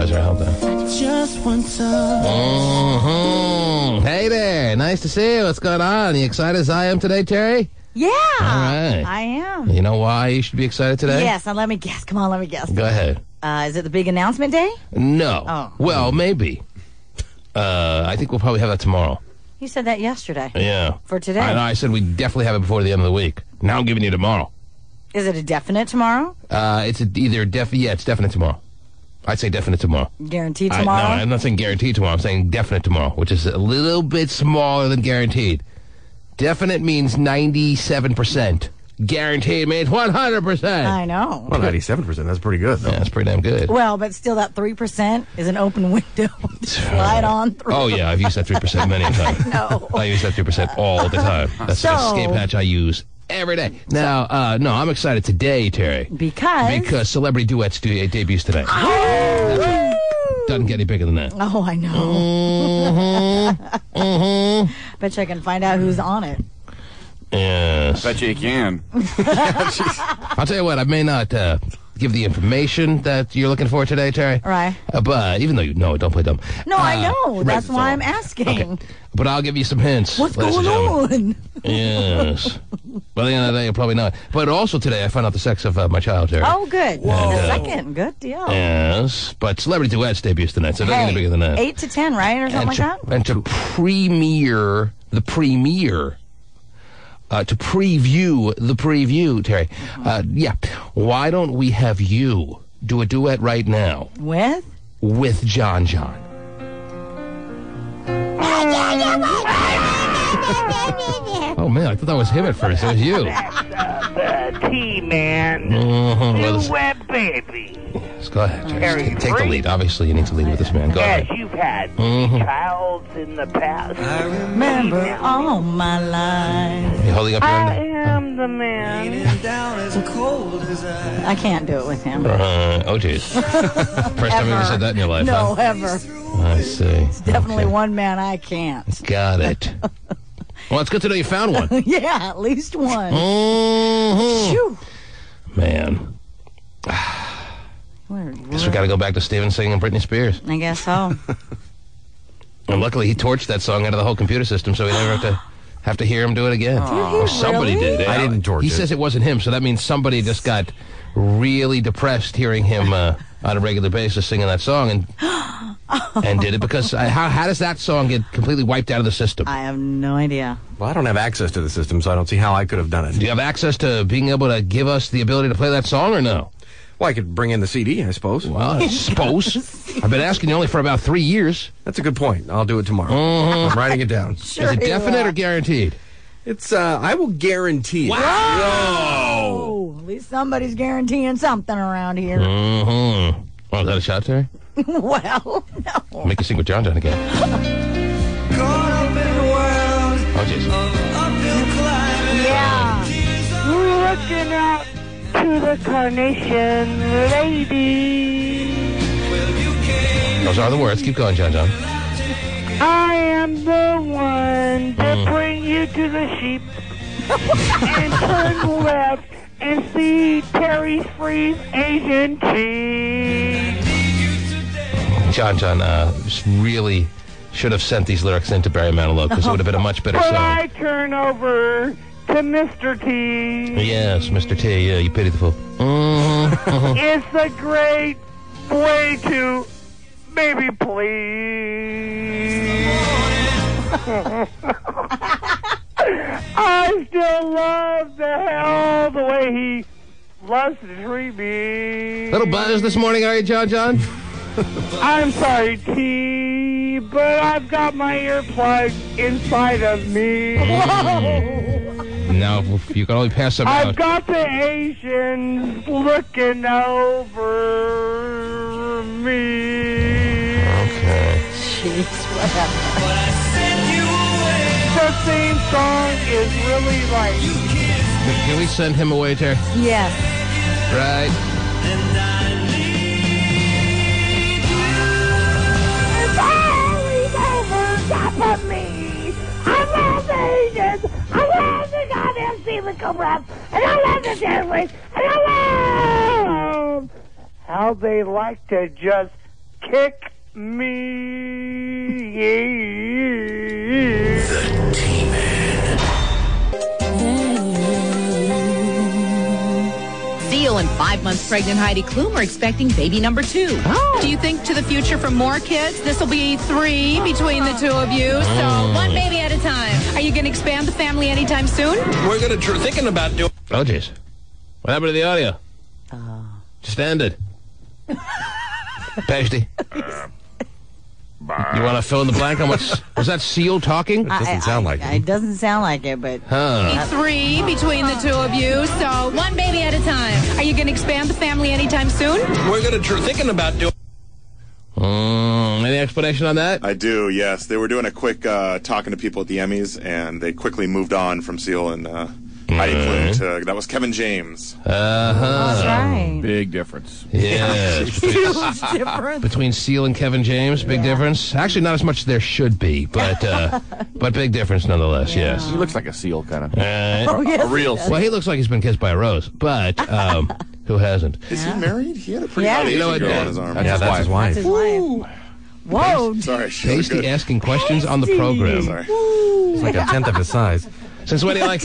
Budweiser out there. Just want some. Hey there. Nice to see you. What's going on? You excited as I am today, Terry? Yeah. All right. I am. You know why you should be excited today? Yes, now let me guess. Come on, let me guess. Go ahead. Is it the big announcement day? No. Oh. Well, maybe. I think we'll probably have that tomorrow. You said that yesterday. Yeah. For today. I said we'd definitely have it before the end of the week. Now I'm giving you tomorrow. Is it a definite tomorrow? It's it's definite tomorrow. I'd say definite tomorrow. Guaranteed tomorrow? No, I'm not saying guaranteed tomorrow. I'm saying definite tomorrow, which is a little bit smaller than guaranteed. Definite means 97%. Guaranteed means 100%. I know. Well, 97%. That's pretty good, though. Yeah, that's pretty damn good. Well, but still that 3% is an open window to slide on through. Oh, yeah, I've used that 3% many a time. No. I use that 3% all the time. That's an escape hatch I use every day. Now, no, I'm excited today, Terry. Because Celebrity Duets debuts today. Doesn't get any bigger than that. Oh, I know. Bet you I can find out who's on it. Yes. Bet you can. I'll tell you what, I may not give the information that you're looking for today, Terry. Right. But even though you know it, don't play dumb. No, I know. right, That's why all. I'm asking. Okay. But I'll give you some hints. What's ladies and going gentlemen. on? Yes. By the end of the day, you'll probably know it. But also today, I found out the sex of my child, Terry. Oh, good. Whoa. The second. Good deal. Yes. But Celebrity Duets debuts tonight, so it doesn't get any bigger than that. 8 to 10, right? Or something like that? And to preview the preview, Terry. Yeah. Why don't we have you do a duet right now With John John? Oh, man, I thought that was him at first. It was you. The T-Man. Well, Duet baby. let's go ahead, Terry. Terry, Take the lead. Obviously, you need to lead with this man. Go Yes, ahead. you've had childs in the past. remember all my life. Are you holding up your I end? am the man. I can't do it with him. Oh, jeez. First time you ever said that in your life, No, huh? ever. I see. Definitely Okay. one man I can't. Got it. Well, it's good to know you found one. Yeah, at least one. Mhm. Phew. Man. Guess we got to go back to Steven singing Britney Spears. I guess so. And luckily, he torched that song out of the whole computer system, so we never have to hear him do it again. Or somebody really? did. I didn't torch He it. says it wasn't him, so that means somebody just got really depressed hearing him on a regular basis singing that song and did it because how does that song get completely wiped out of the system? I have no idea. Well, I don't have access to the system, so I don't see how I could have done Do it. you have access to being able to give us the ability to play that song or no? Well, I could bring in the CD, I suppose. Well, I suppose. I've been asking you only for about 3 years. That's a good point. I'll do it tomorrow. I'm writing it down. Sure Is it you definite will. or guaranteed? It's, I will guarantee it. Oh, at least somebody's guaranteeing something around here. Mm-hmm. Oh, is that a shot, Terry? Well, no. Make you sing with John John again. Oh, jeez. Yeah. Looking out to the Carnation Lady. Those are the words. Keep going, John John. I am the one to bring you to the sheep and turn left and see Terry Free's Asian tea. John John really should have sent these lyrics into Barry Manilow because it would have been a much better But song. I turn over to Mr. T. Yes, Mr. T, yeah, you pitiful. Mm-hmm. It's a great way to baby please. I still love the hell the way he loves to treat me. Little buzz this morning, are you, John John? I'm sorry, T, but I've got my earplug inside of me. No, you can only pass them I've out. got the Asians looking over me. Okay. Jeez, whatever. The theme song is really like... Can we send him away, Terry? Yes. Right. It's always over top of me. I love the Asians. I love the goddamn Steven Cobras. And I love the Jailways. And I love how they like to just pick me. Yeah. Seal and 5 months pregnant Heidi Klum are expecting baby number 2. Oh. Do you think to the future for more kids? This will be 3 between the 2 of you, so 1 baby at a time. Are you going to expand the family anytime soon? We're going to thinking about doing. Oh, jeez. What happened to the audio? Just ended. Pasty. You want to fill in the blank on what's... Was that Seal talking? It doesn't sound like It doesn't sound like it, but... Huh. 3 between the 2 of you, so 1 baby at a time. Are you going to expand the family anytime soon? We're going to thinking about doing. Any explanation on that? I do, yes. They were doing a quick talking to people at the Emmys, and they quickly moved on from Seal and Heidi Klum to... That was Kevin James. That's right. Big difference. Yeah. Huge difference. Between Seal and Kevin James, big difference. Actually, not as much as there should be, but big difference nonetheless. Yes. He looks like a seal, kind of. Yes, A real seal. well, he looks like he's been kissed by a rose, but who hasn't? Is he married? He had a pretty Yeah. hot You know Asian what, girl on his arm. That's Yeah, that's his wife. That's his wife. Whoa. Sorry, Pasty good. asking questions on the program. Sorry. It's like a tenth of his size. Since when do you like?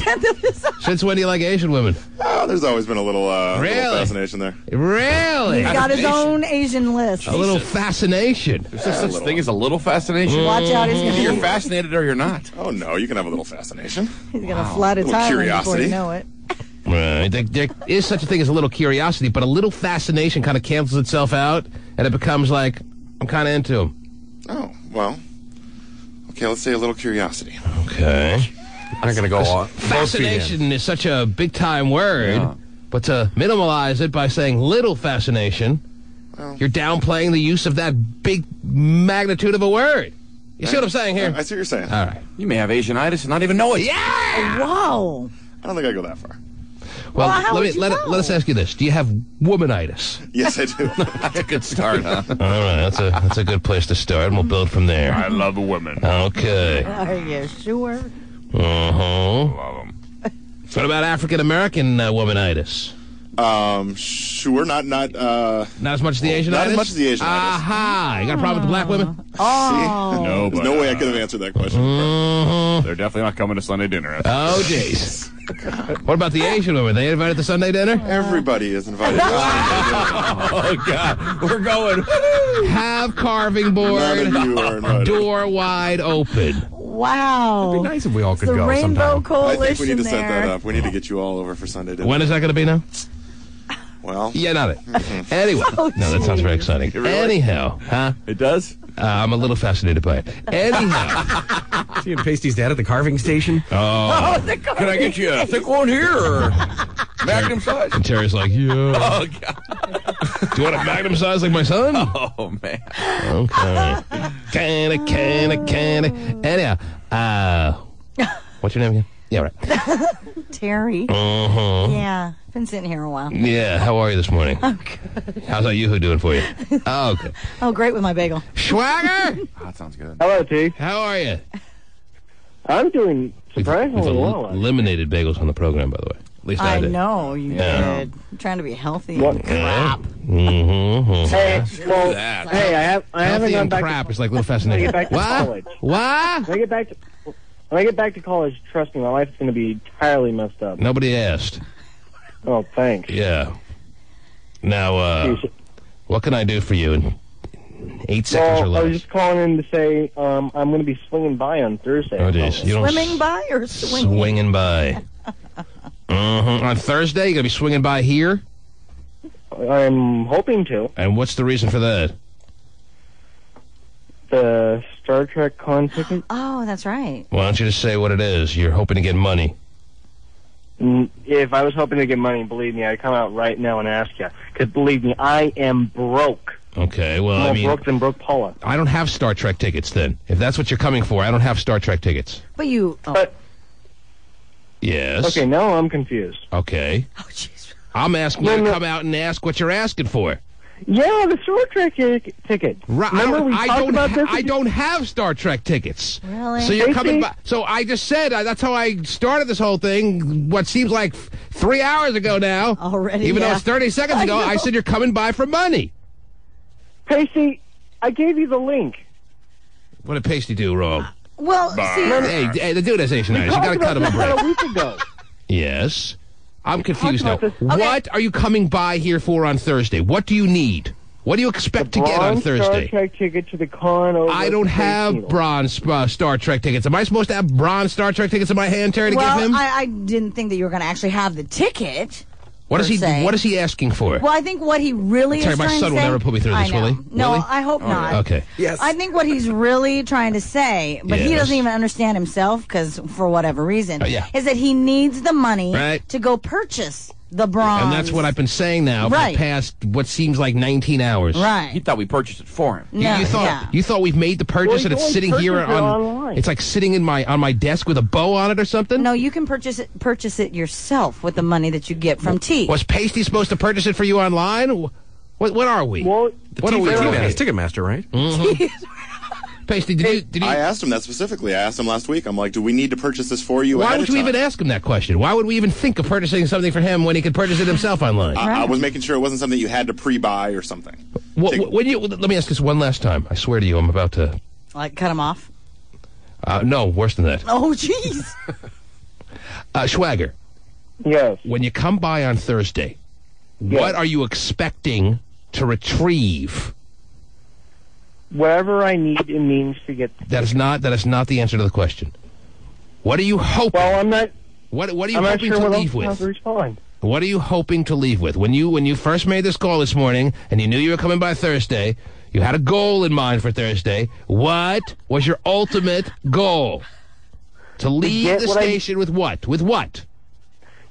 Since when do you like Asian women? Oh, there's always been a little, Really? little fascination there. Really? He's got his own Asian list. A little fascination. There's such thing as a little fascination. Watch out, he's Either you're gonna fascinated or you're not. Oh, no, you can have a little fascination. he's gonna fly to Little Thailand before curiosity. you know it. Right. There is such a thing as a little curiosity, but a little fascination kind of cancels itself out, and it becomes like, I'm kind of into him. Oh, well. Okay, let's say a little curiosity. Okay. I'm not going to go on. both feet in. Fascination is such a big-time word, Yeah. but to minimalize it by saying little fascination, you're downplaying the use of that big magnitude of a word. You see what I'm saying here? I see what you're saying. All right. You may have Asianitis and not even know it. Yeah! Whoa. I don't think I go that far. Well, how let would you know? let us ask you this. Do you have womanitis? Yes, I do. That's a good start, huh? All right, that's a good place to start, and we'll build from there. I love a woman. Okay. Are you sure? Uh-huh. Love them. What about African-American womanitis? Sure, not Not as much as the Asianitis? not as much as the Asianitis. Aha! You got a problem with the black women? Oh. No, There's but no way I could have answered that question. they're definitely not coming to Sunday dinner. Oh, jeez. What about the Asian women? They invited to Sunday dinner? Everybody is invited to Oh, God. We're going. Have carving None of board, you are invited. door wide open. Wow. It'd be nice if we all could the go Rainbow sometime. I Coalition think we need to set there. that up. We need to get you all over for Sunday dinner. When is that going to be now? Well, Yeah, not it. Anyway. No, that sounds very exciting. Really? Anyhow, huh? It does? I'm a little fascinated by it. Anyhow. See you Pasty's dad at the carving station? Oh. Can I get you a thick one here or magnum size? And Terry's like, yeah. Oh, God. Do you want a magnum size like my son? Oh, man. Okay. Kinda. Anyhow, what's your name again? Yeah, right. Terry. Uh-huh. Yeah. Been sitting here a while. Yeah, how are you this morning? I'm good. How's that Yoo-hoo doing for you? Oh, okay. Oh, great with my bagel. Schwager, Oh, that sounds good. Hello, T. how are you? I'm doing We've surprisingly well. eliminated bagels on the program, by the way. At least I I did. know you Yeah. did. I'm trying to be healthy. What? And crap. Mm-hmm. Hey, well, that. hey, I haven't Healthy gone and back. crap To, is like little fascinating. get back to What? college. What? when I get back to college, trust me, my life's going to be entirely messed up. Nobody asked. Oh, thanks. Yeah. Now, Jeez. what can I do for you in 8 seconds or Well, I was less? just calling in to say I'm going to be swinging by on Thursday. Oh, jeez. You don't Swimming by or swinging? swinging by. On Thursday, you're going to be swinging by here? I'm hoping to. And what's the reason for that? The Star Trek con ticket. Oh, that's right. Why don't you just say what it is? You're hoping to get money. If I was hoping to get money, believe me, I'd come out right now and ask you. Because believe me, I am broke. Okay, well, More I mean, broke than Brooke Paula. I don't have Star Trek tickets then. If that's what you're coming for, I don't have Star Trek tickets. But you. Oh, But Yes. okay, now I'm confused. Okay. oh jeez. I'm asking you to No. come out and ask what you're asking for. Yeah, the Star Trek ticket. Right. Remember we talked about this? I don't have Star Trek tickets. Really? So you're coming Casey? by. So I just said that's how I started this whole thing. What seems like 3 hours ago now. Already, Even though yeah. it's 30 seconds ago, I I know. said you're coming by for money. Pacey, I gave you the link. What did Pasty do wrong? Well, see, Hey, the dude has Asianitis. You got to cut him a break. A week ago. Yes. I'm confused now. Talked about this- What are you coming by here for on Thursday? What do you need? What do you expect to get on Thursday? Star Trek ticket to the con. Over I don't at the Space have Needle. bronze Star Trek tickets. Am I supposed to have bronze Star Trek tickets in my hand, Terry, to give him? I didn't think that you were going to actually have the ticket. What is per he? se. What is he asking for? Well, I think what he really Terry, is my trying son to will say... never put me through I this, will know. he? No, Will he? I hope not. Okay. Yes. I think what he's really trying to say, but he Yes. doesn't even understand himself, because for whatever reason, Yeah. is that he needs the money Right. to go purchase the bronze. And that's what I've been saying now for Right. the past what seems like 19 hours. Right. He thought we purchased it for him. You, No, you thought yeah. you thought we've made the purchase Well, and you it's only sitting here purchased it on online. it's like sitting in on my desk with a bow on it or something? No, you can purchase it yourself with the money that you get from T. Was Pasty supposed to purchase it for you online? What are we? Well, What are we T-Man doing? is Ticketmaster, right? Pasty, did you I asked him that specifically. I asked him last week. I'm like, do we need to purchase this for you why ahead would of you time? even ask him that question? Why would we even think of purchasing something for him when he could purchase it himself online? I was making sure it wasn't something you had to pre-buy or something. When you let me ask this one last time. I swear to you, I'm about to. Like, cut him off? No, worse than that. Oh, jeez. Schwager, yes. when you come by on Thursday, what are you expecting to retrieve? Whatever I need and means to get. That is not the answer to the question. What are you hoping? Well, I'm not. What are you I'm not hoping sure to what leave else to with? respond. What are you hoping to leave with? When you first made this call this morning and you knew you were coming by Thursday, you had a goal in mind for Thursday. What was your ultimate goal? To leave get the what I- station with what? With what?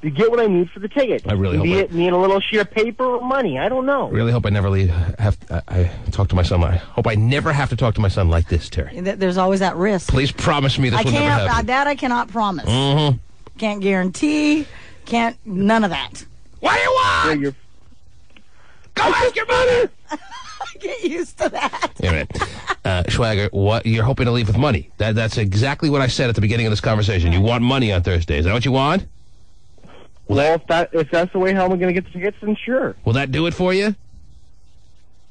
To get what I need for the ticket. I really hope Be I- it need a little sheet of paper or money. I don't know. Really hope I never I talk to my son. I hope I never have to talk to my son like this, Terry. There's always that risk. Please promise me this I will never can't. happen. That I cannot promise. Mm-hmm. Can't guarantee. Can't. None of that. What do you Yeah, want? you're Go ask your mother. Get used to that. Wait a minute. Schwager, what you're hoping to leave with money? That's exactly what I said at the beginning of this conversation. You want money on Thursday. Is that what you want? Well, if that's the way how I'm going to get the tickets, then sure. Will that do it for you?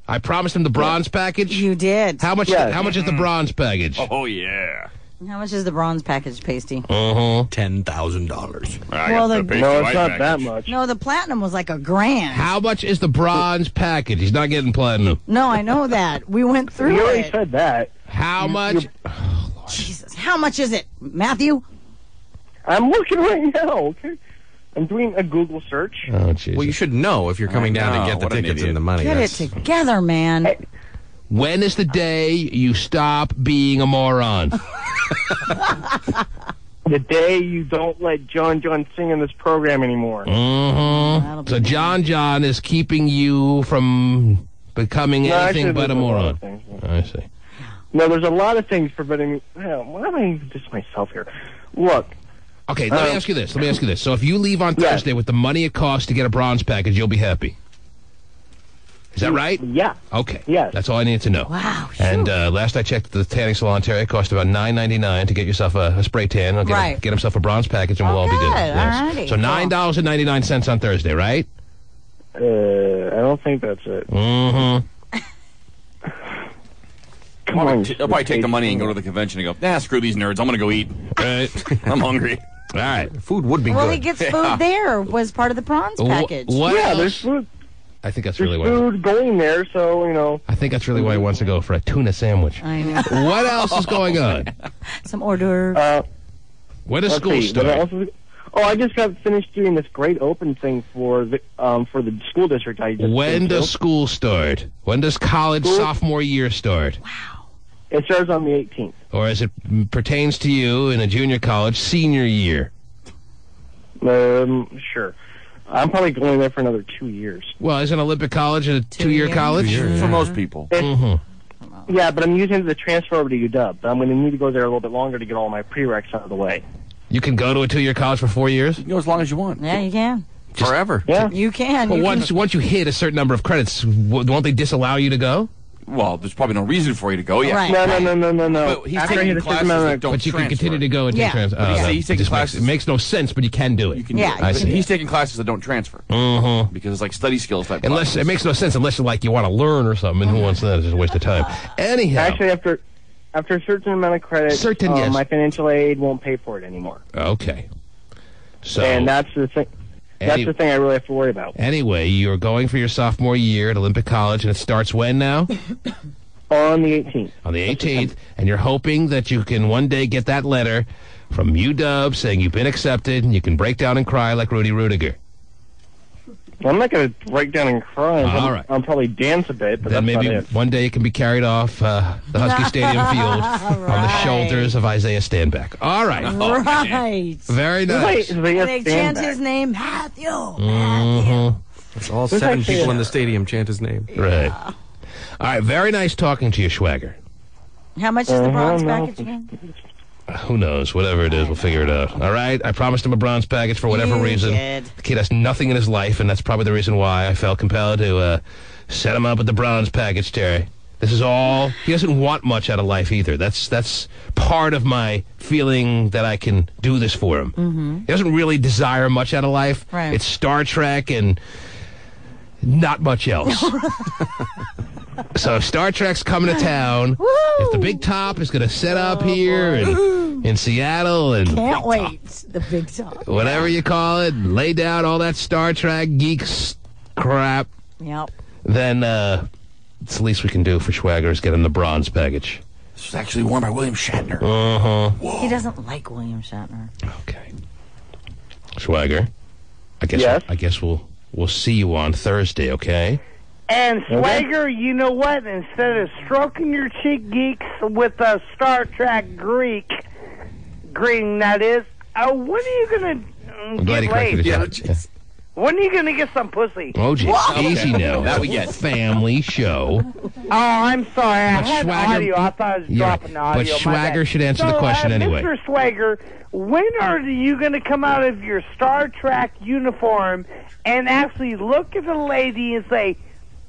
I promised him the bronze package. You did. How much? Yes. How much is the bronze package? Oh, yeah. How much is the bronze package, Pasty? $10,000. Well, the, No, it's not that much. no, the platinum was like $1,000. How much is the bronze package? He's not getting platinum. No, I know that. We went through You already it. said that. How much? Jesus, how much is it, Matthew? I'm looking right now. Okay, I'm doing a Google search. Oh, Jesus. Well, you should know if you're coming down to know. get the What an tickets idiot. and the money. Get it That's- together, man. When is the day you stop being a moron? The day you don't let John sing in this program anymore. Mm-hmm. So John is keeping you from becoming No, anything actually, but a there's lot moron. of things. I see. No, there's a lot of things preventing me. Why am I just myself here? Look, Okay, let me ask you this. So if you leave on Yes. Thursday with the money it costs to get a bronze package, you'll be happy. Is that right? yeah. Okay. Yes. That's all I needed to know. Wow, And last I checked, the tanning salon, Terry, it cost about $9.99 to get yourself a spray tan. Or Right. Get himself a bronze package, and we'll all be good. good. Alrighty. So $9.99 on Thursday, right? I don't think that's it. Mm-hmm. Come on, He'll probably take the money and go to the convention and go, screw these nerds. I'm going to go eat. Right. I'm hungry. All right. Food would be well, good. he gets food there. Was part of the bronze package. What Yeah, else? there's food. I think that's There's really why. food going there, so you know. I think that's really why he wants to go for a tuna sandwich. I know. What else is going on? Some hors d'oeuvres. When does Let's school see, what start? else is- Oh, I just got finished doing this great open thing for the school district. I just When came to. does school start? When does college School- sophomore year start? It starts on the 18th. Or as it pertains to you in a junior college, senior year? Sure. I'm probably going there for another 2 years. Well, isn't Olympic College a 2-year years? college? For most people. Yeah, but I'm using the transfer over to UW. But I'm going to need to go there a little bit longer to get all my prereqs out of the way. You can go to a 2-year college for 4 years? You can go as long as you want. Yeah, you can. Forever. Yeah. You can. Well, You can. once you hit a certain number of credits, won't they disallow you to go? Well, there's probably no reason for you to go. Yeah. Right. No. But he's After I taking hit a certain classes amount that of- don't But you can transfer. continue to go and take Yeah. transfer. Yeah. He's taking classes. It makes no sense, but you can do it. You can Yeah, do it. I see. He's taking classes that don't transfer. Mm-hmm. Because it's like study skills type Unless classes. it makes no sense unless you want to learn or something, and who wants that? It's just a waste of time. Anyhow, Actually, after a certain amount of credit, Yes. my financial aid won't pay for it anymore. okay. So And that's the thing. That's the thing I really have to worry about. anyway, you're going for your sophomore year at Olympic College, and it starts when now? On the 18th. On the 18th, and you're hoping that you can one day get that letter from UW saying you've been accepted, and you can break down and cry like Rudy Rudiger. I'm not going to break down and cry. All right. I'll probably dance a bit, but Then that's maybe about it. one day it can be carried off the Husky Stadium field on the Right. shoulders of Isaiah Stanback. All right. Right. Very nice. They chant his name, Matthew. Mm-hmm. All There's 7 actually people a- in the stadium chant his name. Right. All right. Very nice talking to you, Schwager. How much is the bronze no. package again? Who knows? Whatever it is, we'll figure it out. All right? I promised him a bronze package for whatever You reason. did. The kid has nothing in his life, and that's probably the reason why I felt compelled to set him up with the bronze package, Terry. This is all. He doesn't want much out of life either. That's part of my feeling that I can do this for him. Mm-hmm. He doesn't really desire much out of life. Right. It's Star Trek and not much else. So if Star Trek's coming to town, if the Big Top is going to set up here in Seattle and Can't wait. The big talk. whatever you call it, lay down all that Star Trek geeks crap, Yep. then it's the least we can do for Schwager is get him the bronze package. This was actually worn by William Shatner. He doesn't like William Shatner. Okay. Schwager, Yes? I guess we'll see you on Thursday, okay? And Swagger, you know what? Instead of stroking your cheek, geeks, with a Star Trek greeting, that is, when are you going I'm to glad he get corrected laid? it. When are you going to get some pussy? Oh, geez. Easy now. That we It's a get. family show. Oh, I'm sorry. I But had Swagger- audio. I thought I was You're dropping right. audio. But My Swagger bad. should answer the So, question anyway. Mr. Swagger, when are you going to come out of your Star Trek uniform and actually look at the lady and say,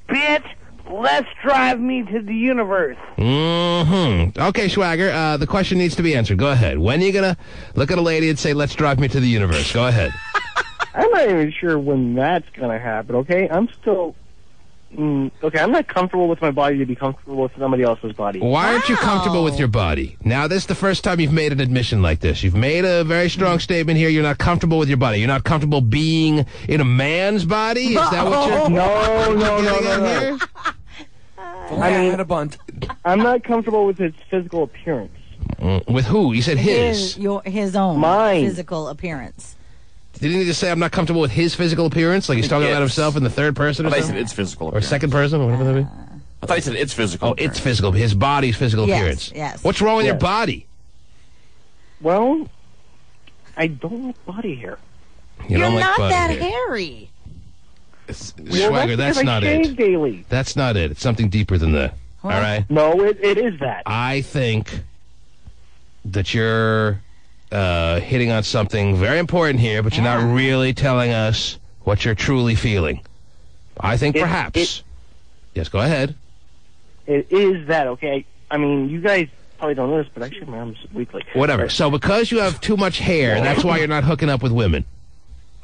bitch, let's drive me to the universe? Mm-hmm. Okay, Schwager, the question needs to be answered. Go ahead. When are you going to look at a lady and say, let's drive me to the universe? Go ahead. I'm not even sure when that's going to happen, okay? I'm still... okay, I'm not comfortable with my body to be comfortable with somebody else's body. Why aren't you comfortable with your body? Now, this is the first time you've made an admission like this. You've made a very strong statement here. You're not comfortable with your body. You're not comfortable being in a man's body? Is that what you're getting at here? I had a bunt. I'm not comfortable with his physical appearance. With who? You said his. His own Mine. physical appearance. Didn't he just say I'm not comfortable with his physical appearance? Like he's talking about Yes. himself in the third person I or thought he said something? it's physical. Or appearance. second person, or whatever that be? I thought he said it's physical. Oh, it's physical. His body's physical Yes, appearance. yes. What's wrong with your Yes. body? Well, I don't like body hair. You You're don't like not body that hair. hairy. Schwager, that's because not I shave it. daily. That's not it. It's something deeper than that. All right? No, it is that. I think that you're hitting on something very important here, but you're not really telling us what you're truly feeling. I think perhaps. Yes, go ahead. It is that, okay? I mean, you guys probably don't know this, but I shave my arms weekly. Whatever. So because you have too much hair, that's why you're not hooking up with women.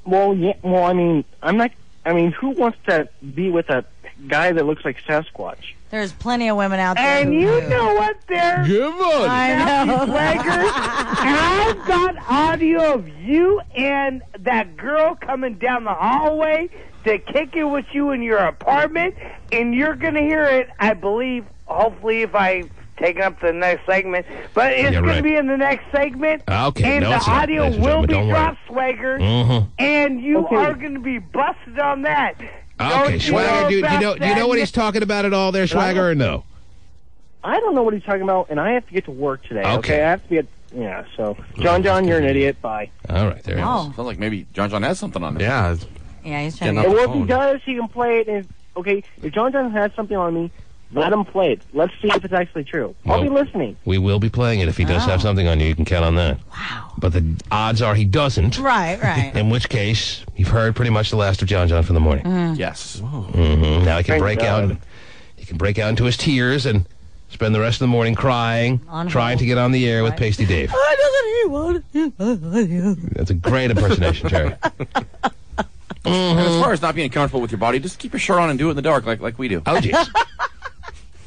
Well, yeah. Well, I mean, I'm not. I mean, who wants to be with a guy that looks like Sasquatch? There's plenty of women out there. And who you do. know what? There, Come on. I know. Swagger, I've got audio of you and that girl coming down the hallway to kick it with you in your apartment, and you're gonna hear it. I believe, hopefully, if I take up the next segment, but it's Yeah, going right. to be in the next segment. Okay, and no, the it's not, audio ladies and will gentlemen, be don't worry. dropped, Swagger, Mhm. and you Okay. are going to be busted on that. Okay, Don't you Schwager, do you about know that? what he's talking about at all there, Schwager, or no? I don't know what he's talking about, and I have to get to work today. Okay. I have to be at. Yeah. So, John, you're an idiot. Bye. All right, there it is. Oh, Sounds like maybe John has something on it. Yeah. yeah, he's trying Getting to up get... Well, if he phone. does, he can play it. And okay, if John has something on me, let him play it. Let's see if it's actually true. I'll be Well- listening. We will be playing it. If he does have something on you, you can count on that. Wow. But the odds are he doesn't, Right, right. in which case you've heard pretty much the last of John from the morning. Yes. Now he can Thank break out God. and he he can break out into his tears and spend the rest of the morning crying, On trying hold. to get on the air with Right. Pasty Dave. That's a great impersonation, Jerry. And as far as not being comfortable with your body, just keep your shirt on and do it in the dark like we do. Oh, jeez.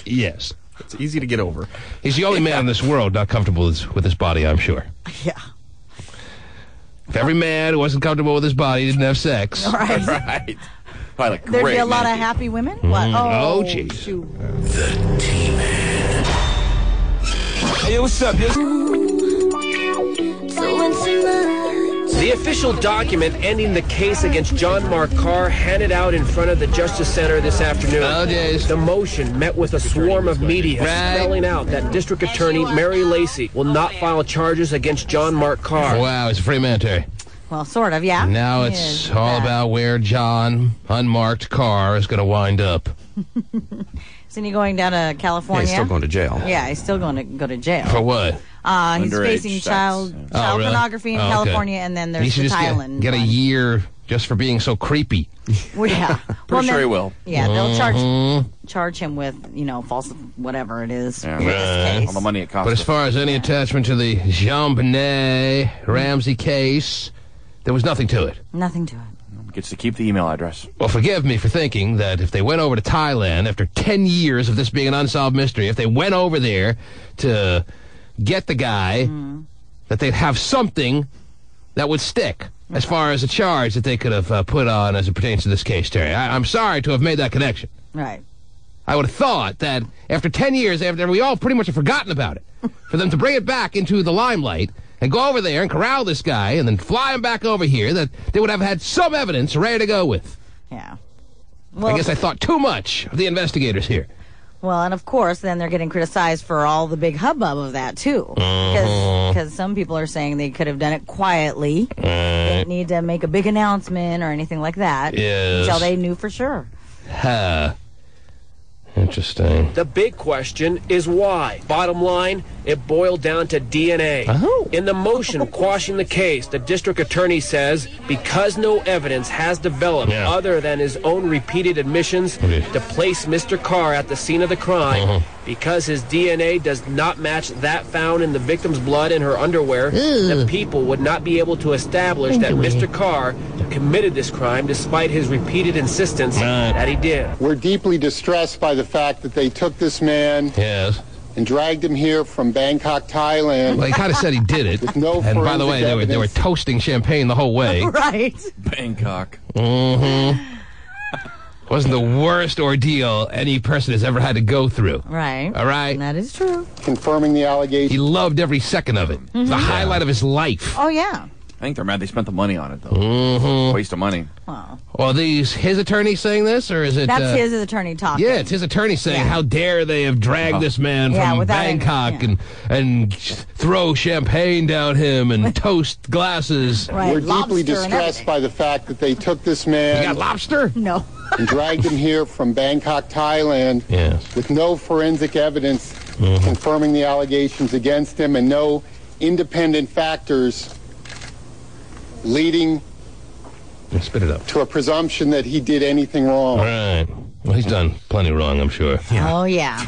Yes. It's easy to get over. He's the only man in this world not comfortable with his body, I'm sure. Yeah. If every man who wasn't comfortable with his body didn't have sex. Right. Right. Probably like There'd great be a lot of man. happy women. What? Oh, jeez. shoot. Hey, what's up? The official document ending the case against John Mark Carr handed out in front of the Justice Center this afternoon. Oh, jeez. The motion met with a swarm of media Right. spelling out that District Attorney Mary Lacey will not file charges against John Mark Carr. Wow, he's a free man, Terry. Well, sort of, yeah. Now He it's is all that. about where John, unmarked car, is going to wind up. Isn't he going down to Yeah, California? he's still going to jail. Yeah, he's still going to go to jail. For what? He's Underage facing sex. child Oh, really? pornography in Oh, okay. California, and then He there's should the just Thailand. get a one. year just for being so creepy. Well, yeah. Pretty sure he will. Yeah, they'll charge him with, false whatever it is. Yeah, in this right. case. All the money it costs. But as far as any attachment to the Jean-Benet Ramsey case, there was nothing to it. Nothing to it. Gets to keep the email address. Well, forgive me for thinking that if they went over to Thailand after 10 years of this being an unsolved mystery, if they went over there to get the guy, that they'd have something that would stick as far as a charge that they could have put on as it pertains to this case, Terry. I'm sorry to have made that connection. Right. I would have thought that after 10 years, after we all pretty much have forgotten about it, for them to bring it back into the limelight and go over there and corral this guy and then fly him back over here, that they would have had some evidence ready to go with. Yeah. I guess I thought too much of the investigators here. Well, and of course, then they're getting criticized for all the big hubbub of that, too. Because some people are saying they could have done it quietly. They didn't need to make a big announcement or anything like that. Yes. Until they knew for sure. Interesting. The big question is why. Bottom line, it boiled down to DNA. Oh. In the motion quashing the case, the district attorney says because no evidence has developed other than his own repeated admissions to place Mr. Carr at the scene of the crime, because his DNA does not match that found in the victim's blood in her underwear, the people would not be able to establish that Mr. Carr committed this crime despite his repeated insistence that he did. We're deeply distressed by the fact that they took this man and dragged him here from Bangkok, Thailand. Well, he kind of said he did it. With no And by the way, forensic they were evidence. toasting champagne the whole way. Right. Bangkok. Wasn't the worst ordeal any person has ever had to go through. Right. All right? That is true. Confirming the allegation. He loved every second of it. The highlight of his life. Oh, yeah. I think they're mad they spent the money on it, though. Waste of money. Well, his attorney saying this, or is it... That's his attorney talking. Yeah, it's his attorney saying, how dare they have dragged this man from without any- Bangkok and throw champagne down him and toast glasses. Right. We're deeply Lobster and distressed everything. by the fact that they took this man You got lobster? No. and dragged him here from Bangkok, Thailand, Yes. with no forensic evidence confirming the allegations against him and no independent factors leading Spit it up. to a presumption that he did anything wrong. All right. Well, he's done plenty wrong, I'm sure. Oh, yeah.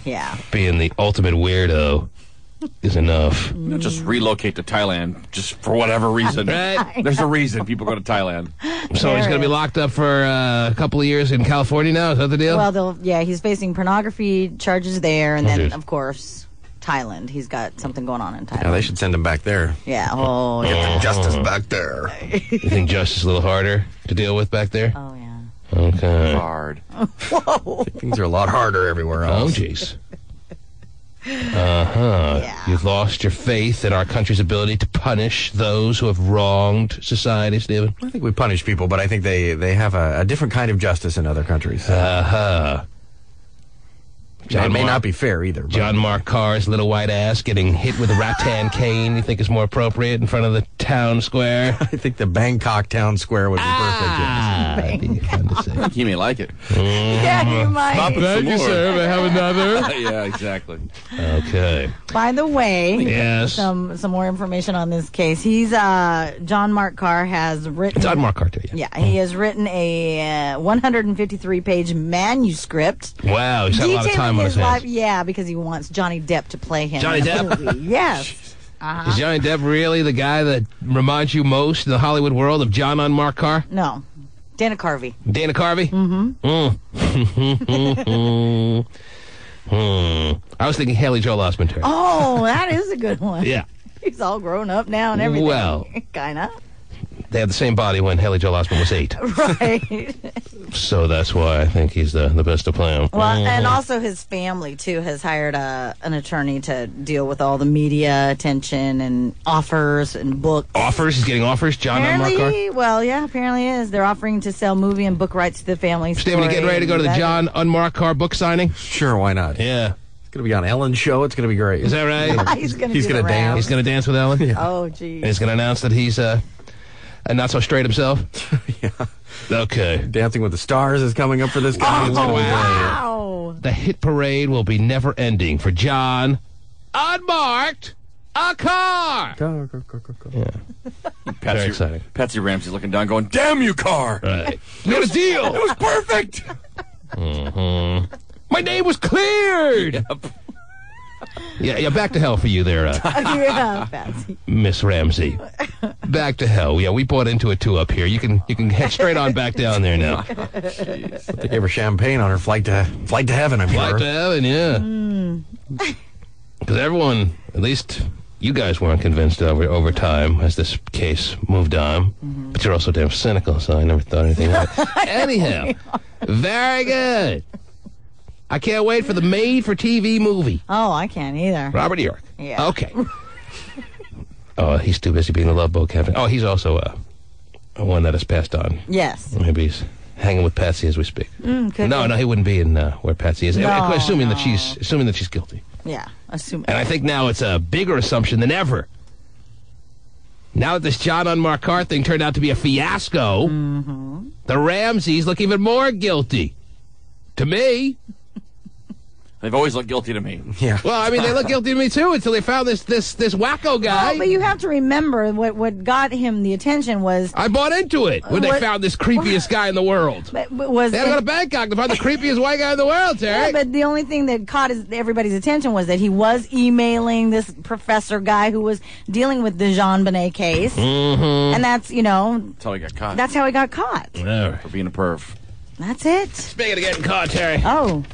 Yeah. Being the ultimate weirdo is enough. Just relocate to Thailand, just for whatever reason. Right? There's a reason people go to Thailand. So he's going to be locked up for a couple of years in California now? Is that the deal? Well, he's facing pornography charges there, and then, geez. of course, Thailand. He's got something going on in Thailand. Yeah, they should send him back there. Yeah. Oh, Get yeah. the justice back there. You think justice is a little harder to deal with back there? Oh, yeah. Okay. Hard. Whoa. Things are a lot harder everywhere Oh, else. jeez. Yeah. You've lost your faith in our country's ability to punish those who have wronged society, Stephen? I think we punish people, but I think they have a different kind of justice in other countries. Well, It may not be fair either. John Mark Carr's little white ass getting hit with a rattan cane, you think is more appropriate in front of the town square? I think the Bangkok town square would be That'd be fun to see. He may like it. Yeah, you might. Thank you, sir. May I have another? Yeah, exactly. Okay. By the way, Yes. some more information on this case. He's John Mark Carr has written. John Mark Carr, too, Yeah, he has written a 153-page manuscript. Wow, he's had a lot of time on his hands. Yeah, because he wants Johnny Depp to play him. Johnny in a Depp? movie. Yes. Is Johnny Depp really the guy that reminds you most in the Hollywood world of John on Mark Carr? No. Dana Carvey. Dana Carvey? I was thinking Haley Joel Osment. Oh, that is a good one. Yeah. He's all grown up now and everything. Well. Kind of. They had the same body when Haley Joel Osment was 8. Right. So that's why I think he's the best to play him. Well, and also his family, too, has hired an attorney to deal with all the media attention and offers and books. Offers? He's getting offers? John on Mark Carr? Well, yeah, apparently is. They're offering to sell movie and book rights to the family. Stephen, you getting ready to go to the John on Mark Carr book signing? Sure, why not? Yeah. It's going to be on Ellen's show. It's going to be great. Is that right? He's going to dance. He's going to dance with Ellen? Yeah. Oh, geez. And he's going to announce that he's not so straight himself? Yeah. Okay. Dancing with the Stars is coming up for this guy. Oh, wow. The hit parade will be never ending for John Unmarked a Carr. Yeah. Very exciting. Patsy Ramsey's looking down going, damn you, Carr. Right. We got a deal. It was perfect. My name was cleared. Yep. Yeah, back to hell for you there, Yeah, Patsy. Miss Ramsey. Back to hell. Yeah, we bought into it too up here. You can head straight on back down there now. They gave her champagne on her flight to heaven, I'm Flight sure. to heaven, yeah. Because everyone, at least you guys weren't convinced over time as this case moved on. But you're also damn cynical, so I never thought anything of it. Anyhow, very good. I can't wait for the made-for-TV movie. Oh, I can't either. Robert York. Yeah. Okay. Oh, he's too busy being the Love Boat captain. Oh, he's also one that has passed on. Yes. Maybe he's hanging with Patsy as we speak. Could be. No, he wouldn't be in where Patsy is. No, assuming no. that she's guilty. Yeah, assuming. And I think now it's a bigger assumption than ever. Now that this John on Mark Carr thing turned out to be a fiasco, the Ramseys look even more guilty. To me. They've always looked guilty to me. Yeah. Well, I mean, they look guilty to me, too, until they found this wacko guy. Well, but you have to remember what got him the attention was... I bought into it when they found this creepiest guy in the world. But was They had to go to Bangkok to find the creepiest white guy in the world, Terry. Yeah, but the only thing that caught everybody's attention was that he was emailing this professor guy who was dealing with the Jean Bonnet case. And that's, That's how he got caught. that's how he got caught. For being a perv. That's it. Speaking of getting caught, Terry. Oh.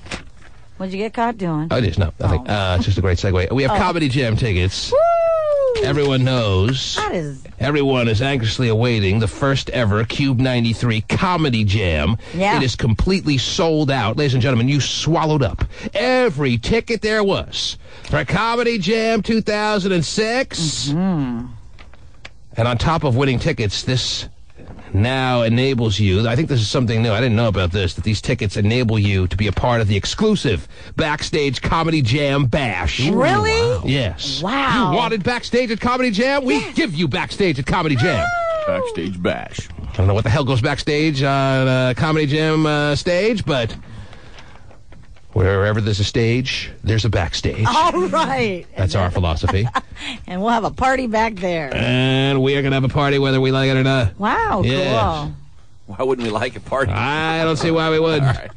What'd you get caught doing? Oh, just nothing. It's just a great segue. We have Comedy Jam tickets. Woo! Everyone knows. Everyone is anxiously awaiting the first ever Cube 93 Comedy Jam. Yeah. It is completely sold out. Ladies and gentlemen, you swallowed up every ticket there was for Comedy Jam 2006. And on top of winning tickets, this now enables you, I think this is something new, I didn't know about this, that these tickets enable you to be a part of the exclusive Backstage Comedy Jam Bash. Really? Wow. Yes. Wow. You wanted Backstage at Comedy Jam? We give you Backstage at Comedy Jam. Backstage Bash. I don't know what the hell goes backstage on Comedy Jam stage, but wherever there's a stage, there's a backstage. All right. That's our philosophy. And we'll have a party back there. And we are going to have a party whether we like it or not. Wow, Yes. cool. Why wouldn't we like a party? I don't see why we wouldn't. All right.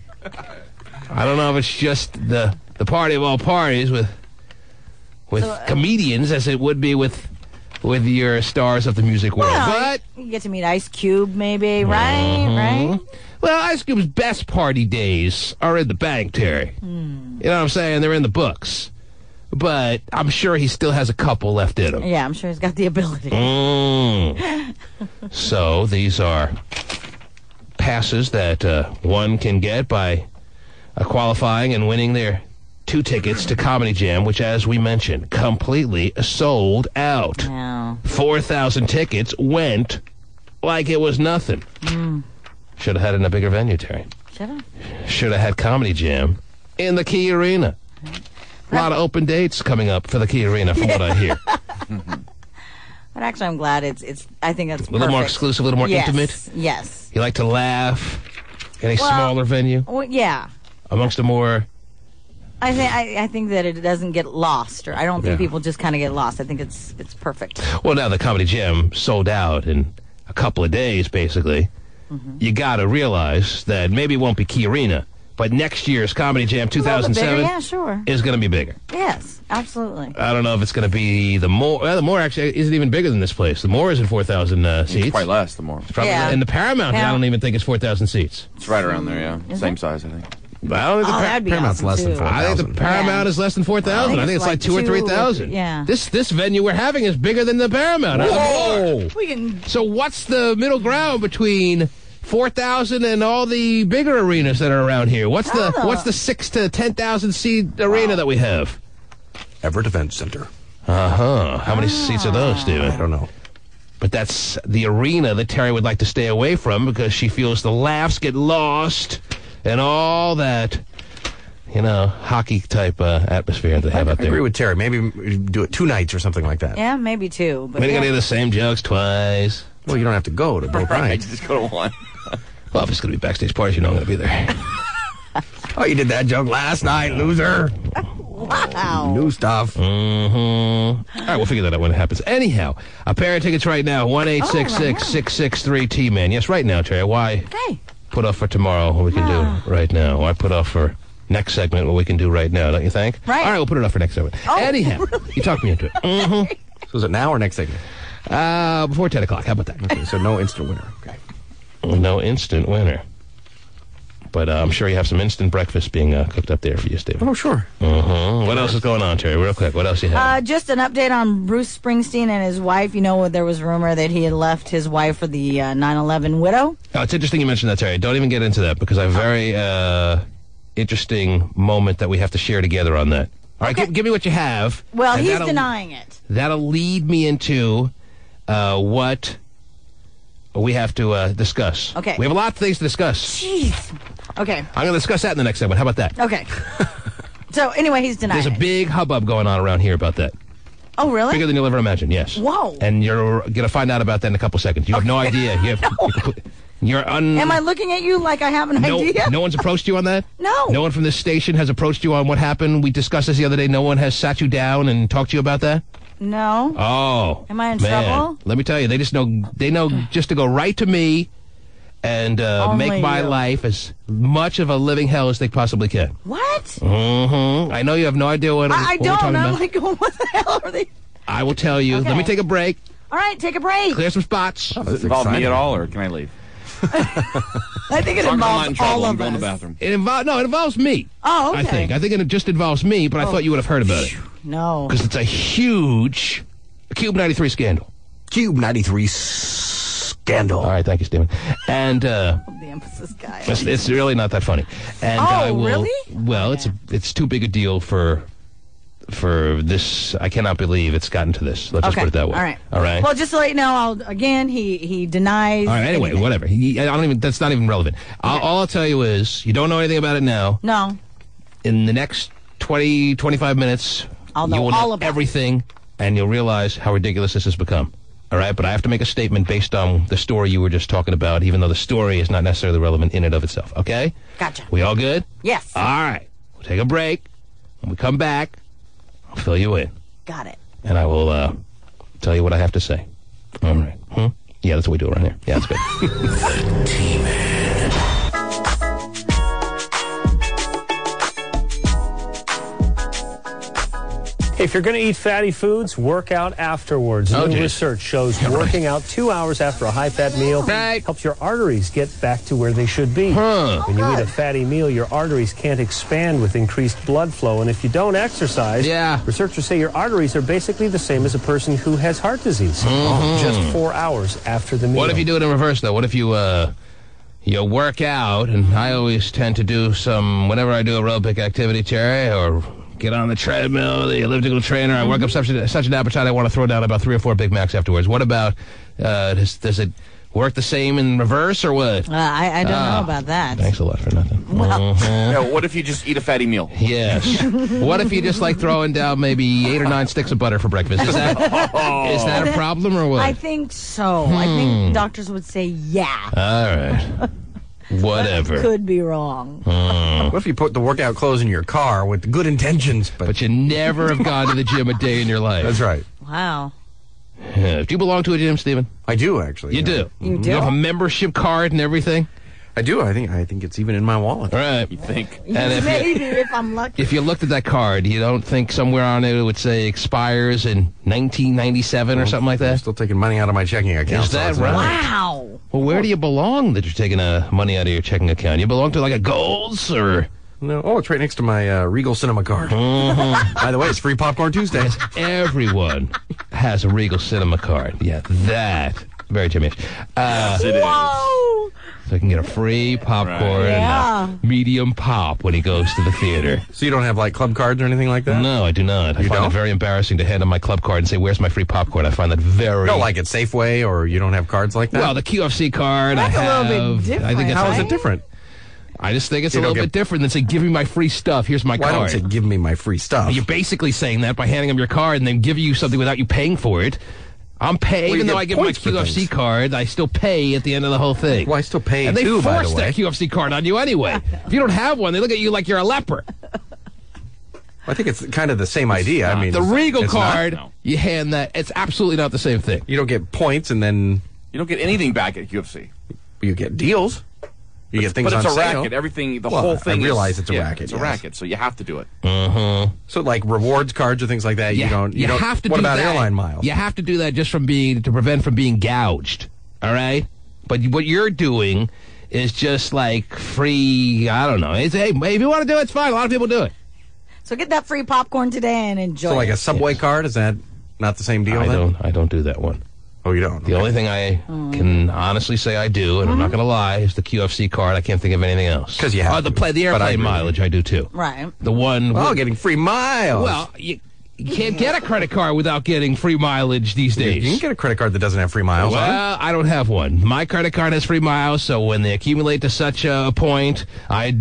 I don't know if it's just the party of all parties with comedians as it would be with your stars of the music world. Well, But you get to meet Ice Cube, maybe, right? well, Ice Cube's best party days are in the bank, Terry. You know what I'm saying? They're in the books. But I'm sure he still has a couple left in him. Yeah, I'm sure he's got the ability. So these are passes that one can get by qualifying and winning their 2 tickets to Comedy Jam, which, as we mentioned, completely sold out. Wow. 4,000 tickets went like it was nothing. Should have had it in a bigger venue, Terry. Should have. Should have had Comedy Jam in the Key Arena. A lot of open dates coming up for the Key Arena, from what I hear. But actually, I'm glad it's. I think that's a little more exclusive, a little more intimate. Yes. You like to laugh in a smaller venue? Well, yeah. Amongst a more... I think that it doesn't get lost, or I don't think people just kind of get lost. I think it's perfect. Well, now the Comedy Jam sold out in a couple of days, basically. Mm-hmm. You got to realize that maybe it won't be Key Arena, but next year's Comedy Jam 2007 is going to be bigger. Yes, absolutely. I don't know if it's going to be the Moore. Well, the Moore actually isn't even bigger than this place. The Moore isn't 4,000 seats. It's quite less, the Moore. And the Paramount, I don't even think it's 4,000 seats. It's right around there, yeah. Same size, I think. But I don't think the Paramount's less than 4,000. I think the Paramount is less than 4,000. I think it's like 2,000 or 3,000. Yeah. This venue we're having is bigger than the Paramount. Whoa! So what's the middle ground between 4,000 and all the bigger arenas that are around here? What's the 6,000 to 10,000 seat arena that we have? Everett Event Center. How many seats are those, Steven? I don't know. But that's the arena that Terry would like to stay away from because she feels the laughs get lost and all that, hockey-type atmosphere they have out there. I agree with Terry. Maybe do it 2 nights or something like that. Yeah, maybe 2. But maybe hear the same jokes twice. Well, you don't have to go to both nights. Just go to one. Well, if it's going to be backstage parties, I'm going to be there. Oh, you did that joke last night, loser. Wow. New stuff. Mm-hmm. All right, we'll figure that out when it happens. Anyhow, a pair of tickets right now, 1-866-663-T-MAN. Yes, right now, Terry. Why? Okay. Put off for tomorrow what we can do right now. Why put off for next segment what we can do right now, don't you think? Right. All right, we'll put it off for next segment. Anyhow, really? You talked me into it. Mm-hmm. So is it now or next segment? Before 10 o'clock. How about that? Okay, so no instant winner. Okay. No instant winner. But I'm sure you have some instant breakfast being cooked up there for you, Steve. Oh, sure. What else is going on, Terry? Real quick, what else you have? Just an update on Bruce Springsteen and his wife. There was rumor that he had left his wife for the 9/11 widow. Oh, it's interesting you mentioned that, Terry. Don't even get into that because I have a very interesting moment that we have to share together on that. All right, give me what you have. Well, he's denying it. That'll lead me into what we have to discuss. Okay. We have a lot of things to discuss. Jeez. Okay. I'm going to discuss that in the next segment. How about that? Okay. So, anyway, he's denying There's a big hubbub going on around here about that. Oh, really? Bigger than you'll ever imagine, yes. Whoa. And you're going to find out about that in a couple seconds. You have no idea. Am I looking at you like I have an idea? No one's approached you on that? No. No one from this station has approached you on what happened? We discussed this the other day. No one has sat you down and talked to you about that? No. Oh. Am I in trouble? Let me tell you, they know just to go right to me and make my life as much of a living hell as they possibly can. What? Mm-hmm. I know you have no idea what I we're talking about. I'm like, what the hell are they? I will tell you. Okay. Let me take a break. All right, take a break. Clear some spots. Does it involve me at all, or can I leave? I think it involves all of us. In the bathroom. It involves me. Oh, okay. I think it just involves me, but I thought you would have heard about it. No. Because it's a huge Cube 93 scandal. Cube 93 scandal. All right, thank you, Stephen. And the emphasis guy. It's really not that funny. And I will, really? Well, it's too big a deal for this. I cannot believe it's gotten to this. Let's just put it that way. All right. Well, just to let you know, he denies. All right. Anyway, whatever. That's not even relevant. Okay. All I'll tell you is you don't know anything about it now. No. In the next 20, 25 minutes, you will all know about everything, and you'll realize how ridiculous this has become. All right, but I have to make a statement based on the story you were just talking about, even though the story is not necessarily relevant in and of itself. Okay? Gotcha. We all good? Yes. All right. We'll take a break. When we come back, I'll fill you in. Got it. And I will tell you what I have to say. All right. Yeah, that's what we do around here. Yeah, that's good. The T-Man. If you're going to eat fatty foods, work out afterwards. New research shows working out 2 hours after a high-fat meal helps your arteries get back to where they should be. When you eat a fatty meal, your arteries can't expand with increased blood flow. And if you don't exercise, researchers say your arteries are basically the same as a person who has heart disease. Just 4 hours after the meal. What if you do it in reverse, though? What if you work out, and I always tend to do whenever I do aerobic activity, Terry, or get on the treadmill, the elliptical trainer, I work up such an appetite I want to throw down about 3 or 4 Big Macs afterwards. What about, does it work the same in reverse or what? I don't know about that. Thanks a lot for nothing. Well, Yeah, what if you just eat a fatty meal? Yes. What if you just like throwing down maybe 8 or 9 sticks of butter for breakfast? Is that a problem or what? I think so. I think doctors would say yeah. All right. Whatever. Could be wrong. What if you put the workout clothes in your car with good intentions, but you never have gone to the gym a day in your life? That's right. Wow. Do you belong to a gym, Stephen? I do, actually. You do? You do? You have a membership card and everything? I do. I think it's even in my wallet. All right. You think? And Maybe if I'm lucky. if you looked at that card, you don't think somewhere on it would say expires in 1997 or something like I'm that? still taking money out of my checking account. Is that so right? Wow. Well, where do you belong that you're taking money out of your checking account? You belong to like a Gold's or... No. Oh, it's right next to my Regal Cinema card. By the way, it's free Popcorn Tuesdays. Everyone has a Regal Cinema card. Yeah, that. Very Jimmy. Yes, it is. Whoa. So I can get a free popcorn Yeah. and a medium pop when he goes to the theater. So you don't have like club cards or anything like that? No, I do not. I You find don't? it very embarrassing to hand him my club card and say, "Where's my free popcorn?" I find that very... No, like at Safeway, or you don't have cards like that? Well, the QFC card That's I a have... little bit different, I think it's How is right? it different? I just think it's You a little don't bit different than say, "Give me my free stuff. Here's my Why card." don't say, give me my free stuff? You're basically saying that by handing them your card and then giving you something without you paying for it. I'm paying, Well, you even though get I give my points for QFC things. card, I still pay at the end of the whole thing. Well, I still pay and they too, by the force way. that QFC card on you anyway. If you don't have one, they look at you like you're a leper. I think it's kind of the same idea. I mean, The Regal it's not- card, No. you hand that. It's absolutely not the same thing. You don't get points, and then You don't get anything back at UFC. you get deals. You get things But it's on a sale. racket. Everything, the Well, whole thing I realize is... it's a yeah, racket, It's a yes. racket, so you have to do it. So like rewards cards or things like that, Yeah, you don't. You don't, have to what do about that. airline miles? You have to do that just to prevent from being gouged. All right? But what you're doing is just like free, I don't know. It's, hey, if you want to do it, it's fine. A lot of people do it. So get that free popcorn today and enjoy So like it. a Subway card, is that not the same deal then? I don't do that one. Oh, you don't? The only thing I can honestly say I do, and I'm not going to lie, is the QFC card. I can't think of anything else. 'Cause you have the to. play, the But I airplane agree. mileage, I do too. Right. The one. Oh, getting free miles. Well, you can't get a credit card without getting free mileage these days. You can get a credit card that doesn't have free miles on it. Well, I don't have one. My credit card has free miles, so when they accumulate to such a point, I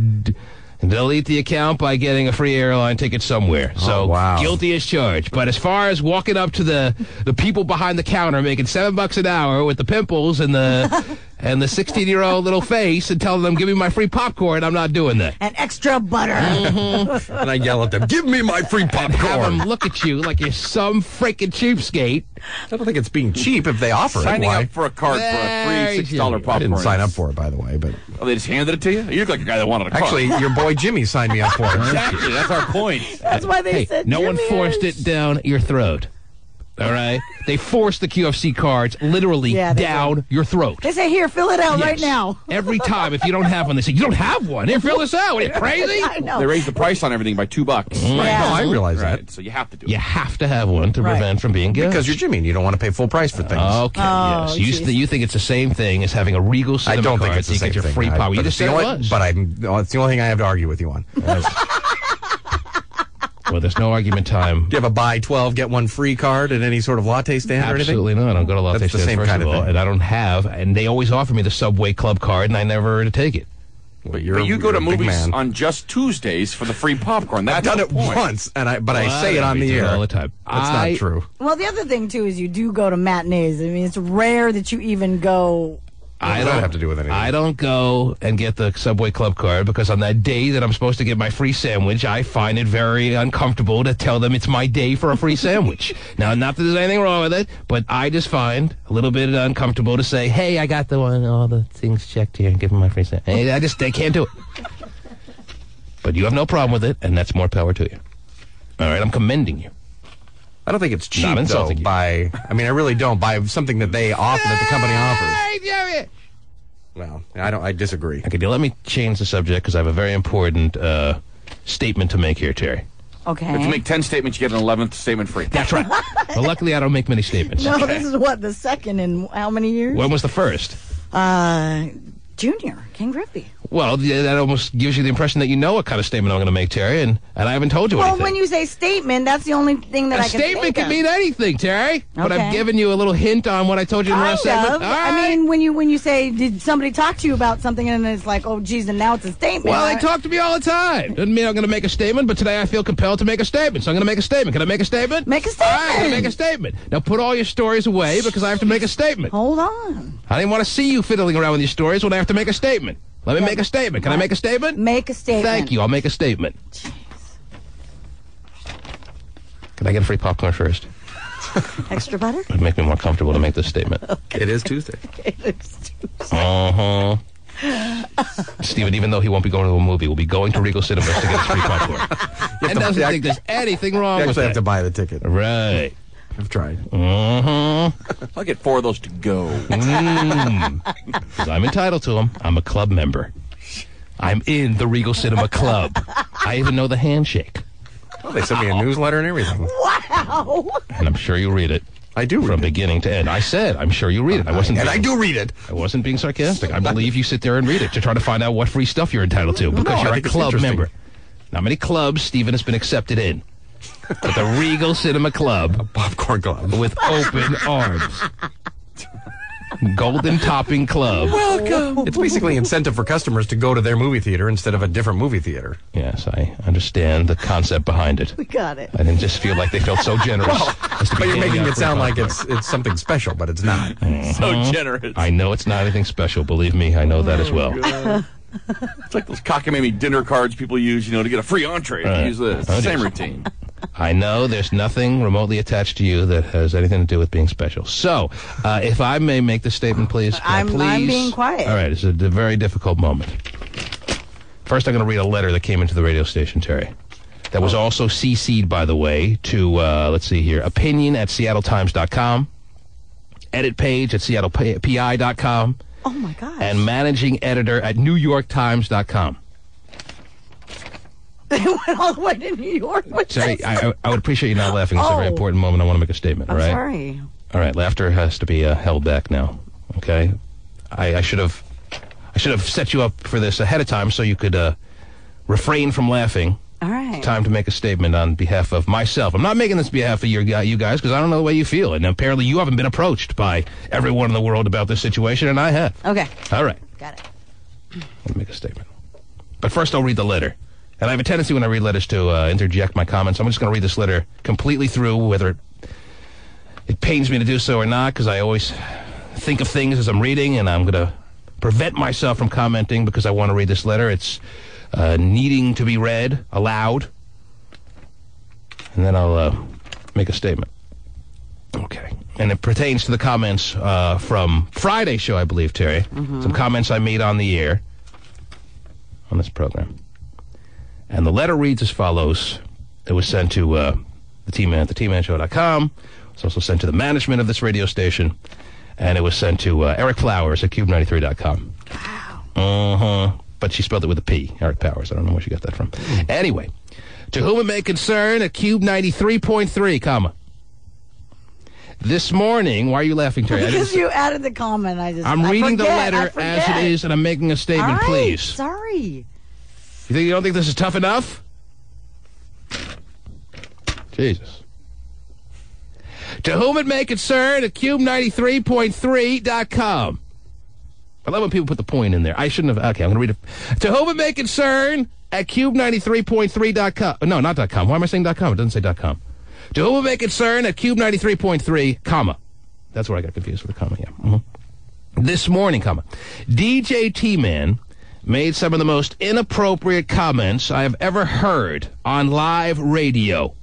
delete the account by getting a free airline ticket somewhere. So wow. guilty as charged. But as far as walking up to the people behind the counter making $7 an hour with the pimples and the and the 16-year-old little face and telling them, "Give me my free popcorn," I'm not doing that. And extra butter. And I yell at them, "Give me my free Have popcorn!" them look at you like you're some freaking cheapskate. I don't think it's being cheap if they offer it. Signing Why? up for a card for a free $6 popcorn. I didn't sign up for it, by the way, but Oh, they just handed it to you? You look like a guy that wanted a card. actually, your boy Jimmy signed me up for it. Exactly. That's our point. That's why they Hey, said no one Jimmy's. forced it down your throat. All right? They forced the QFC cards literally Yeah, they down your throat. They say, here, fill it out right Yes. now. Every time, if you don't have one, they say, "You don't have one. Here, fill this out. Are you crazy?" I know. They raised the price on everything by $2. Right, no, Yeah. I realize Right. that. So you have to do it. You have to have one to Right. prevent from being gouged. Because you're Jimmy and you don't want to pay full price for things. Okay, Oh, yes. geez. You think it's the same thing as having a Regal I Cinema don't card think it's so the you same get your thing. free power. You but just it's said the it only, was. But it's the only thing I have to argue with you on. Do Well, there's no argument time. you have a buy 12, get one free card at any sort of latte stand or anything? Absolutely not. I don't go to latte That's the stands, same first kind of of all, thing. and I don't have. And they always offer me the Subway Club card, and I never take it. But But you go you're to a big movies man. on just Tuesdays for the free popcorn. I've That's done the it point. once, and I say it on We the do it air all the time. That's not true. Well, the other thing, too, is you do go to matinees. I mean, it's rare that you even go. What does that have to do with anything? I don't go and get the Subway Club card because on that day that I'm supposed to get my free sandwich, I find it very uncomfortable to tell them it's my day for a free sandwich. Now, not that there's anything wrong with it, but I just find a little bit uncomfortable to say, "Hey, I got the one, all the things checked here, and give them my free sandwich." Hey, they can't do it. But you have no problem with it, and that's more power to you. All right, I'm commending you. I don't think it's cheap, Not though, insulting you. I mean, I really don't. By something that they offer, that the company offers. Hey, Well, I disagree. Okay, let me change the subject because I have a very important statement to make here, Terry. Okay. If you make 10 statements, you get an 11th statement free. That's right. Well, luckily, I don't make many statements. No, this is what, the second in how many years? When was the first? Junior. Ken Griffey. Well, that almost gives you the impression that you know what kind of statement I'm going to make, Terry, and I haven't told you anything. Well, when you say statement, that's the only thing that I can think of. A statement can mean anything, Terry. But I've given you a little hint on what I told you in the last segment. I mean, when you say, did somebody talk to you about something, and it's like, oh, geez, and now it's a statement. Well, they talk to me all the time. Doesn't mean I'm going to make a statement, but today I feel compelled to make a statement, so I'm going to make a statement. Can I make a statement? Make a statement. All right, I'm going to make a statement. Now put all your stories away because I have to make a statement. Hold on. I didn't want to see you fiddling around with your stories when I have to make a statement. Let me make a statement. Can I make a statement? Make a statement. Thank you. I'll make a statement. Jeez. Can I get a free popcorn first? Extra butter? It would make me more comfortable to make this statement. Okay. It is Tuesday. It is Tuesday. Uh-huh. Stephen, even though he won't be going to a movie, will be going to Regal Cinemas to get his free popcorn. And doesn't think there's anything wrong with that. You actually have to buy the ticket. Right. I've tried. I'll get 4 of those to go. Because I'm entitled to them. I'm a club member. I'm in the Regal Cinema Club. I even know the handshake. Oh, they sent me a newsletter and everything. Wow. And I'm sure you read it. I do read from it. beginning to end. I said, I'm sure you read it. I do read it. I wasn't being sarcastic. I believe you sit there and read it to try to find out what free stuff you're entitled to because you're a club member. Not many clubs Stephen has been accepted in. But the Regal Cinema Club. A popcorn club. With open arms. Golden Topping Club. Welcome. It's basically incentive for customers to go to their movie theater instead of a different movie theater. Yes, I understand the concept behind it. We got it. I didn't just feel like they felt so generous. But you're making it sound like it's something special, but it's not. So generous. I know it's not anything special. Believe me, I know that as well. It's like those cockamamie dinner cards people use, to get a free entree. Use this. Same routine. I know there's nothing remotely attached to you that has anything to do with being special. So, if I may make the statement, please. I'm being quiet. All right, it's a very difficult moment. First, I'm going to read a letter that came into the radio station, Terry. That was also CC'd, by the way, to, let's see here, opinion@seattletimes.com, edit page at seattlepi.com, oh my gosh, and managing editor at newyorktimes.com. They went all the way to New York with Sorry, this. I would appreciate you not laughing. It's a very important moment. I want to make a statement, all I'm right? sorry. All right, laughter has to be held back now, okay? I should have set you up for this ahead of time so you could refrain from laughing. All right. It's time to make a statement on behalf of myself. I'm not making this on behalf of you guys because I don't know the way you feel. And apparently you haven't been approached by everyone in the world about this situation, and I have. Okay. All right. Got it. Let me make a statement. But first I'll read the letter. And I have a tendency when I read letters to interject my comments. I'm just going to read this letter completely through, whether it pains me to do so or not, because I always think of things as I'm reading, and I'm going to prevent myself from commenting because I want to read this letter. It's needing to be read aloud. And then I'll make a statement. Okay. And it pertains to the comments from Friday's show, I believe, Terry. Mm-hmm. Some comments I made on the air on this program. And the letter reads as follows. It was sent to the team at theteamanshow.com. It was also sent to the management of this radio station. And it was sent to Eric Flowers at cube93.com. Wow. But she spelled it with a P, Eric Powers. I don't know where she got that from. Anyway, to whom it may concern at Cube 93.3, comma. This morning, why are you laughing, Terry? Because you added the comment. I'm reading the letter as it is, and I'm making a statement, all right, please. Sorry. You don't think this is tough enough? Jesus. To whom it may concern at cube93.3.com. I love when people put the point in there. I shouldn't have. Okay, I'm going to read it. To whom it may concern at cube93.3.com. No, not .com. Why am I saying .com? It doesn't say .com. To whom it may concern at cube93.3, comma. That's where I got confused with the comma, yeah. Mm-hmm. This morning, comma. DJ T-Man made some of the most inappropriate comments I have ever heard on live radio.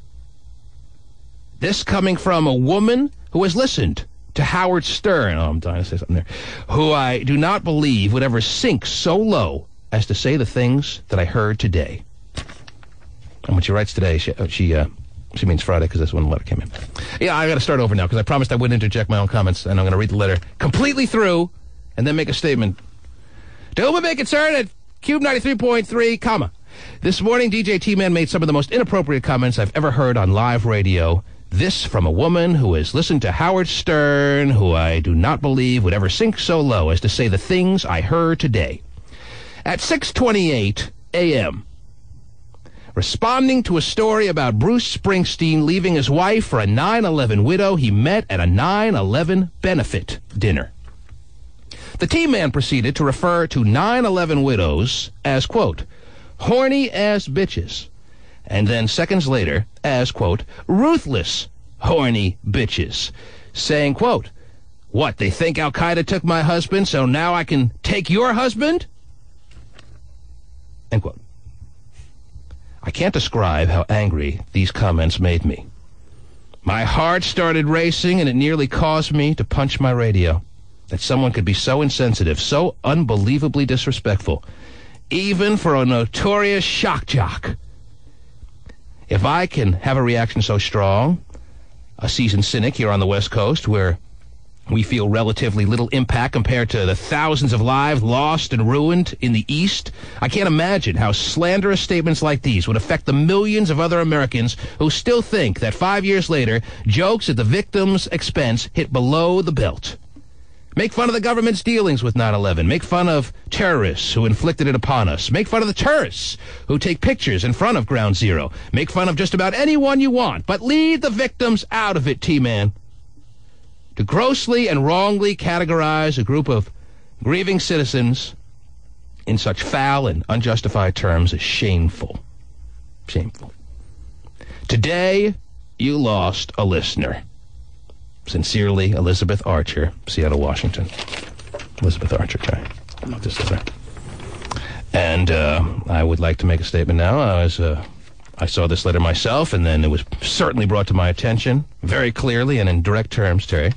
This coming from a woman who has listened to Howard Stern, I'm dying to say something there, who I do not believe would ever sink so low as to say the things that I heard today. And when she writes today, she means Friday because that's when the letter came in. Yeah, I got to start over now because I promised I wouldn't interject my own comments, and I'm going to read the letter completely through and then make a statement. To whom it may concern at Cube 93.3, comma. This morning, DJ T-Man made some of the most inappropriate comments I've ever heard on live radio. This from a woman who has listened to Howard Stern, who I do not believe would ever sink so low as to say the things I heard today. At 6:28 a.m., responding to a story about Bruce Springsteen leaving his wife for a 9/11 widow he met at a 9/11 benefit dinner. The T-Man proceeded to refer to 9/11 widows as, quote, horny-ass bitches, and then seconds later as, quote, ruthless, horny bitches, saying, quote, what, they think Al-Qaeda took my husband, so now I can take your husband? End quote. I can't describe how angry these comments made me. My heart started racing, and it nearly caused me to punch my radio. That someone could be so insensitive, so unbelievably disrespectful, even for a notorious shock jock. If I can have a reaction so strong, a seasoned cynic here on the West Coast, where we feel relatively little impact compared to the thousands of lives lost and ruined in the East, I can't imagine how slanderous statements like these would affect the millions of other Americans who still think that 5 years later, jokes at the victim's expense hit below the belt. Make fun of the government's dealings with 9/11. Make fun of terrorists who inflicted it upon us. Make fun of the tourists who take pictures in front of Ground Zero. Make fun of just about anyone you want, but leave the victims out of it, T-Man. To grossly and wrongly categorize a group of grieving citizens in such foul and unjustified terms is shameful. Shameful. Today, you lost a listener. Sincerely, Elizabeth Archer, Seattle, Washington. Elizabeth Archer, okay. I'll just say that. And I would like to make a statement now. I saw this letter myself, and then it was certainly brought to my attention very clearly and in direct terms, Terry.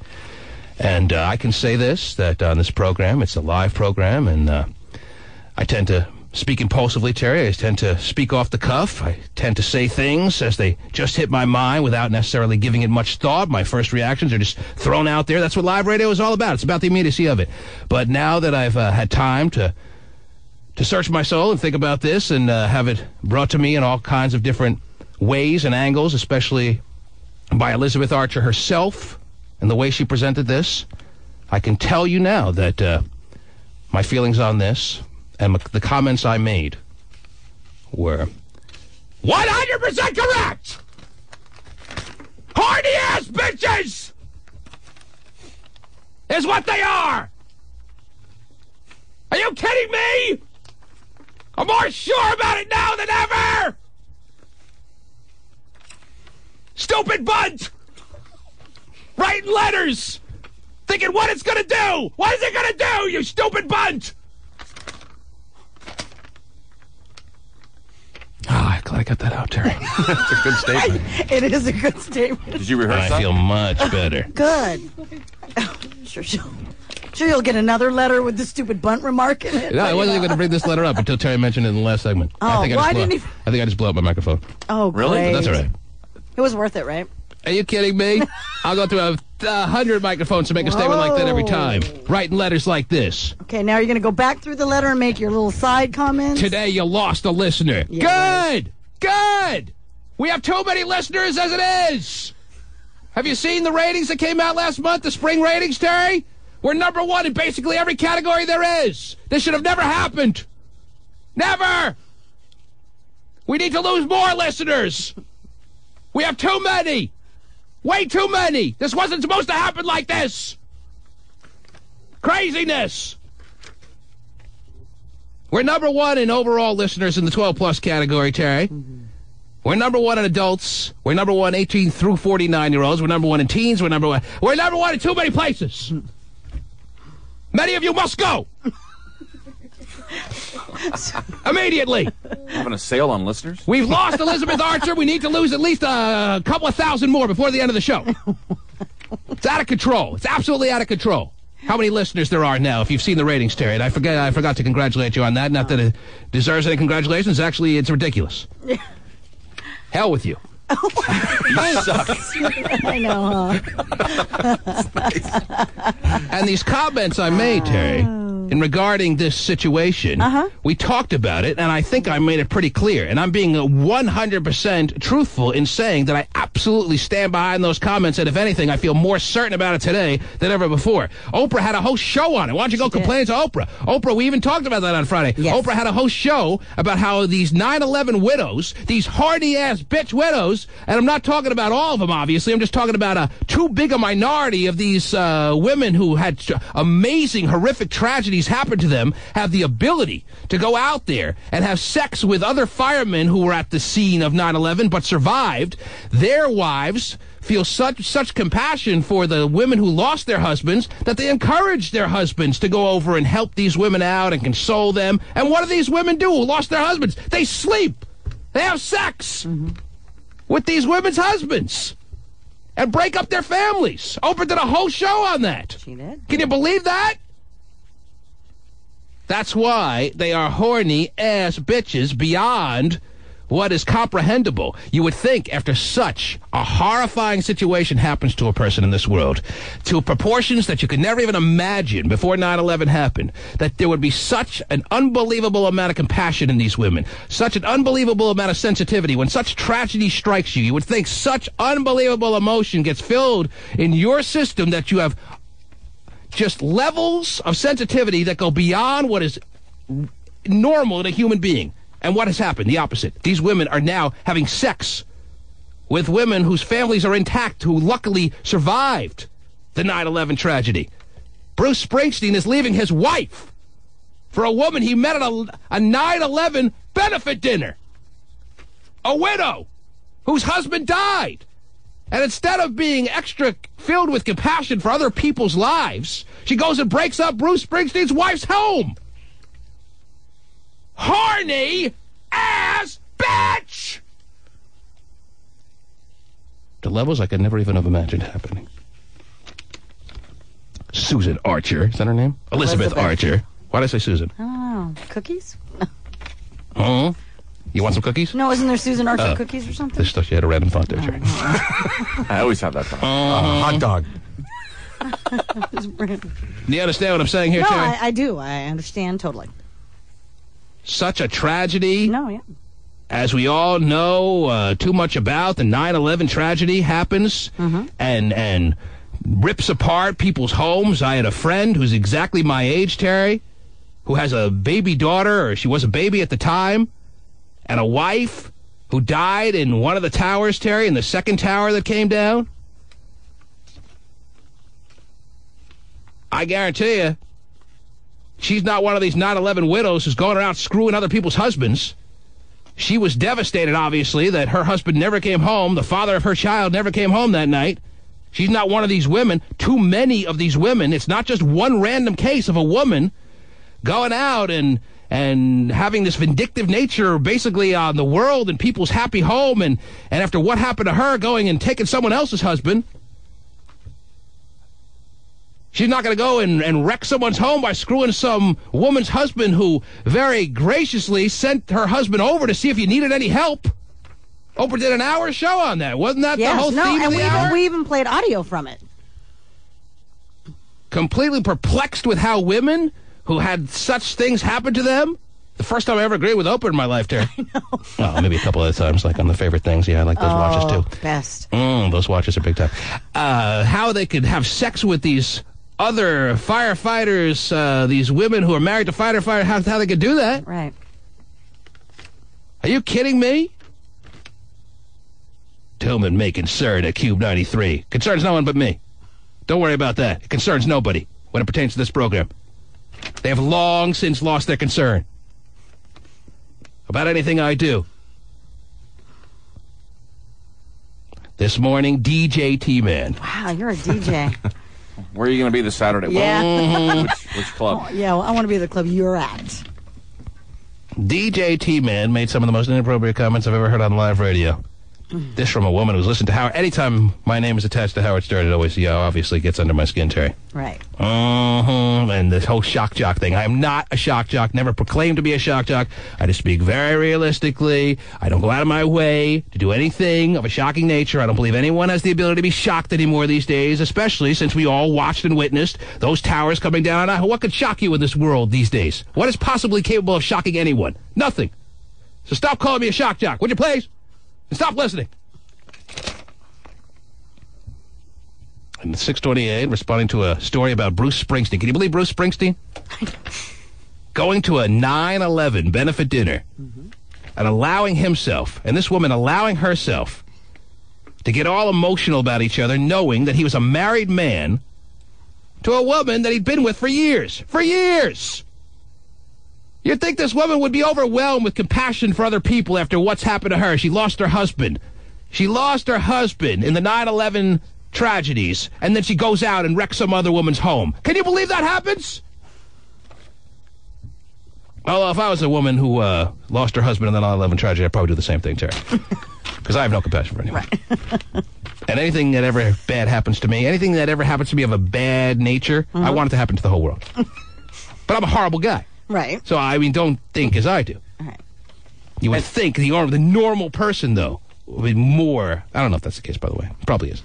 And I can say this, that on this program, it's a live program, and I tend to speak impulsively, Terry. I tend to speak off the cuff. I tend to say things as they just hit my mind without necessarily giving it much thought. My first reactions are just thrown out there. That's what live radio is all about. It's about the immediacy of it. But now that I've had time to search my soul and think about this and have it brought to me in all kinds of different ways and angles, especially by Elizabeth Archer herself and the way she presented this, I can tell you now that my feelings on this and the comments I made were 100% correct! Horny-ass bitches is what they are! Are you kidding me? I'm more sure about it now than ever! Stupid bunt! Writing letters! Thinking what it's gonna do! What is it gonna do, you stupid bunt? I'm glad I got that out, Terry. That's a good statement. It is a good statement. Did you rehearse that? I feel much better. Good. Sure you'll get another letter with the stupid bunt remark in it. No, I wasn't even going to bring this letter up until Terry mentioned it in the last segment. Oh, I think I just blew up my microphone. Oh, really? great. But that's all right. It was worth it, right? Are you kidding me? I'll go through 100 microphones to make a statement like that every time. Writing letters like this. Okay, now you're going to go back through the letter and make your little side comments? Today you lost a listener. Yeah, Good! Good! We have too many listeners as it is! Have you seen the ratings that came out last month, the spring ratings, Terry? We're number one in basically every category there is. This should have never happened. Never! We need to lose more listeners. We have too many. Way too many. This wasn't supposed to happen like this. Craziness. We're number one in overall listeners in the 12-plus category, Terry. Mm-hmm. We're number one in adults. We're number one 18 through 49-year-olds. We're number one in teens. We're number one in too many places. Many of you must go. Immediately. Having a sale on listeners? We've lost Elizabeth Archer. We need to lose at least a couple of thousand more before the end of the show. It's out of control. It's absolutely out of control. How many listeners there are now, if you've seen the ratings, Terry. And I forgot to congratulate you on that. Not that it deserves any congratulations. Actually, it's ridiculous. Hell with you. You suck. I know, And these comments I made, Terry, in regarding this situation, we talked about it, and I think I made it pretty clear. And I'm being 100% truthful in saying that I absolutely stand behind those comments, and if anything, I feel more certain about it today than ever before. Oprah had a whole show on it. Why don't you go complain to Oprah? Oprah, we even talked about that on Friday. Yes. Oprah had a whole show about how these 9/11 widows, these hardy-ass bitch widows, and I'm not talking about all of them, obviously. I'm just talking about too big a minority of these women who had amazing, horrific tragedies happen to them, have the ability to go out there and have sex with other firemen who were at the scene of 9/11 but survived. Their wives feel such compassion for the women who lost their husbands that they encourage their husbands to go over and help these women out and console them. And what do these women do who lost their husbands? They sleep. They have sex with these women's husbands and break up their families. Oprah did a whole show on that. She did. Can you believe that? That's why they are horny-ass bitches beyond what is comprehensible. You would think after such a horrifying situation happens to a person in this world, to proportions that you could never even imagine before 9/11 happened, that there would be such an unbelievable amount of compassion in these women, such an unbelievable amount of sensitivity. When such tragedy strikes you, you would think such unbelievable emotion gets filled in your system that you have just levels of sensitivity that go beyond what is normal in a human being. And what has happened? The opposite. These women are now having sex with women whose families are intact, who luckily survived the 9/11 tragedy. Bruce Springsteen is leaving his wife for a woman he met at a 9/11 benefit dinner. A widow whose husband died. And instead of being extra filled with compassion for other people's lives, she goes and breaks up Bruce Springsteen's wife's home. Horny ass bitch! To levels I could never even have imagined happening. Susan Archer. Is that her name? Elizabeth Archer. Why did I say Susan? I don't know. Cookies? Huh? You want some cookies? No, isn't there Susan Archer cookies or something? This stuff, you had a random thought there, Jerry. I always have that thought. Hot dog. Do you understand what I'm saying here, No, Terry? I do. I understand totally. Such a tragedy. No, yeah. As we all know too much about, the 9/11 tragedy happens and rips apart people's homes. I had a friend who's exactly my age, Terry, who has a baby daughter, or she was a baby at the time, and a wife who died in one of the towers, Terry, in the second tower that came down. I guarantee you, she's not one of these 9/11 widows who's going around screwing other people's husbands. She was devastated, obviously, that her husband never came home. The father of her child never came home that night. She's not one of these women. Too many of these women. It's not just one random case of a woman going out and having this vindictive nature basically on the world and people's happy home. And after what happened to her, going and taking someone else's husband. She's not going to go and wreck someone's home by screwing some woman's husband who very graciously sent her husband over to see if he needed any help. Oprah did an hour show on that. Wasn't that the whole theme of the hour? We even played audio from it. Completely perplexed with how women who had such things happen to them. The first time I ever agreed with Oprah in my life, Terry. I know. Well, maybe a couple other times, like on the favorite things. Yeah, I like those watches, too. Best. Those watches are big time. How they could have sex with these other firefighters, these women who are married to firefighters, how they could do that. Right. Are you kidding me? Tillman may concern at Cube 93. Concerns no one but me. Don't worry about that. It concerns nobody when it pertains to this program. They have long since lost their concern about anything I do. This morning, DJ T-Man. Wow, you're a DJ. Where are you going to be this Saturday? Yeah. Which club? Oh, yeah, well, I want to be the club you're at. DJ T-Man made some of the most inappropriate comments I've ever heard on live radio. This from a woman who's listened to Howard. Anytime my name is attached to Howard Stern, it always obviously gets under my skin, Terry. Right. And this whole shock jock thing. I am not a shock jock, never proclaimed to be a shock jock. I just speak very realistically. I don't go out of my way to do anything of a shocking nature. I don't believe anyone has the ability to be shocked anymore these days, especially since we all watched and witnessed those towers coming down. What could shock you in this world these days? What is possibly capable of shocking anyone? Nothing. So stop calling me a shock jock, would you please? And stop listening. And 628, responding to a story about Bruce Springsteen. Can you believe Bruce Springsteen? Going to a 9/11 benefit dinner and allowing himself, and this woman allowing herself, to get all emotional about each other, knowing that he was a married man to a woman that he'd been with for years. For years! You'd think this woman would be overwhelmed with compassion for other people after what's happened to her. She lost her husband. She lost her husband in the 9/11 tragedies, and then she goes out and wrecks some other woman's home. Can you believe that happens? Well, if I was a woman who lost her husband in the 9/11 tragedy, I'd probably do the same thing, Terry. Because I have no compassion for anyone. Right. And anything that ever bad happens to me, anything that ever happens to me of a bad nature, I want it to happen to the whole world. But I'm a horrible guy. Right. So, I mean, don't think as I do. Right. You would think the normal person, though, would be more... I don't know if that's the case, by the way. It probably is.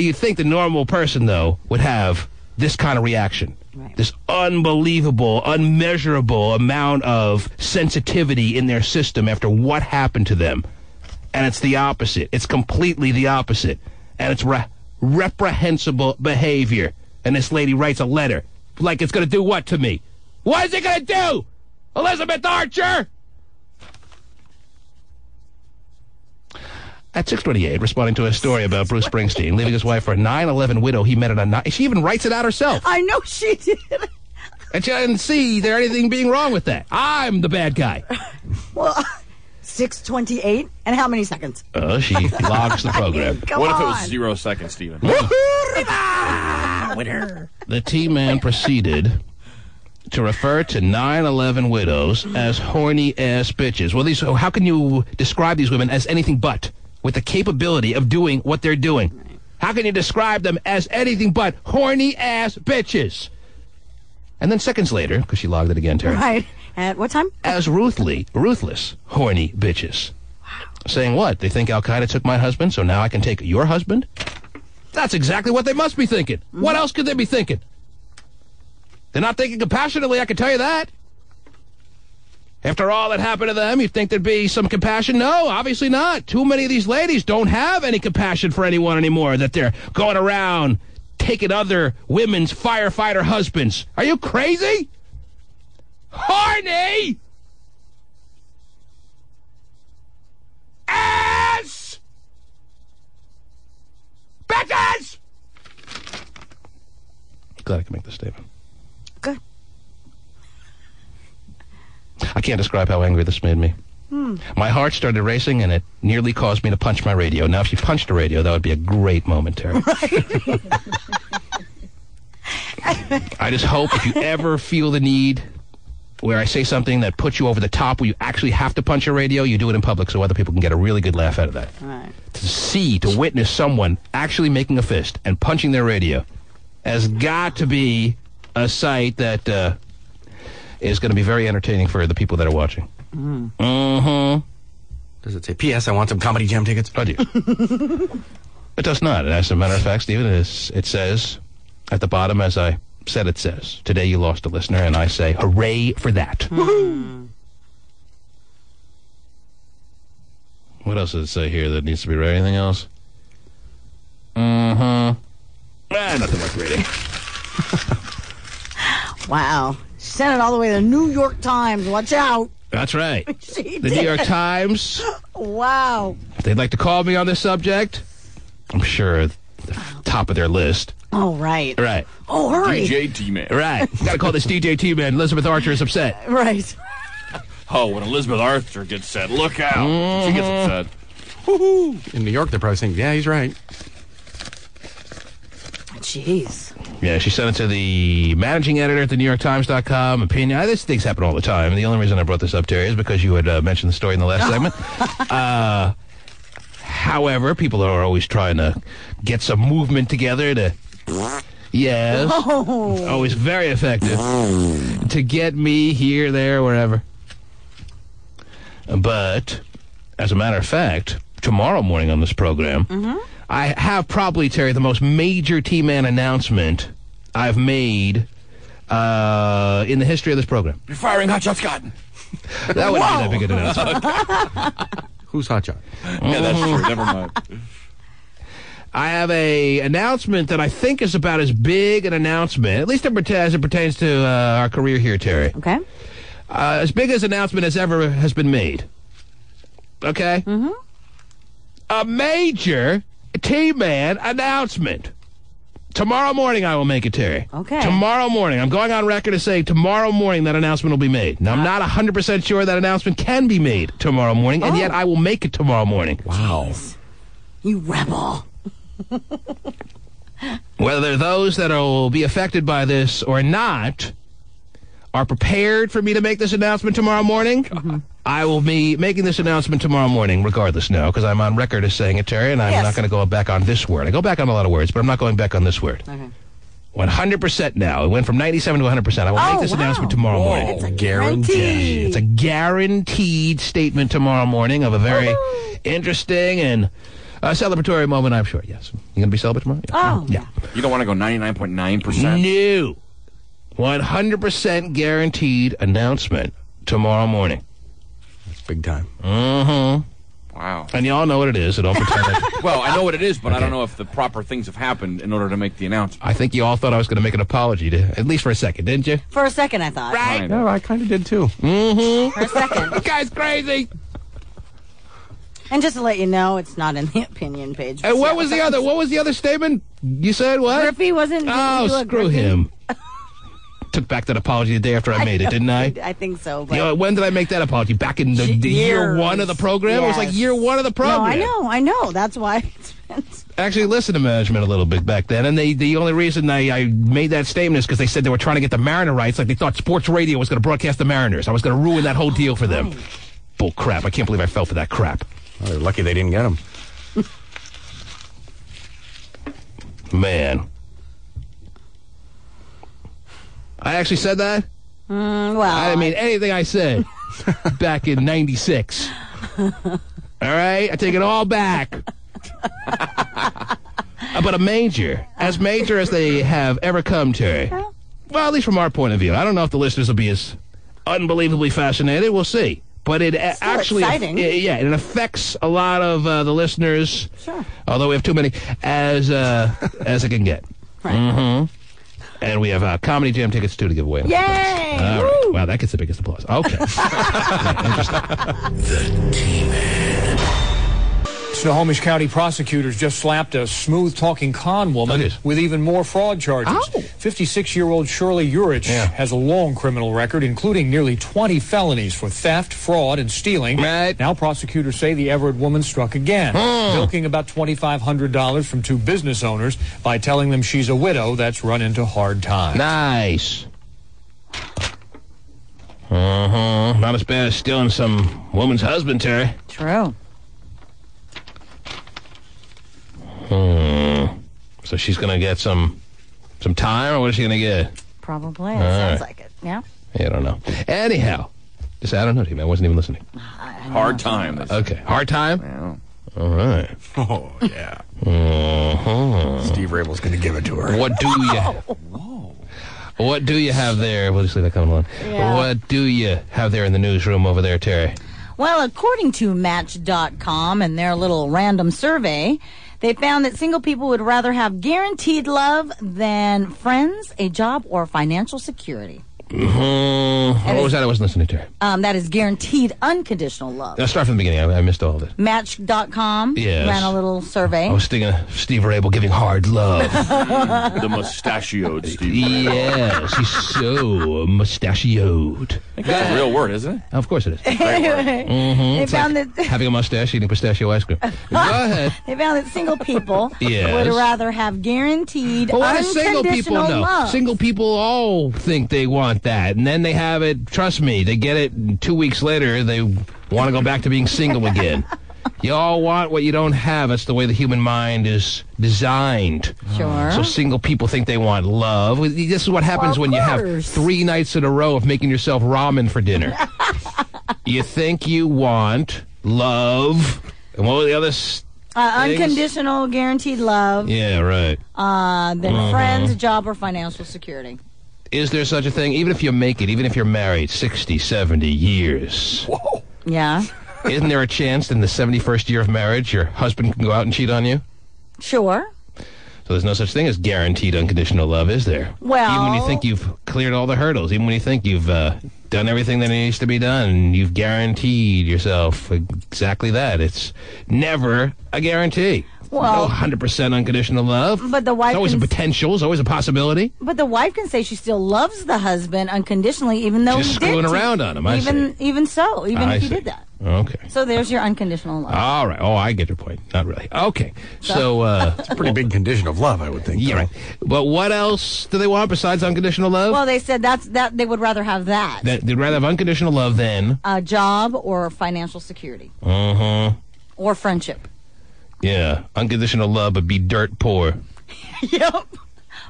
You'd think the normal person, though, would have this kind of reaction. Right. This unbelievable, unmeasurable amount of sensitivity in their system after what happened to them. And it's the opposite. It's completely the opposite. And it's reprehensible behavior. And this lady writes a letter. Like it's going to do what to me? What is it going to do? Elizabeth Archer? At 628, responding to a story about Bruce Springsteen leaving his wife for a 9/11 widow he met at a night. She even writes it out herself. I know she did. And she didn't see there anything being wrong with that. I'm the bad guy. Well, 6:28, and how many seconds? She logs the program. What if it was 0 seconds, Stephen? Winner. The T-Man proceeded to refer to 9/11 widows as horny-ass bitches. Well, how can you describe these women as anything but, with the capability of doing what they're doing? Right. How can you describe them as anything but horny-ass bitches? And then seconds later, because she logged it again, Terry. Right. At what time? As ruthless, horny bitches. Wow. Saying what? They think Al-Qaeda took my husband, so now I can take your husband? That's exactly what they must be thinking. Mm-hmm. What else could they be thinking? They're not thinking compassionately, I can tell you that. After all that happened to them, you'd think there'd be some compassion? No, obviously not. Too many of these ladies don't have any compassion for anyone anymore, that they're going around taking other women's firefighter husbands. Are you crazy? Horny! Ass! Bitches! Glad I can make this statement. Good. I can't describe how angry this made me. My heart started racing, and it nearly caused me to punch my radio. Now, if you punched a radio, that would be a great moment, Terry. Right. I just hope if you ever feel the need where I say something that puts you over the top, where you actually have to punch a radio, you do it in public so other people can get a really good laugh out of that. Right. To witness someone actually making a fist and punching their radio has got to be a sight that is going to be very entertaining for the people that are watching. Does it say, P.S. I want some Comedy Jam tickets? Oh, dear. It does not. As a matter of fact, Stephen, it says at the bottom, as I said it says, today you lost a listener, and I say, hooray for that. What else does it say here that needs to be read? Anything else? Nothing like reading. Wow. She sent it all the way to the New York Times. Watch out. That's right. She The did. New York Times. Wow. If they'd like to call me on this subject, I'm sure the top of their list. Oh, right. Right. Oh, hurry. DJ T-Man. Right. Got to call this DJ T-Man. Elizabeth Archer is upset. Right. Oh, when Elizabeth Archer gets set, look out. She gets upset. Woo-hoo. In New York, they're probably saying, yeah, he's right. Jeez. Yeah, she sent it to the managing editor at the NewYorkTimes.com. Opinion. This things happen all the time. The only reason I brought this up, Terry, is because you had mentioned the story in the last segment. However, people are always trying to get some movement together to... Yes. Oh. Always very effective. To get me here, there, wherever. But, as a matter of fact, tomorrow morning on this program, I have probably, Terry, the most major T-Man announcement I've made in the history of this program. You're firing Hot Shot Scott. That wouldn't be that big an announcement. Who's Hot Shot? Yeah, that's true. Never mind. I have a announcement that I think is about as big an announcement, at least as it pertains to our career here, Terry. Okay. As big as announcement as ever has been made. Okay? Mm-hmm. A major T-Man announcement. Tomorrow morning I will make it, Terry. Okay. Tomorrow morning. I'm going on record to say tomorrow morning that announcement will be made. Now, I'm not 100% sure that announcement can be made tomorrow morning, and yet I will make it tomorrow morning. Wow. You rebel. Whether those that will be affected by this or not are prepared for me to make this announcement tomorrow morning, I will be making this announcement tomorrow morning regardless now, because I'm on record as saying it, Terry, and I'm not going to go back on this word. I go back on a lot of words, but I'm not going back on this word. Okay. 100% now. It went from 97 to 100%. I will make this announcement tomorrow morning. It's a guarantee. It's a guaranteed statement tomorrow morning of a very interesting and celebratory moment, I'm sure. Yes. You going to be celebrating tomorrow? Oh. Yeah. You don't want to go 99.9%? No. 100% guaranteed announcement tomorrow morning. That's big time. Mm-hmm. Wow. And y'all know what it is, so don't pretend that... Well, I know what it is, but I don't know if the proper things have happened in order to make the announcement. I think you all thought I was going to make an apology, at least for a second, didn't you? For a second, I thought. Right. No, I kind of did too. Mm-hmm. For a second. This guy's crazy. And just to let you know, it's not in the opinion page. And what was the other statement? You said what? Griffey wasn't... Oh, screw him. Took back that apology the day after I made it, didn't I? I think so. But... You know, when did I make that apology? Back in the year one of the program? Yes. It was like year one of the program. No, I know. That's why it's been... Actually listened to management a little bit back then, and the only reason I made that statement is because they said they were trying to get the Mariner rights, like they thought sports radio was going to broadcast the Mariners. I was going to ruin that whole deal for them. Bull crap. I can't believe I fell for that crap. Well, they're lucky they didn't get them. Man. I actually said that? Well... I didn't mean anything I said back in 96. All right? I take it all back. But a major, as major as they have ever come, Terry. Well, at least from our point of view. I don't know if the listeners will be as unbelievably fascinated. We'll see. But it actually, it affects a lot of the listeners. Sure. Although we have too many, as it can get. Right. Mm-hmm. And we have Comedy Jam tickets, too, to give away. Yay! All right. Wow, that gets the biggest applause. Okay. The T-Man. Snohomish County prosecutors just slapped a smooth-talking con woman with even more fraud charges. 56-year-old Shirley Urich has a long criminal record, including nearly 20 felonies for theft, fraud, and stealing. Right. Now prosecutors say the Everett woman struck again, milking about $2,500 from two business owners by telling them she's a widow that's run into hard times. Nice. Not as bad as stealing some woman's husband, Terry. True. So she's going to get some time, or what is she going to get? Probably. It sounds like it. Yeah? I don't know. Anyhow, I don't know, T-Man. I wasn't even listening. Hard time. Okay. Hard time? Yeah. All right. Oh, yeah. Steve Rabel's going to give it to her. What do you... What do you have there? We'll just leave that coming along. Yeah. What do you have there in the newsroom over there, Terry? Well, according to Match.com and their little random survey, they found that single people would rather have guaranteed love than friends, a job, or financial security. What was that I wasn't listening to? That is guaranteed unconditional love. Now start from the beginning. I missed all of it. Match.com ran a little survey. I was thinking of Steve Rabel giving hard love. The mustachioed Steve Rabel. Yes, he's so mustachioed. I think that's a real word, isn't it? Of course it is. They It's found like that having a mustache, eating pistachio ice cream. Go ahead. they found that single people Yes. would rather have guaranteed But what do unconditional single people know? love. Single people all think they want that, and then they have it. Trust me, they get it, and 2 weeks later, they want to go back to being single again. You all want what you don't have. That's the way the human mind is designed. Sure. So single people think they want love. This is what happens when you have 3 nights in a row of making yourself ramen for dinner. You think you want love. And what were the other unconditional, guaranteed love. Yeah, right. Then friends, job, or financial security. Is there such a thing? Even if you make it, even if you're married 60, 70 years. Whoa. Yeah. Isn't there a chance in the 71st year of marriage your husband can go out and cheat on you? Sure. So there's no such thing as guaranteed unconditional love, is there? Well... Even when you think you've cleared all the hurdles, even when you think you've done everything that needs to be done, you've guaranteed yourself exactly that. It's never a guarantee. Well, no 100% unconditional love. But the wife It's always a potential. It's always a possibility. But the wife can say she still loves the husband unconditionally, even though Just he did screwing cheat. around on him, I see. Even so, even I if he see. did that. Okay. So there's your unconditional love. All right. Oh, I get your point. Not really. Okay. So it's a pretty big condition of love, I would think. Yeah, right. But what else do they want besides unconditional love? Well, they said that they would rather have that. They'd rather have unconditional love than A job or financial security. Or friendship. Yeah. Unconditional love would be dirt poor. Yep.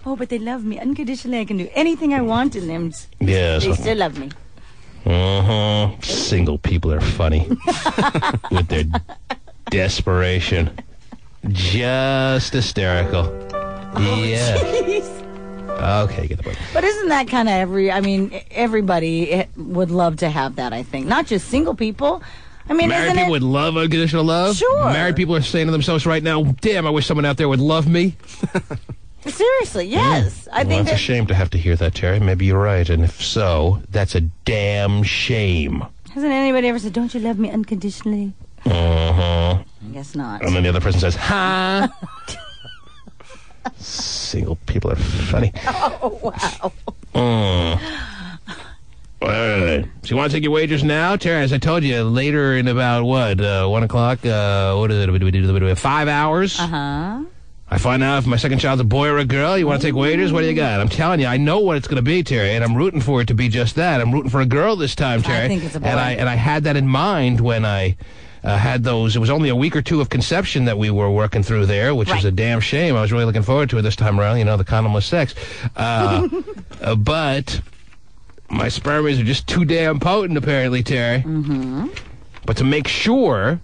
Oh, but they love me unconditionally. I can do anything I want in them. Yes. They still love me. Single people are funny with their desperation. Just hysterical. Yeah. Jeez. Okay, get the point. But isn't that kind of everybody would love to have that, I think. Not just single people. I mean, married isn't people it? would love unconditional love? Sure. Married people are saying to themselves right now, damn, I wish someone out there would love me. Seriously, yes. I think It's a shame to have to hear that, Terry. Maybe you're right. And if so, that's a damn shame. Hasn't anybody ever said, don't you love me unconditionally? I guess not. And then the other person says, huh? Single people are funny. Oh, wow. So you want to take your wagers now? Terry, as I told you, later in about, 1 o'clock? What is it? We do 5 hours? I find out if my second child's a boy or a girl. You want to take wagers? What do you got? I'm telling you, I know what it's going to be, Terry, and I'm rooting for it to be just that. I'm rooting for a girl this time, Terry. I think it's a boy. And I had that in mind when I had those. It was only a week or two of conception that we were working through there, which is a damn shame. I was really looking forward to it this time around. You know, the condomless sex. But my spermies are just too damn potent, apparently, Terry. But to make sure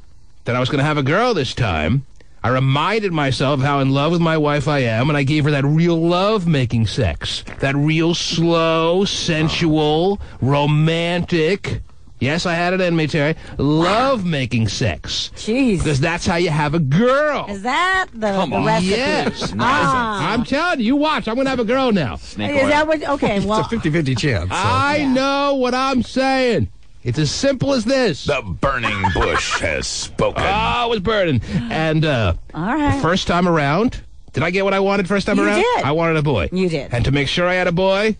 that I was going to have a girl this time, I reminded myself of how in love with my wife I am, and I gave her that real love-making sex. That real slow, sensual, romantic... Yes, I had it in me, Terry. Love-making sex. Jeez. Because that's how you have a girl. Is that the recipe? Yes. I'm telling you, watch. I'm going to have a girl now. Is that what... Okay, well... It's a 50-50 chance. So. I know what I'm saying. It's as simple as this. The burning bush has spoken. Oh, it was burning. And all right. the first time around, did I get what I wanted first time around? You did. I wanted a boy. You did. And to make sure I had a boy,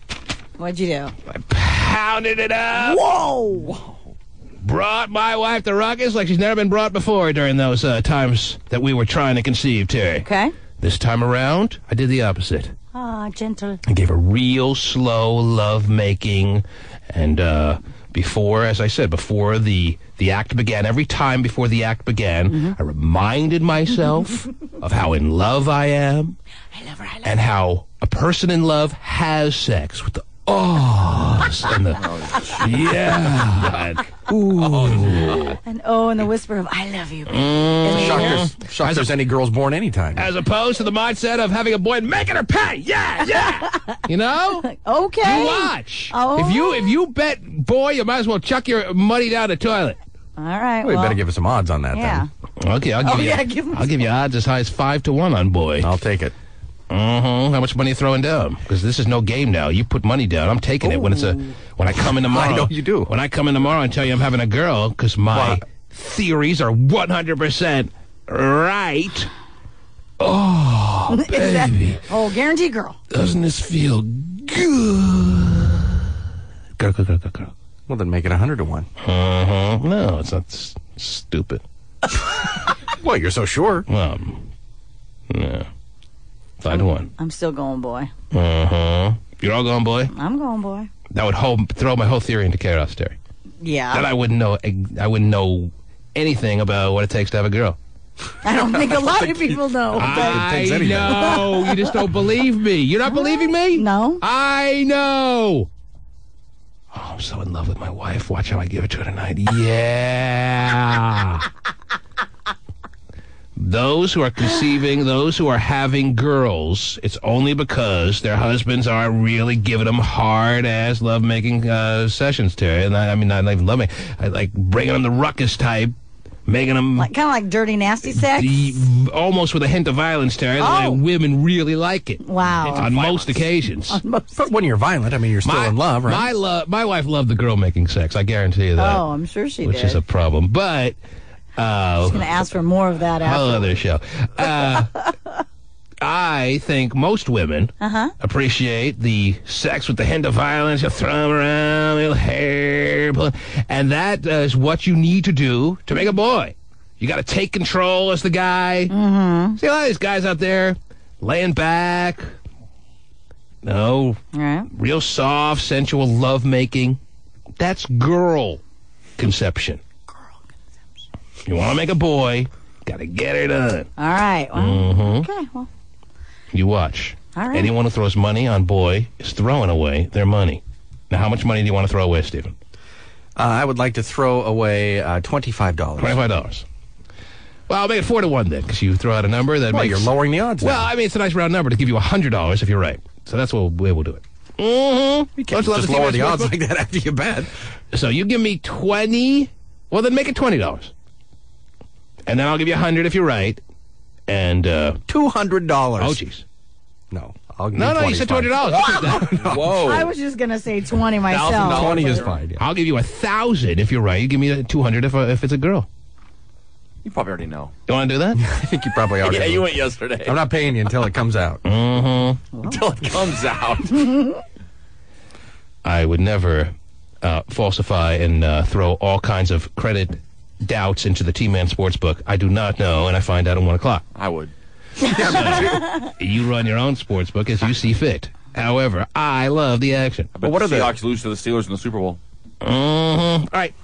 What'd you do? I pounded it up. Whoa! Brought my wife to ruckus like she's never been brought before during those times that we were trying to conceive, Terry. Okay. This time around, I did the opposite. Ah, gentle. I gave her real slow love-making, and before, as I said, before the act began, every time before the act began, I reminded myself of how in love I am. I love her, and how a person in love has sex with the ohs and the and the whisper of I love you. Shocked there's any girls born anytime. As opposed to the mindset of having a boy and making her pay. Yeah. You know? Okay. You watch. Oh. If you bet boy, you might as well chuck your money down the toilet. All right. Well, you better give us some odds on that then. Okay, I'll give you odds as high as 5-1 on boy. I'll take it. How much money are you throwing down? Because this is no game now. You put money down. I'm taking it when I come in tomorrow. I know you do. When I come in tomorrow and tell you I'm having a girl, because my theories are 100% right. Oh, baby. Guaranteed girl. Doesn't this feel good? Girl. Well, then make it 100-1. No, it's not stupid. Well, you're so sure. Yeah. 5-1. I'm still going boy. You're all going boy? I'm going boy. That would throw my whole theory into chaos, Terry. Yeah. Then I wouldn't know anything about what it takes to have a girl. I don't think a lot of people know. I know. You just don't believe me. You're not believing me? No. I know. Oh, I'm so in love with my wife. Watch how I give it to her tonight. Yeah. Those who are conceiving, those who are having girls, it's only because their husbands are really giving them hard-ass love-making sessions, Terry. And I mean, not even love-making. I like bringing them the ruckus type, making them... Kind of like dirty, nasty sex? Almost with a hint of violence, Terry. The way women really like it. Wow. On most occasions. But when you're violent, I mean, you're still in love, right? My wife loved the girl making sex. I guarantee you that. Oh, I'm sure she which did. is a problem. But... She's going to ask for more of that after. Whole other show. I think most women appreciate the sex with the hint of violence. You throw them around, little hair, and that is what you need to do to make a boy. You got to take control as the guy. Mm-hmm. See a lot of these guys out there laying back. No, real soft, sensual love making. That's girl conception. You want to make a boy, got to get it done. All right. Well, okay. Well, you watch. All right. Anyone who throws money on boy is throwing away their money. Now, how much money do you want to throw away, Stephen? I would like to throw away $25. $25. Well, I'll make it 4-1 then, because you throw out a number that makes... you're lowering the odds. Well, I mean, it's a nice round number to give you $100 if you're right. So that's what we'll do it. You can't just lower the odds like that after you bet. So you give me 20. Well, then make it $20. And then I'll give you 100 if you're right. And $200. Oh, jeez. No. I'll give No, you said $200. Whoa. I was just going to say 20 myself. 20 is fine. Yeah. I'll give you 1,000 if you're right. You give me 200 if it's a girl. You probably already know. You want to do that? I think you probably already Yeah, know. you went yesterday. I'm not paying you until it comes out. Until it comes out. I would never falsify and throw all kinds of credit doubts into the T-Man Sportsbook. I do not know, and I find out at 1 o'clock. I would. You run your own sportsbook as you see fit. However, I love the action. But what are the Seahawks lose to the Steelers in the Super Bowl? All right.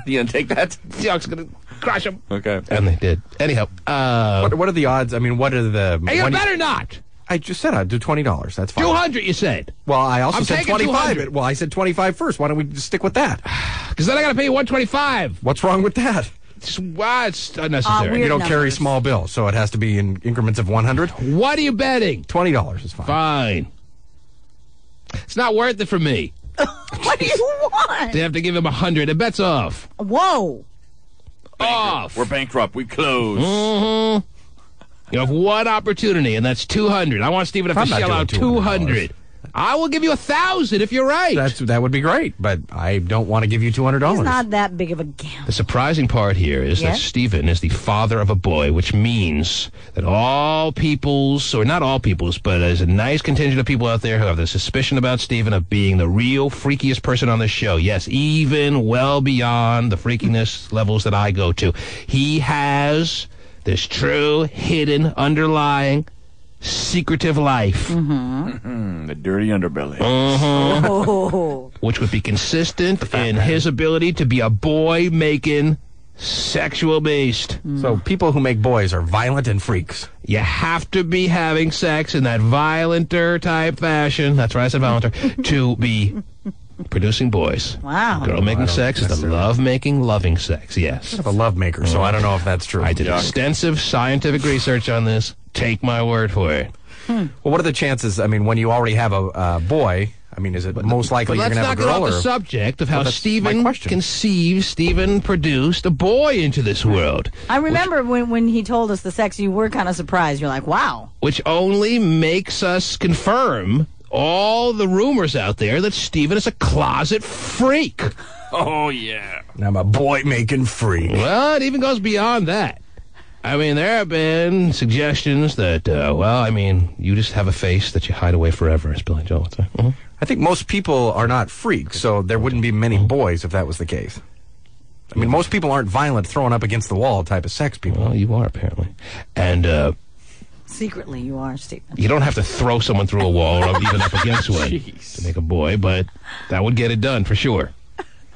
You gonna take that? Seahawks are gonna crush them. Okay. And they did. Anyhow, what are the odds? I mean, what are the? Hey, you better not. I just said I'd do $20. That's fine. 200, you said. Well, I also I'm said taking 25. 200. Well, I said 25 first. Why don't we just stick with that? Because then I got to pay you 125. What's wrong with that? It's unnecessary. You don't carry small bills, so it has to be in increments of 100. What are you betting? $20 is fine. Fine. It's not worth it for me. What do you want? They have to give him 100. The bet's off. Whoa. Off. We're bankrupt. We close. Mm-hmm. You have one opportunity, and that's 200. I want Stephen to shell out 200. I will give you 1,000 if you're right. That would be great, but I don't want to give you $200. It's not that big of a gamble. The surprising part here is that Stephen is the father of a boy, which means that all peoples, or not all peoples, but there's a nice contingent of people out there who have the suspicion about Stephen of being the real freakiest person on this show. Yes, even well beyond the freakiness levels that I go to. He has this true, hidden, underlying, secretive life. The dirty underbelly. Which would be consistent in his ability to be a boy-making sexual beast. So people who make boys are violent and freaks. You have to be having sex in that violenter type fashion. That's right, I said violenter. To be producing boys. Wow. Girl making sex is the love-making, loving sex, yes. I'm a love maker, so I don't know if that's true. I did extensive scientific research on this. Take my word for it. Well, what are the chances? I mean, when you already have a boy, I mean, is it most likely you're going to have a girl? Let's not get off the subject of how Stephen conceived, Stephen produced a boy into this world. I remember when he told us the sex, you were kind of surprised. You're like, wow. Which only makes us confirm all the rumors out there that Stephen is a closet freak. Oh, yeah. I'm a boy-making freak. Well, it even goes beyond that. I mean, there have been suggestions that, you just have a face that you hide away forever, as Billy Joel would say. I think most people are not freaks, so there wouldn't be many boys if that was the case. I mean, most people aren't violent, throwing up against the wall type of sex people. Well, you are, apparently. And, secretly, you are, Stephen. You don't have to throw someone through a wall or even up against one to make a boy, but that would get it done for sure.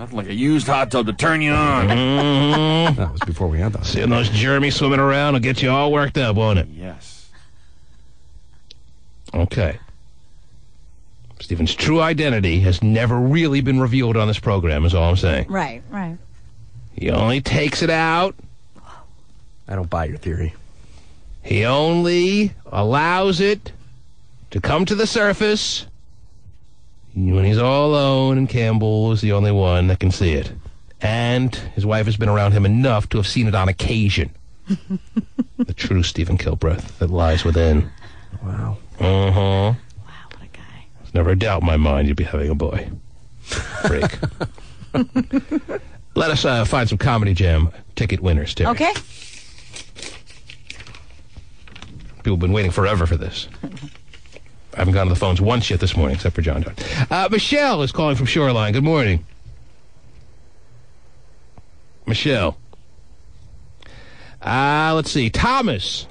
Nothing like a used hot tub to turn you on. That was before we had that. Seeing those Jeremy swimming around will get you all worked up, won't it? Yes. Okay. Stephen's true identity has never really been revealed on this program, is all I'm saying. Right, right. He only takes it out. I don't buy your theory. He only allows it to come to the surface when he's all alone, and Campbell is the only one that can see it. And his wife has been around him enough to have seen it on occasion. The true Stephen Kilbreth that lies within. Wow. Wow, what a guy. There's never a doubt in my mind you'd be having a boy. Freak. Let us find some Comedy Jam ticket winners, Terry. Okay. People have been waiting forever for this. I haven't gone to the phones once yet this morning, except for John John. Michelle is calling from Shoreline. Good morning. Michelle. Let's see. Thomas.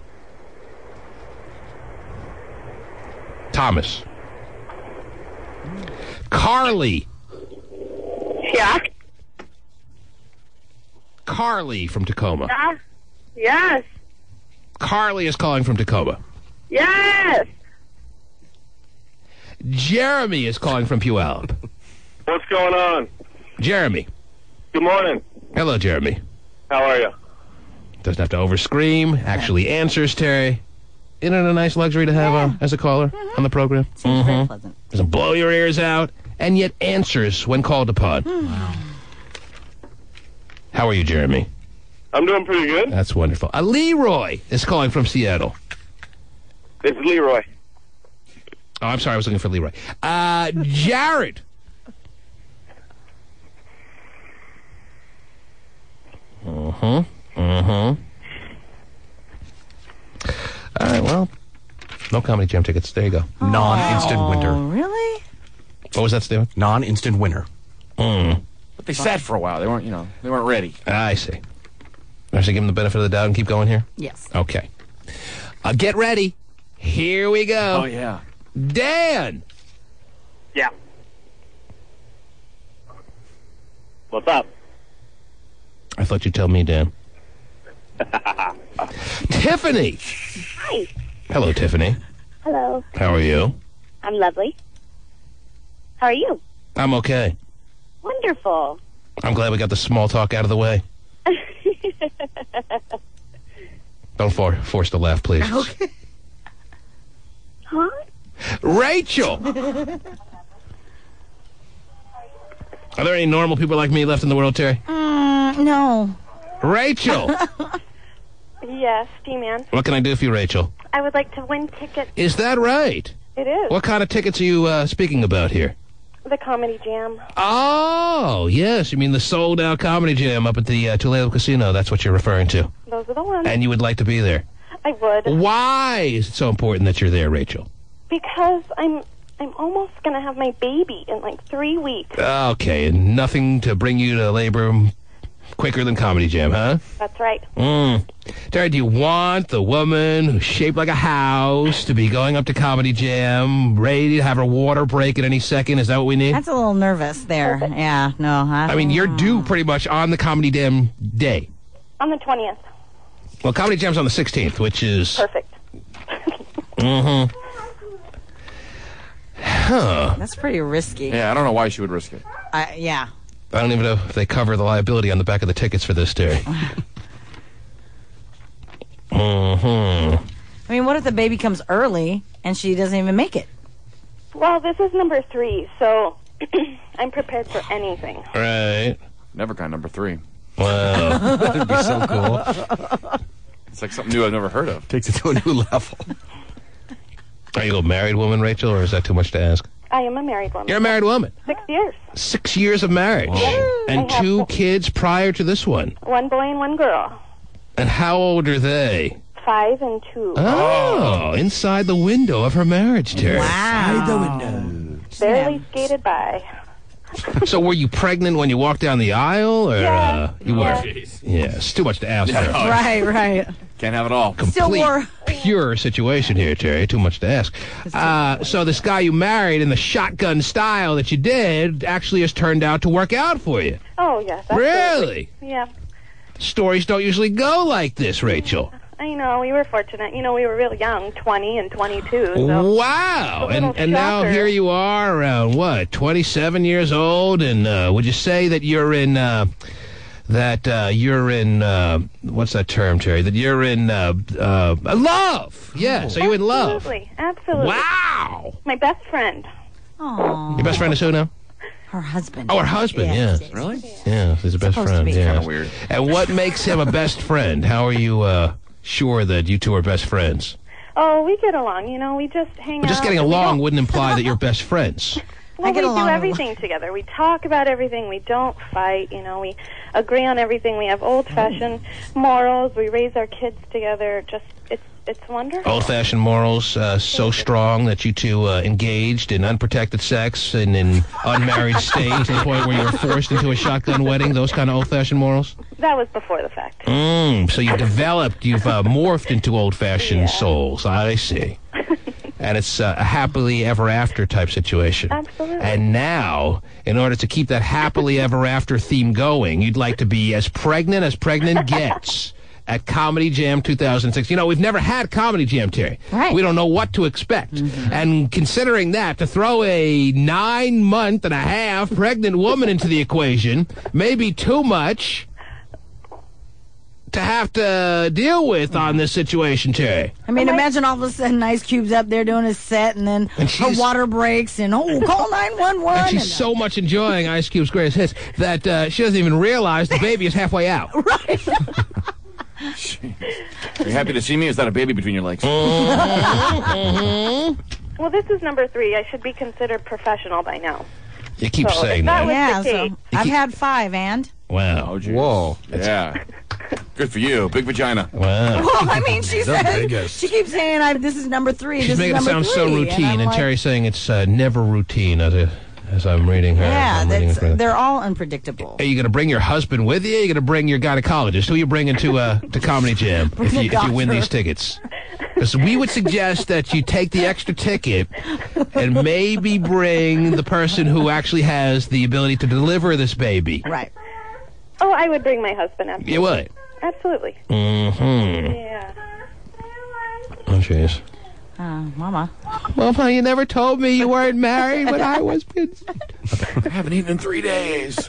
Carly. Yeah. Carly from Tacoma. Yes. Carly is calling from Tacoma. Yes. Jeremy is calling from Puyallup. What's going on? Jeremy. Good morning. Hello, Jeremy. How are you? Doesn't have to over-scream. Actually answers, Terry. Isn't it a nice luxury to have as a caller on the program? Seems very pleasant. Doesn't blow your ears out, and yet answers when called upon. Wow. How are you, Jeremy? I'm doing pretty good. That's wonderful. Leroy is calling from Seattle. It's Leroy. Oh, I'm sorry. I was looking for Leroy. Jared. All right, well, no Comedy Jam tickets. There you go. Non-instant winner. Really? What was that, Steven? Non-instant winner. But they sat for a while. They weren't, they weren't ready. I see. I should give them the benefit of the doubt and keep going here? Yes. Okay. Get ready. Here we go. Oh, yeah. Dan. Yeah. What's up? I thought you'd tell me, Dan. Tiffany. Hi. Hello, Tiffany. Hello. How are you? I'm lovely. How are you? I'm okay. Wonderful. I'm glad we got the small talk out of the way. Don't force the laugh, please. Okay. Huh? Rachel! Are there any normal people like me left in the world, Terry? No. Rachel! Yes, D-Man. What can I do for you, Rachel? I would like to win tickets. Is that right? It is. What kind of tickets are you speaking about here? The Comedy Jam. Oh, yes. You mean the sold-out Comedy Jam up at the Toledo Casino. That's what you're referring to. Those are the ones. And you would like to be there. I would. Why is it so important that you're there, Rachel? Because I'm almost going to have my baby in like 3 weeks. Okay, and nothing to bring you to labor quicker than Comedy Jam, huh? That's right. Terry, do you want the woman who's shaped like a house to be going up to Comedy Jam, ready to have her water break at any second? Is that what we need? That's a little nervous there. Yeah, no. I mean, you're due pretty much on the Comedy Jam day. On the 20th. Well, Comedy Jam's on the 16th, which is... Perfect. Huh. That's pretty risky. Yeah, I don't know why she would risk it. Yeah. I don't even know if they cover the liability on the back of the tickets for this, Terry. I mean, what if the baby comes early and she doesn't even make it? Well, this is number 3, so I'm prepared for anything. Right. Never got number 3. Wow. That'd be so cool. It's like something new I've never heard of. Takes it to a new level. Are you a married woman, Rachel, or is that too much to ask? I am a married woman. You're a married woman. 6 years. 6 years of marriage. Whoa. And I have 2 kids prior to this one. 1 boy and 1 girl. And how old are they? 5 and 2. Oh, inside the window of her marriage, Terry. Wow. Inside the window. Barely skated by. So were you pregnant when you walked down the aisle? Or, Yeah. you were? Yeah. Yeah, it's too much to ask for. Right. Can't have it all. Complete, pure situation here, Terry. Too much to ask. So this guy you married in the shotgun style that you did actually has turned out to work out for you. Oh, yes. Absolutely. Really? Yeah. Stories don't usually go like this, Rachel. I know. We were fortunate. You know, we were real young, 20 and 22. So Wow. It's a little And now shocker. here you are around, 27 years old? And would you say that you're in... what's that term, Terry? That you're in love. Yeah, so you're in love. Absolutely. Wow. My best friend. Aww. Your best friend is who now? Her husband. Oh, her husband, yeah. Really? Yeah, he's a best Supposed to friend. be. Yeah. Kind of weird. And what makes him a best friend? How are you sure that you two are best friends? Oh, we get along. You know, we just hang But out. just getting and we along don't- wouldn't imply that you're best friends. Well, get we along do a everything together. We talk about everything. We don't fight. You know, we agree on everything. We have old-fashioned morals. We raise our kids together. Just, it's wonderful. Old-fashioned morals so strong that you two engaged in unprotected sex and in unmarried state to the point where you were forced into a shotgun wedding. Those kind of old-fashioned morals. That was before the fact. So you've morphed into old-fashioned souls. I see. And it's a happily ever after type situation. Absolutely. And now, in order to keep that happily ever after theme going, you'd like to be as pregnant gets at Comedy Jam 2006. You know, we've never had Comedy Jam, Terry. Right. We don't know what to expect. And considering that, to throw a 9-month-and-a-half pregnant woman into the equation may be too much to have to deal with on this situation, Terry. I mean, imagine all of a sudden Ice Cube's up there doing his set, and then her water breaks, and call 911. And she's so much enjoying Ice Cube's greatest hits that she doesn't even realize the baby is halfway out. Right. You happy to see me? Is that a baby between your legs? Well, this is number 3. I should be considered professional by now. You keep So, saying if that that. was Yeah, the so case. I've had 5, and? Wow. Whoa. Yeah. Good for you. Big vagina. Wow. Well, I mean, she The says, biggest. she keeps saying, this is number 3, She's this making is it number sound 3. so routine, I'm and like, Terry's saying it's never routine as I'm reading her. Yeah, I'm reading her. they're all unpredictable. Are you going to bring your husband with you? Or are you going to bring your gynecologist? Who are you bringing to Comedy Jam if you win these tickets? Because we would suggest that you take the extra ticket and maybe bring the person who actually has the ability to deliver this baby. Right. Oh, I would bring my husband. Absolutely. You would? Absolutely. Mm-hmm. Yeah. Oh, jeez. Mama. Well, you never told me you weren't married when I was... I haven't eaten in 3 days.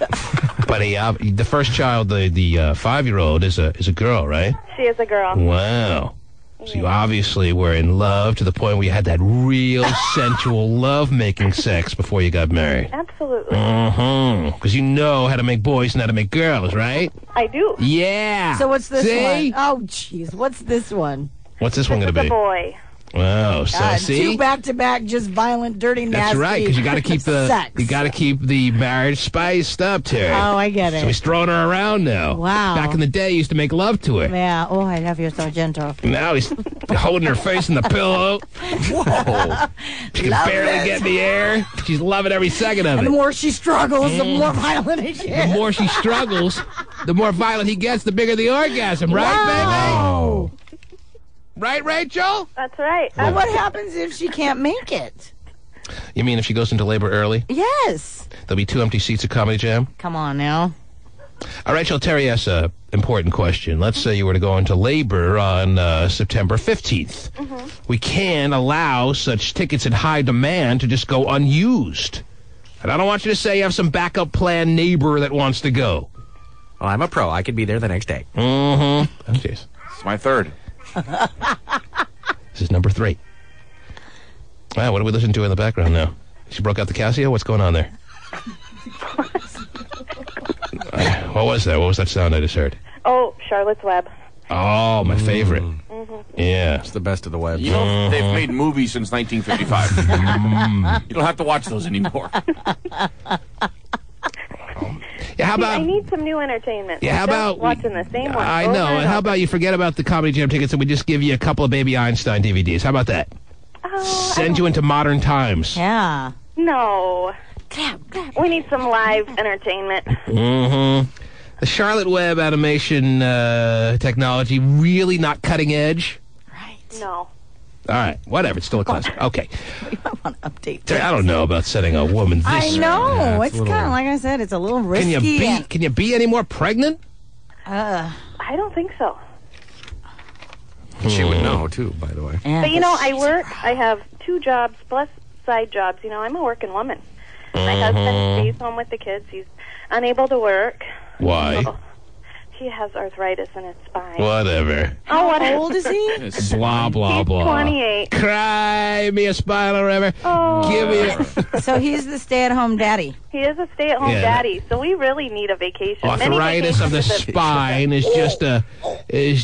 But the first child, the 5-year-old, is a girl, right? She is a girl. Wow. So you obviously were in love to the point where you had that real sensual love-making sex before you got married. Absolutely. Because you know how to make boys and how to make girls, right? I do. Yeah. So what's this See? one? Oh, jeez. What's this one? What's this one going to It's be? a boy. Wow. So see? 2 back-to-back, just violent, dirty, nasty. That's right, because you got to keep sex. the marriage spiced up, Terry. Oh, I get it. So he's throwing her around now. Wow. Back in the day, he used to make love to her. Yeah. Oh, I love you so gentle. Now he's holding her face in the pillow. Whoa. She can Love barely it. get in the air. She's loving every second of And it. the more she struggles, the more violent it The gets. more she struggles, the more violent he gets, the bigger the orgasm, right, baby? Right, Rachel? That's right. Well, what happens if she can't make it? You mean if she goes into labor early? Yes. There'll be 2 empty seats at Comedy Jam? Come on now. Rachel, Terry asks an important question. Let's say you were to go into labor on September 15th. We can't allow such tickets in high demand to just go unused. And I don't want you to say you have some backup plan neighbor that wants to go. Well, I'm a pro. I could be there the next day. Oh, jeez. It's my 3rd. This is number 3. Wow, what are we listening to in the background now? She broke out the Casio? What's going on there? What was that? What was that sound I just heard? Oh, Charlotte's Web. Oh, my favorite. Yeah. It's the best of the web. You know, they've made movies since 1955. You don't have to watch those anymore. Yeah, how about... I need some new entertainment. Yeah, how I'm just about... watching the same one? I over know. and And how over. about you forget about the Comedy Jam tickets and we just give you a couple of Baby Einstein DVDs? How about that? Send you into modern times. Yeah. No. We need some live entertainment. Mm-hmm. The Charlotte Web animation technology really not cutting edge? No. All right, whatever. It's still a classic. Okay. You might want to update I don't know about setting a woman this. I know. Yeah, it's kind of like I said. It's a little risky. Can you be any more pregnant? I don't think so. She would know, too, by the way. But, I work. I have 2 jobs plus side jobs. I'm a working woman. My husband stays home with the kids. He's unable to work. Why? He has arthritis in his spine. Whatever. Oh, how old is he? Blah, blah, He's blah. 28. Cry me a spinal river. Oh. Give me a... So he's the stay-at-home daddy. He is a stay-at-home daddy, so we really need a vacation. Arthritis of the spine is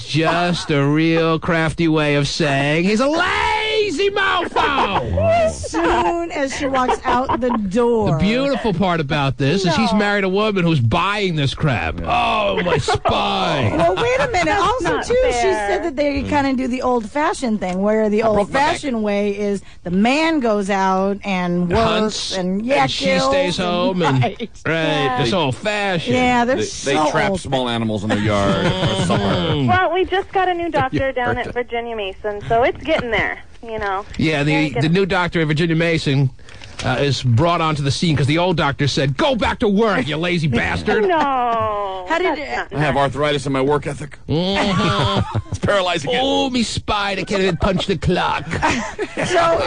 just a real crafty way of saying he's a lazy mofo. As soon as she walks out the door. The beautiful part about this is he's married a woman who's buying this crap. Oh, my spine. Well, wait a minute. Also, not too, she fair. said that they kind of do the old-fashioned thing, where the old-fashioned way is the man goes out and works Hunts, and she stays home and right. It's old-fashioned. Yeah, they're They so trap old. small animals in their yard or somewhere. Well, we just got a new doctor down at Virginia Mason, so it's getting there, Yeah, the new doctor at Virginia Mason is brought onto the scene because the old doctor said, "Go back to work, you lazy bastard." No. How did I have arthritis in my work ethic. It's paralyzing. Oh, me spine! I can't even punch the clock.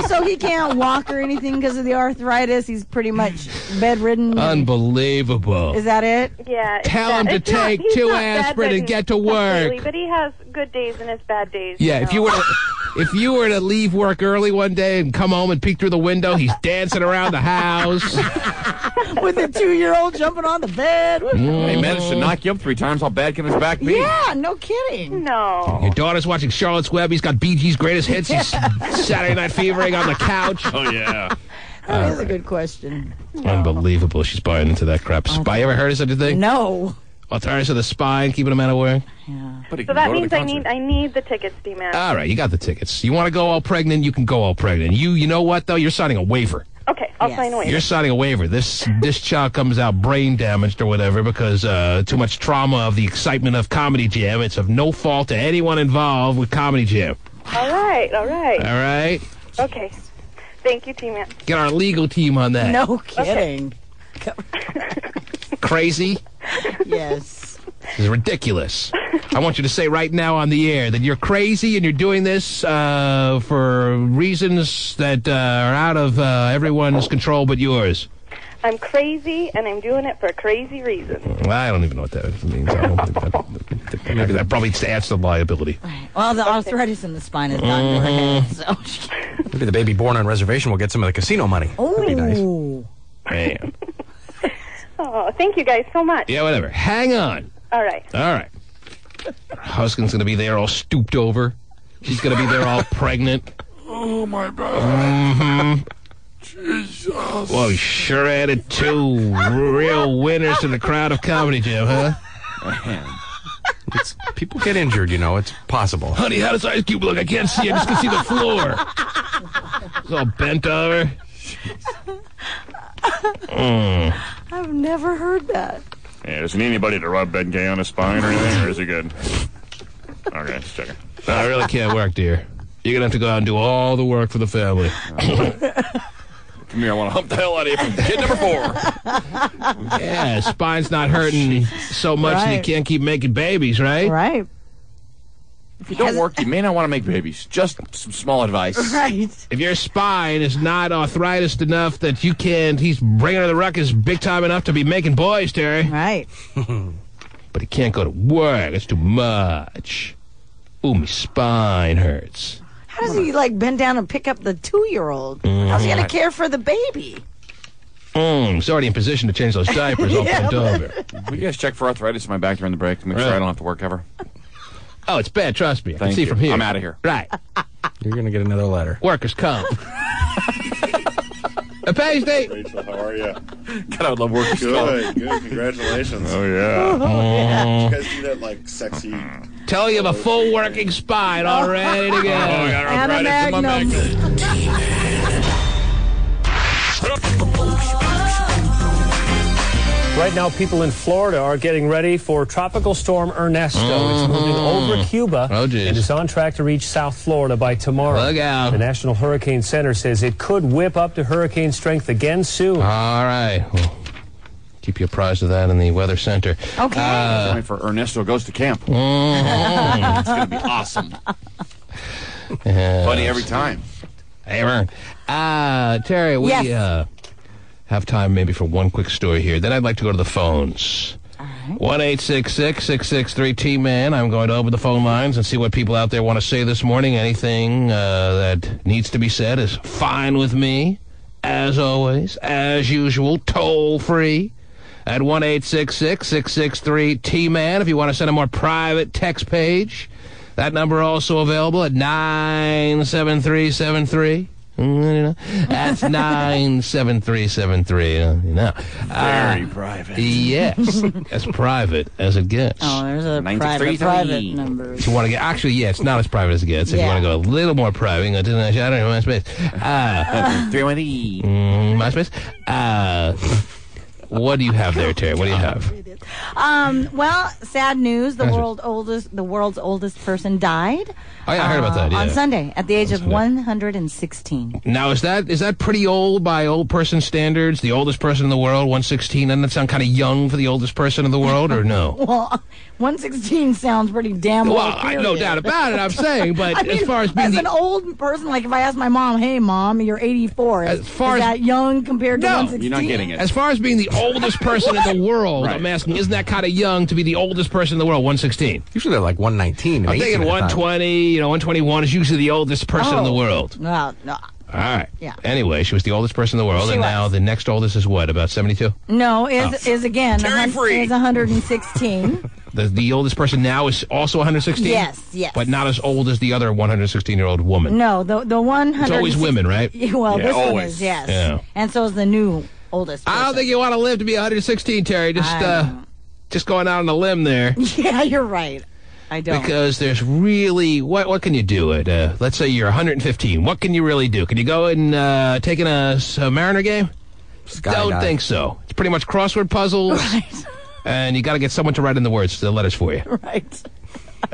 So he can't walk or anything because of the arthritis. He's pretty much bedridden. Unbelievable. Is that it? Yeah. it's Tell bad. him to It's not- take he's 2 not aspirin and bedridden get to work. completely, But he has good days and his bad days. Yeah, if you were to leave work early one day and come home and peek through the window, he's dancing around the house. With a 2-year-old jumping on the bed. He managed to knock you up 3 times. How bad can his back be? Yeah, no kidding. No. Your daughter's watching Charlotte's Web. He's got Bee Gees' greatest hits. He's Saturday Night Fevering on the couch. Oh, yeah. That is a good question. Unbelievable. She's buying into that crap. You ever heard of such a thing? No. Arthritis of the spine, keeping him out of work. So that means I need the tickets, D-Man. All right, you got the tickets. You want to go all pregnant, you can go all pregnant. You know what, though? You're signing a waiver. Okay, I'll sign away. You're signing a waiver. This child comes out brain damaged or whatever because too much trauma of the excitement of Comedy Jam. It's of no fault to anyone involved with Comedy Jam. All right. All right? Okay. Thank you, T-Man. Get our legal team on that. No kidding. Crazy? Yes. This is ridiculous. I want you to say right now on the air that you're crazy and you're doing this for reasons that are out of everyone's control but yours. I'm crazy, and I'm doing it for a crazy reason. Well, I don't even know what that means. I don't think that, maybe that probably adds to the liability. Well, the arthritis in the spine has gotten to her head, so... Maybe the baby born on reservation will get some of the casino money. That'd be nice. Man. Oh, thank you guys so much. Yeah, whatever. Hang on. All right. All right. Her husband's going to be there all stooped over. She's going to be there all pregnant. Oh, my God. Mm-hmm. Jesus. Well, you sure added 2 real winners to the crowd of Comedy Jam, huh? People get injured, it's possible. Honey, how does Ice Cube look? I can't see. I just can see the floor. It's all bent over. I've never heard that. Yeah, does he need anybody to rub Ben Gay on his spine or anything, or is he good? Okay, just checking. No, I really can't work, dear. You're going to have to go out and do all the work for the family. Come here, I want to hump the hell out of you from kid number 4. Yeah, spine's not hurting so much that you can't keep making babies, right? Right. If you don't work, you may not want to make babies. Just some small advice. Right. If your spine is not arthritis enough that you can't, he's bringing her the ruckus big time enough to be making boys, Terry. Right. But he can't go to work. It's too much. Ooh, my spine hurts. How does he, bend down and pick up the 2-year-old? How's he going to care for the baby? He's already in position to change those diapers all bent over. Will you guys check for arthritis in my back during the break to make sure I don't have to work ever? Oh, it's bad. Trust me. I can Thank see you. from here. I'm out of here. Right. You're going to get another letter. Workers comp. Pasty. Rachel, how are you? God, I would love workers comp. Good. Congratulations. Oh, yeah. Did you guys do that, sexy... Tell you the full working spine all ready to go. I got And a arthritis in my magnum. back. Right now, people in Florida are getting ready for Tropical Storm Ernesto. It's moving over Cuba and is on track to reach South Florida by tomorrow. Look out. The National Hurricane Center says it could whip up to hurricane strength again soon. All right. Well, keep you apprised of that in the Weather Center. Okay. Time for Ernesto Goes to Camp. It's going to be awesome. Funny every time. Hey, Vern. Terry, we have time maybe for one quick story here. Then I'd like to go to the phones. All right. 1-866-663-T-MAN. I'm going to open the phone lines and see what people out there want to say this morning. Anything that needs to be said is fine with me. As always, as usual, toll free at 1-866-663-T-MAN. If you want to send a more private text page, that number also available at 97373. That's 97373. Very private. Yes, as private as it gets. Oh, there's a private number. If you want to get, actually, yeah, it's not as private as it gets. If you want to go a little more private, you can go to I don't know, MySpace. 313. MySpace. What do you have there, Terry? What do you have? Well, sad news. The world's oldest person died. Oh yeah, I heard about that. Yeah. On Sunday, at the age of 116. Now, is that pretty old by old person standards? The oldest person in the world, 116. Doesn't that sound kind of young for the oldest person in the world, or no? Well, 116 sounds pretty damn old. Well, no doubt about it. I'm saying, but I mean, as far as being an old person, like if I ask my mom, "Hey, Mom, you're 84," is that young compared to 116? You're not getting it. As far as being the oldest person in the world, I'm asking, isn't that kind of young to be the oldest person in the world, 116? Usually they're like 119. I'm thinking 120, 121 is usually the oldest person in the world. Well, no. All right. Yeah. Anyway, she was the oldest person in the world, and now the next oldest is what, about 72? No, is again, is 116. The oldest person now is also 116? Yes. But not as old as the other 116-year-old woman. No, the 100. It's always women, right? Well, this one is, yes. Yeah. And so is the new oldest person. I don't think you want to live to be 116, Terry. Just going out on a limb there. Yeah, you're right. I don't. Because there's really, what can you do? Let's say you're 115. What can you really do? Can you go and take in a Mariner game? Don't think so. It's pretty much crossword puzzles. Right. And you got to get someone to write in the letters for you. Right.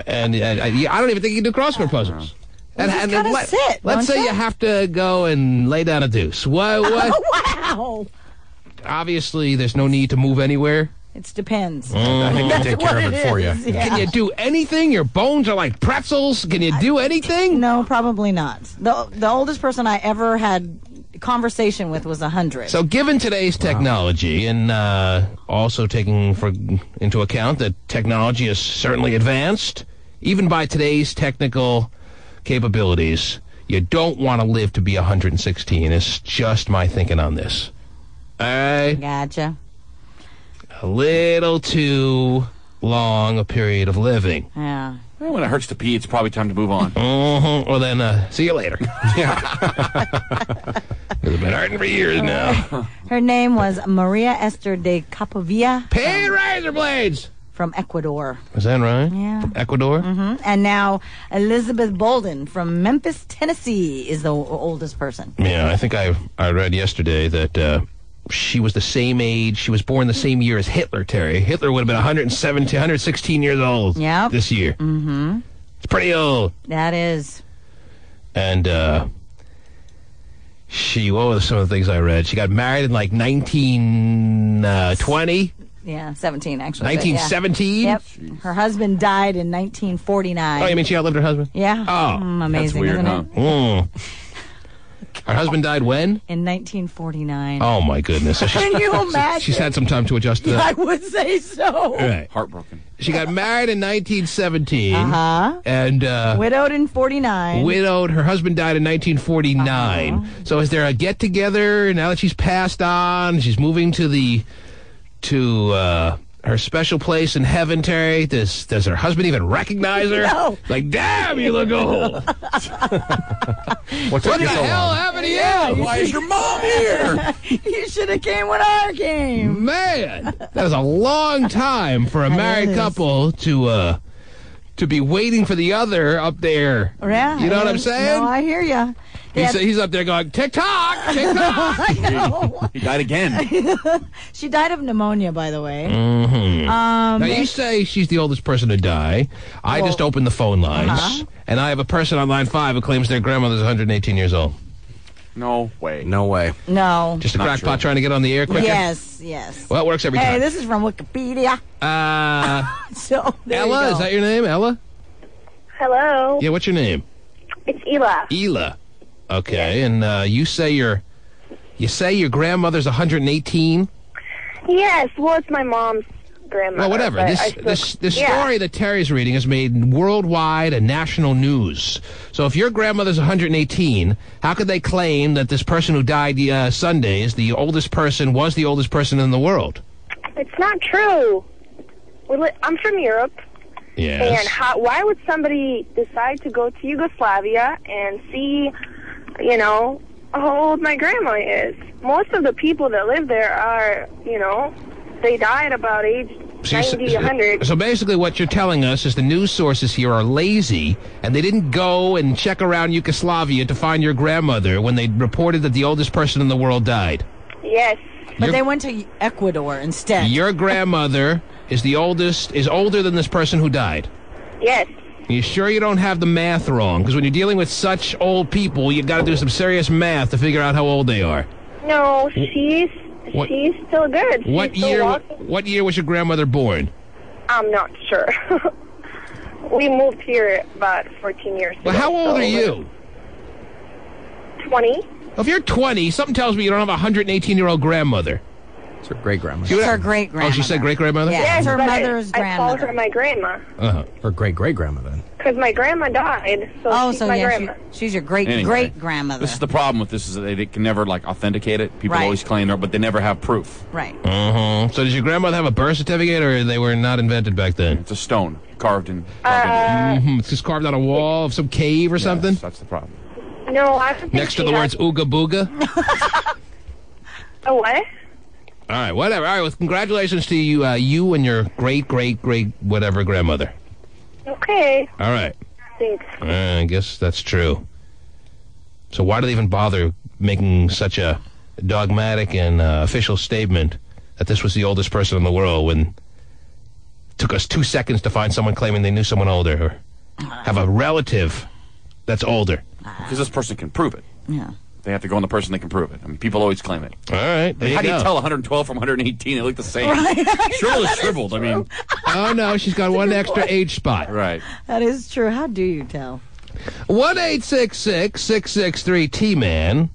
And I don't even think you can do crossword puzzles. Let's say you have to go and lay down a deuce. What? Wow. Obviously, there's no need to move anywhere. It depends. I think they take care of it for you. Yeah. Can you do anything? Your bones are like pretzels. Can you do anything? No, probably not. The oldest person I ever had conversation with was 100. So given today's technology and also taking into account that technology is certainly advanced, even by today's technical capabilities, you don't want to live to be 116. It's just my thinking on this. All right? Gotcha. A little too long a period of living. Yeah. Well, when it hurts to pee, it's probably time to move on. Well, then, see you later. It's been hurting for years now. Her name was Maria Esther de Capovilla. Paid razor blades! From Ecuador. Is that right? Yeah. From Ecuador? Mm-hmm. And now Elizabeth Bolden from Memphis, Tennessee is the oldest person. Yeah, I think I read yesterday that she was the same age. She was born the same year as Hitler, Terry. Hitler would have been 116 years old this year. Mm-hmm. It's pretty old. That is. And what were some of the things I read? She got married in like 1920. Yeah, 17 actually. 1917? Yep. Her husband died in 1949. Oh, you mean she outlived her husband? Yeah. Oh. Amazing, that's weird, isn't huh? it? Mm. Her husband died when? In 1949. Oh, my goodness. So Can you imagine? She's had some time to adjust to that. I would say so. Right. Heartbroken. She got married in 1917. Uh-huh. And widowed in 49. Widowed. Her husband died in 1949. Uh-huh. So is there a get-together now that she's passed on? She's moving to her special place in heaven, Terry? Does her husband even recognize her? No. Like, damn, you look old. What the hell happened to you? Why is your mom here? You should have came when I came. Man, that was a long time for a married couple to to be waiting for the other up there. Yeah. You know what I'm saying? No, I hear you. He's up there going, TikTok, TikTok. I know. He died again. She died of pneumonia, by the way. Mm-hmm. Now, you say she's the oldest person to die. I just opened the phone lines, and I have a person on line 5 who claims their grandmother's 118 years old. No way. No way. No. Just a crackpot trying to get on the air quicker? Yes. Well, it works every time. Hey, this is from Wikipedia. So, there you Ella, go. is that your name, Ella? Hello. Yeah, what's your name? It's Ela. Ela. Okay, and you say your grandmother's 118? Yes. Well, it's my mom's grandmother. Well, whatever. but This story that Terry's reading has made worldwide and national news. So if your grandmother's 118, how could they claim that this person who died Sunday was the oldest person in the world? It's not true. I'm from Europe. Yes. And why would somebody decide to go to Yugoslavia and see, how old my grandma is? Most of the people that live there are, they died about age 90, 100. So basically what you're telling us is the news sources here are lazy, and they didn't go and check around Yugoslavia to find your grandmother when they reported that the oldest person in the world died. Yes. But they went to Ecuador instead. Your grandmother is older than this person who died. Yes. You sure you don't have the math wrong? Because when you're dealing with such old people, you got to do some serious math to figure out how old they are. No, she's still good. What year was your grandmother born? I'm not sure. We moved here about 14 years ago. Well, how old are you? 20. Well, if you're 20, something tells me you don't have a 118-year-old grandmother. It's her great-grandmother. It's her great-grandmother. Oh, she said great-grandmother? Yeah, it's her but mother's I grandmother. called her my grandma. Her great-great-grandmother. Because my grandma died, so she's my grandma. She's your great-great-grandmother. This is the problem with this is that they can never authenticate it. People Right. always claim it, but they never have proof. Right. So does your grandmother have a birth certificate, or they were not invented back then? It's a stone carved in. It's just carved on a wall of some cave or something? That's the problem. No, I don't think Next to she the has- words ooga booga? A what? All right, whatever. All right, well, congratulations to you, you and your great-great-great-whatever grandmother. Okay. All right. Thanks. I guess that's true. So why do they even bother making such a dogmatic and official statement that this was the oldest person in the world when it took us 2 seconds to find someone claiming they knew someone older or have a relative that's older? Because this person can prove it. Yeah. They have to go on the person that can prove it. I mean, people always claim it. All right. There How do you go. tell 112 from 118? They look the same. Shriveled is shriveled. I mean, Oh, no, she's got one extra age spot. right. That is true. How do you tell? 1-866-663-T-Man.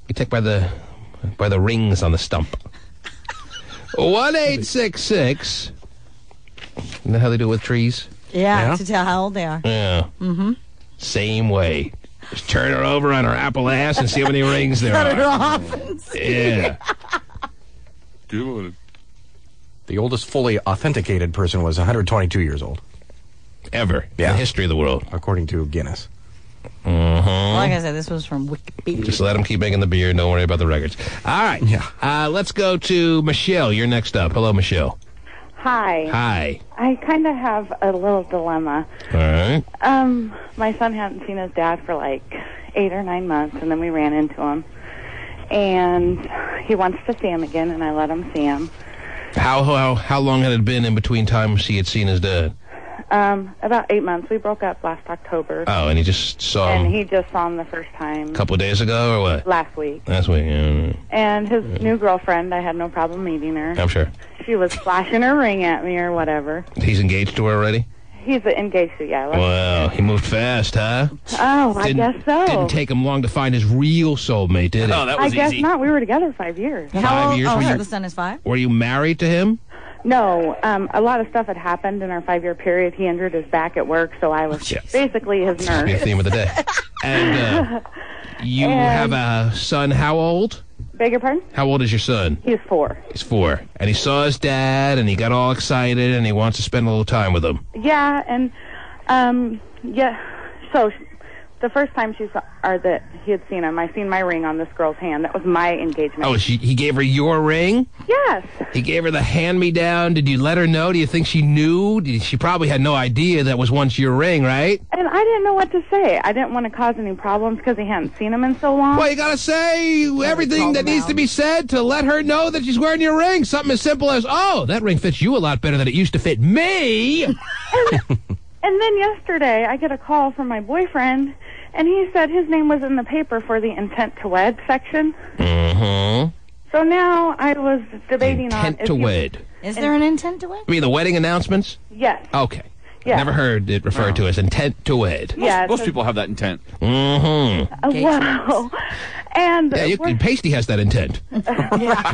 You take by the rings on the stump. 1-866. You know how they do it with trees? Yeah, to tell how old they are. Yeah. Mm-hmm. Same way. Just turn her over on her apple ass and see how many rings there Cut her are. off and see. Yeah. The oldest fully authenticated person was 122 years old. Ever. In the history of the world. According to Guinness. Like I said, this was from Wikipedia. Just let them keep making the beer. Don't worry about the records. All right. Yeah. Let's go to Michelle. You're next up. Hello, Michelle. Hi. Hi. I kind of have a little dilemma. All right. My son hadn't seen his dad for like 8 or 9 months, and then we ran into him. And he wants to see him again, and I let him see him. How long had it been in between times he had seen his dad? About 8 months. We broke up last October. Oh, and he just saw And him he just saw him the first time a couple of days ago, or what? last week. Last week, yeah. And his new girlfriend, I had no problem meeting her. I'm sure. She was flashing her ring at me or whatever. He's engaged to her already? He's engaged to, yeah. Wow, he moved fast, huh? Oh, I guess so. Didn't take him long to find his real soulmate, did it? Oh, that I was guess easy. not. We were together 5 years. How old? years? Oh, Were so you- the son is 5? Were you married to him? No, a lot of stuff had happened in our 5-year period. He injured his back at work, so I was basically his Be a nurse. theme of the day. And you have a son, how old? Beg your pardon? How old is your son? He's 4. He's 4. And he saw his dad, and he got all excited, and he wants to spend a little time with him. Yeah, and, yeah, so The first time that he had seen him, I seen my ring on this girl's hand. That was my engagement. Oh, he gave her your ring? Yes. He gave her the hand-me-down. Did you let her know? Do you think she knew? She probably had no idea that was once your ring, right? And I didn't know what to say. I didn't want to cause any problems because he hadn't seen him in so long. Well, you gotta say everything that needs to be said to let her know that she's wearing your ring. Something as simple as, oh, that ring fits you a lot better than it used to fit me. And then yesterday, I get a call from my boyfriend, and he said his name was in the paper for the intent to wed section. Mm-hmm. So now I was debating on... Intent to wed. Is there an intent to wed? You mean the wedding announcements? Yes. Okay. Yeah. Never heard it referred to as intent to wed. Most people have that intent. Mm-hmm. Wow. And... Yeah, Pasty has that intent.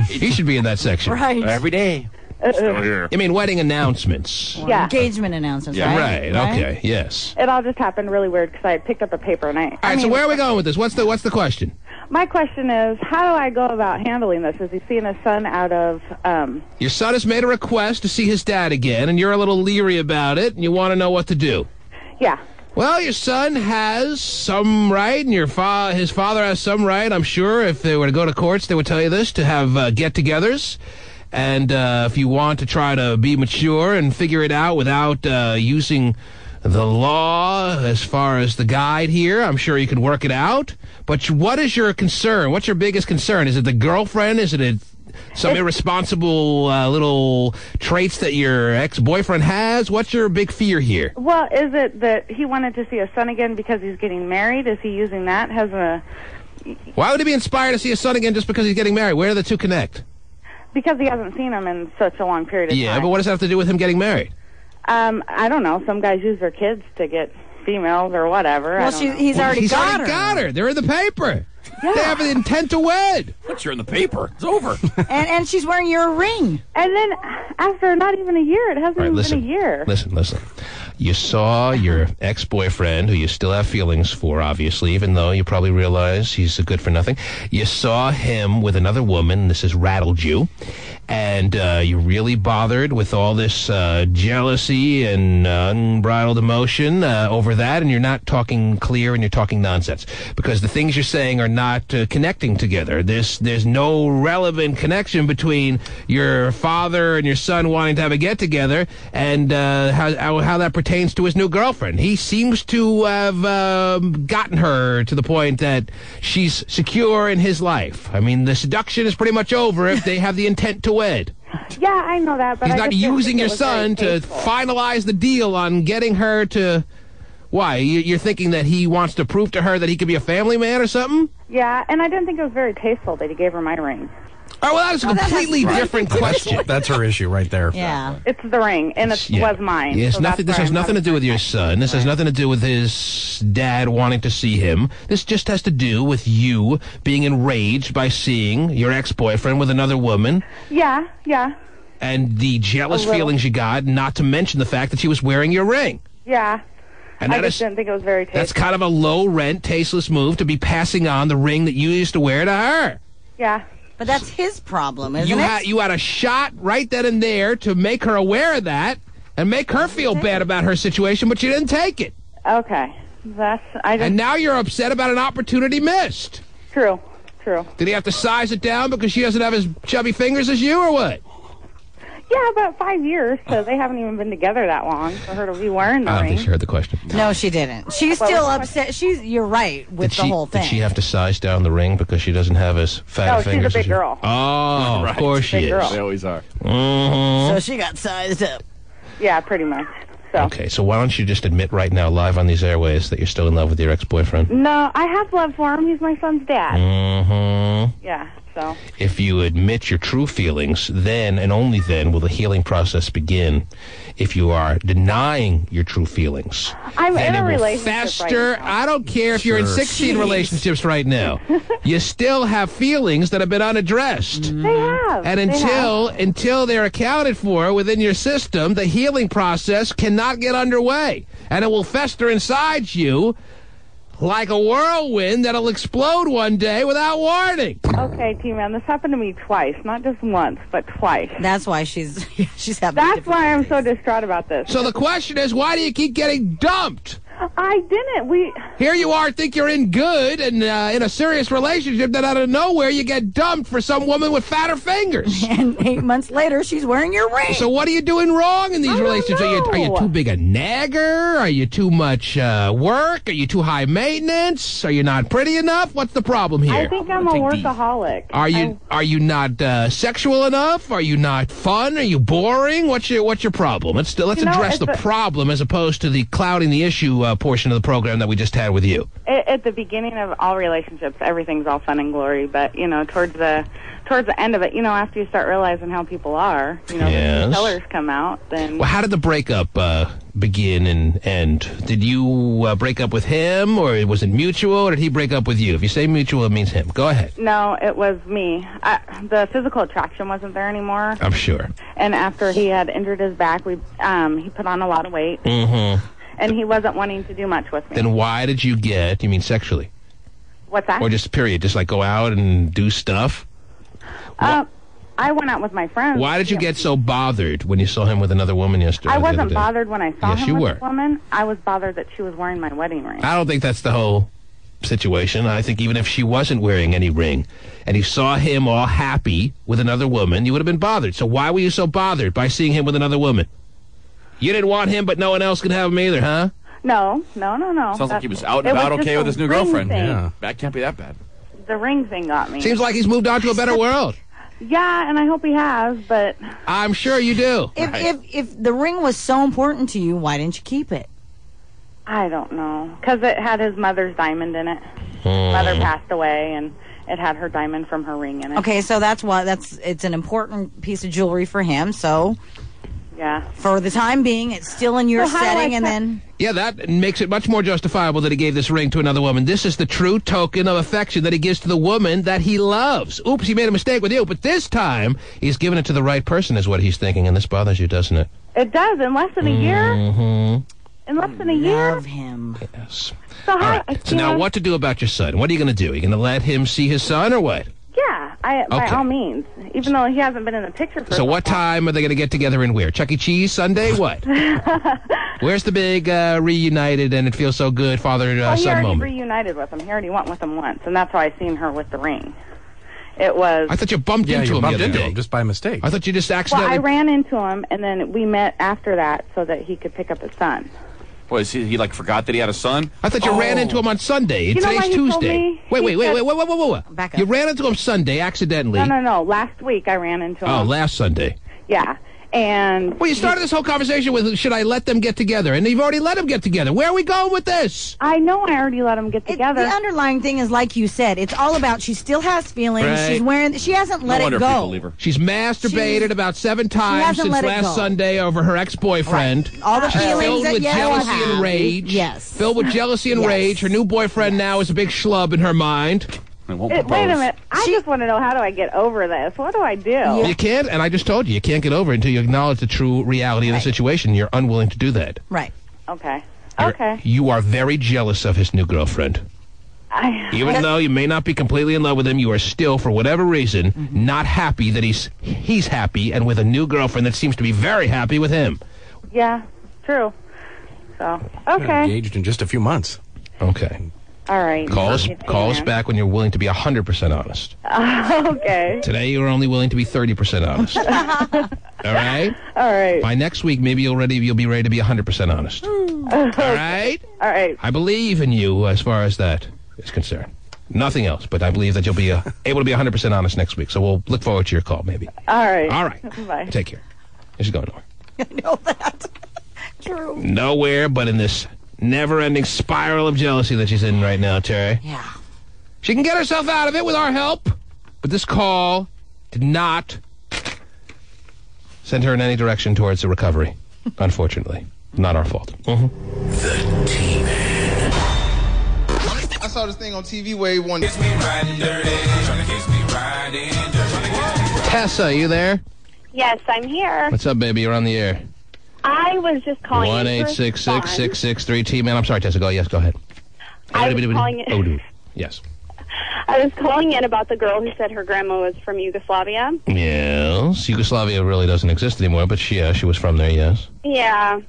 He should be in that section. Right. Every day. Still here. You mean wedding announcements? Yeah. Engagement announcements, Yeah, right? right. Okay, yes. It all just happened really weird because I had picked up a paper and All right, so where are we going with this? What's the question? My question is, how do I go about handling this? Is he seeing his son out of... Your son has made a request to see his dad again, and you're a little leery about it, and you want to know what to do. Yeah. Well, your son has some right, and his father has some right, I'm sure. If they were to go to courts, they would tell you this, to have get-togethers. And if you want to try to be mature and figure it out without using the law as far as the guide here, I'm sure you could work it out. But what is your concern? What's your biggest concern? Is it the girlfriend? Is it some irresponsible little traits that your ex-boyfriend has? What's your big fear here? Well, is it that he wanted to see his son again because he's getting married? Is he using that as a... Why would he be inspired to see his son again just because he's getting married? Where do the two connect? Because he hasn't seen him in such a long period of time. Yeah, but what does that have to do with him getting married? I don't know. Some guys use their kids to get females or whatever. Well, he's already got her. They're in the paper. Yeah. They have an intent to wed. Once you're in the paper, it's over. and she's wearing your ring. And then after not even a year, it hasn't even been a year. Listen. You saw your ex-boyfriend, who you still have feelings for, obviously, even though you probably realize he's a good for nothing. You saw him with another woman. This has rattled you. And you're really bothered with all this jealousy and unbridled emotion over that, and you're not talking clear and you're talking nonsense. Because the things you're saying are not connecting together. There's no relevant connection between your father and your son wanting to have a get-together and how that pertains to his new girlfriend. He seems to have gotten her to the point that she's secure in his life. I mean, the seduction is pretty much over if they have the intent to wed. Yeah, I know that, but he's I not just didn't using think your it was son very to tasteful. finalize the deal on getting her to... Why? You're thinking that he wants to prove to her that he could be a family man or something? Yeah, and I didn't think it was very tasteful that he gave her my ring. Oh, well, that's a completely different question. That's her issue right there. Yeah. It's the ring, and it was mine. Yes, so nothing. This has nothing to do with your son. This has nothing to do with his dad wanting to see him. This just has to do with you being enraged by seeing your ex-boyfriend with another woman. Yeah. And the jealous feelings you got, not to mention the fact that she was wearing your ring. Yeah. And I just didn't think it was very tasteful. That's kind of a low-rent, tasteless move to be passing on the ring that you used to wear to her. Yeah. But that's his problem, isn't it? You had a shot right then and there to make her aware of that and make her feel bad about her situation, but you didn't take it. Okay. And now you're upset about an opportunity missed. True. Did he have to size it down because she doesn't have as chubby fingers as you, or what? Yeah, about 5 years, because they haven't even been together that long for her to be wearing the I don't ring. think she heard the question. No, she didn't. She's still upset. You're right with the whole thing. Did she have to size down the ring because she doesn't have as fat fingers? she's a big girl. Oh, Right. of course she Big is. girl. They always are. Mm-hmm. So she got sized up. Yeah, pretty much. So. Okay, so why don't you just admit right now, live on these airways, that you're still in love with your ex-boyfriend? No, I have love for him. He's my son's dad. Mm-hmm. Yeah, so. If you admit your true feelings, then and only then will the healing process begin. If you are denying your true feelings, I'm then in a it will relationship fester. right now. I don't care if you're in 16 relationships right now. You still have feelings that have been unaddressed. They have. And until they're accounted for within your system, the healing process cannot get underway. And it will fester inside you like a whirlwind that'll explode one day without warning. Okay, T-Man, this happened to me twice. Not just once, but twice. That's why she's having That's why I'm so distraught about this. So the question is, why do you keep getting dumped? I didn't. Here you are, think you're in good and in a serious relationship, then out of nowhere you get dumped for some woman with fatter fingers. And 8 months later, she's wearing your ring. So what are you doing wrong in these relationships? Are you too big a nagger? Are you too much work? Are you too high maintenance? Are you not pretty enough? What's the problem here? I think I'm a workaholic. Are you not sexual enough? Are you not fun? Are you boring? What's your problem? Let's address the problem as opposed to the clouding the issue portion of the program that we just had with you. At the beginning of all relationships, everything's all fun and glory, but towards the end of it, after you start realizing how people are, Yes. the colors come out. Then Well, how did the breakup begin and end? Did you break up with him, or was it mutual, or did he break up with you? If you say mutual, it means him. Go ahead. no, it was me. The physical attraction wasn't there anymore. I'm sure. And after he had injured his back, he put on a lot of weight, Mm-hmm. and he wasn't wanting to do much with me. Then why did you get, you mean sexually? What's that? Or just period, just like go out and do stuff? I went out with my friends. Why did you get so bothered when you saw him with another woman yesterday? I the other wasn't day? bothered when I saw Yes, him you with were. this woman. I was bothered that she was wearing my wedding ring. I don't think that's the whole situation. I think even if she wasn't wearing any ring and you saw him all happy with another woman, you would have been bothered. So why were you so bothered by seeing him with another woman? You didn't want him, but no one else could have him either, huh? No. Sounds like he was out and about okay with his new girlfriend. Yeah. That can't be that bad. The ring thing got me. Seems like he's moved on to a better world. Yeah, and I hope he has, but I'm sure you do. If the ring was so important to you, why didn't you keep it? I don't know. Because it had his mother's diamond in it. Mother passed away, and it had her diamond from her ring in it. Okay, so it's an important piece of jewelry for him, so yeah. For the time being, it's still in your So how do I setting, and check- then Yeah, that makes it much more justifiable that he gave this ring to another woman. This is the true token of affection that he gives to the woman that he loves. Oops, he made a mistake with you, but this time he's given it to the right person is what he's thinking, and this bothers you, doesn't it? It does, in less than a year. Mm-hmm. In less than a year. Love him. Yes. So All how? right. So now what to do about your son? What are you going to do? Are you going to let him see his son or what? Yeah, by Okay. all means. Even though he hasn't been in the picture for So what time are they going to get together and where? Chuck E. Cheese Sunday? What? Where's the big reunited and it feels so good Well, he father-son already moment? reunited with him. He already went with him once, and that's how I seen her with the ring. It was. I thought you bumped into him the other day. just by mistake. I thought you just Well, accidentally... I ran into him, and then we met after that so that he could pick up his son. What, is he like forgot that he had a son? I thought you ran into him on Sunday. You know Today's why he told Tuesday. me? Wait. He said- Back up. You ran into him Sunday accidentally. No. Last week I ran into him. Oh, last Sunday. Yeah. And Well, you started this whole conversation with, should I let them get together? And you've already let them get together. Where are we going with this? I know I already let them get together. The underlying thing is, like you said, it's all about she still has feelings. Right. She hasn't let it go. She's masturbated about 7 times hasn't since let it last go. Sunday over her ex-boyfriend. Right. All the She's feelings filled that with you jealousy have. and rage. Yes. Filled with jealousy and rage. Her new boyfriend now is a big schlub in her mind. Wait a minute. I just want to know, how do I get over this? What do I do? You can't, and I just told you, you can't get over it until you acknowledge the true reality of the situation. You're unwilling to do that. Right. Okay. You are very jealous of his new girlfriend. Even though you may not be completely in love with him, you are still, for whatever reason, not happy that he's happy and with a new girlfriend that seems to be very happy with him. Yeah, true. So, okay. Engaged in just a few months. Okay. All right. Call us back when you're willing to be 100% honest. Okay. Today you were only willing to be 30% honest. All right? All right. By next week, maybe you'll be ready to be 100% honest. All right? All right. I believe in you as far as that is concerned. Nothing else, but I believe that you'll be able to be 100% honest next week. So we'll look forward to your call, maybe. All right. All right. Bye. Take care. She's going nowhere. I know that. True. Nowhere but in this never-ending spiral of jealousy that she's in right now, Terry. Yeah. She can get herself out of it with our help, but this call did not send her in any direction towards a recovery, unfortunately. Not our fault. The T-Man. I saw this thing on TV where he wanted to riding dirty, trying to kiss me riding dirty. Tessa, you there? Yes, I'm here. What's up, baby? You're on the air. I was just calling. 1-866-663-T-Man. I'm sorry, Tessa. Yes, go ahead. I was calling it. Oh, dude. Yes. I was calling in about the girl who said her grandma was from Yugoslavia. Yes. Yugoslavia really doesn't exist anymore, but she was from there, yes. Yeah.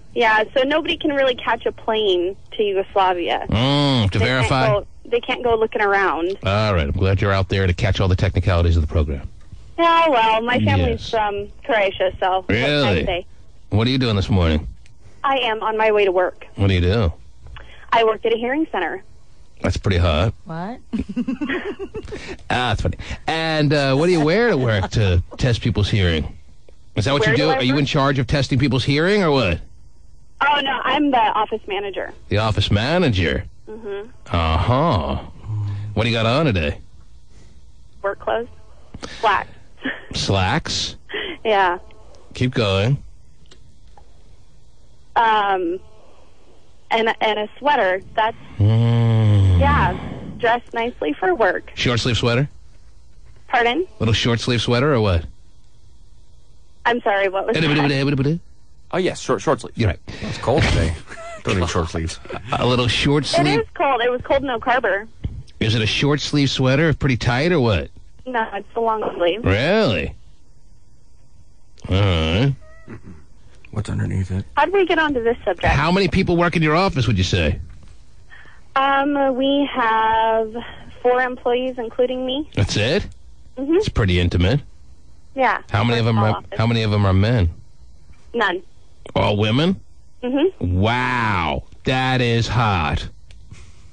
So nobody can really catch a plane to Yugoslavia. To verify? They can't go looking around. All right. I'm glad you're out there to catch all the technicalities of the program. Oh, well, my family's from Croatia, so what can I Really? say? What are you doing this morning? I am on my way to work. What do you do? I worked at a hearing center. That's pretty hot. What? That's funny. And what do you wear to work to test people's hearing? Is that what Where you do do? I Are you work? in charge of testing people's hearing or what? Oh, no, I'm the office manager. The office manager? Mm-hmm. Uh-huh. What do you got on today? Work clothes. Black. Slacks? Yeah. Keep going. And a sweater. That's, yeah, dressed nicely for work. Short sleeve sweater? Pardon? Little short sleeve sweater or what? I'm sorry, what was that? Oh, yes, short sleeves. You're right. It's cold today. Don't need short sleeves. A little short It sleeve? is cold. It was cold in Oak Harbor. Is it a short sleeve sweater? Pretty tight or what? No, it's the long sleeve. Really? All right. What's underneath it? How did we get onto this subject? How many people work in your office, would you say? We have 4 employees, including me. That's it? Mm-hmm. It's pretty intimate. Yeah. How many of them Small are office. How many of them are men? None. All women? Mm-hmm. Wow, that is hot.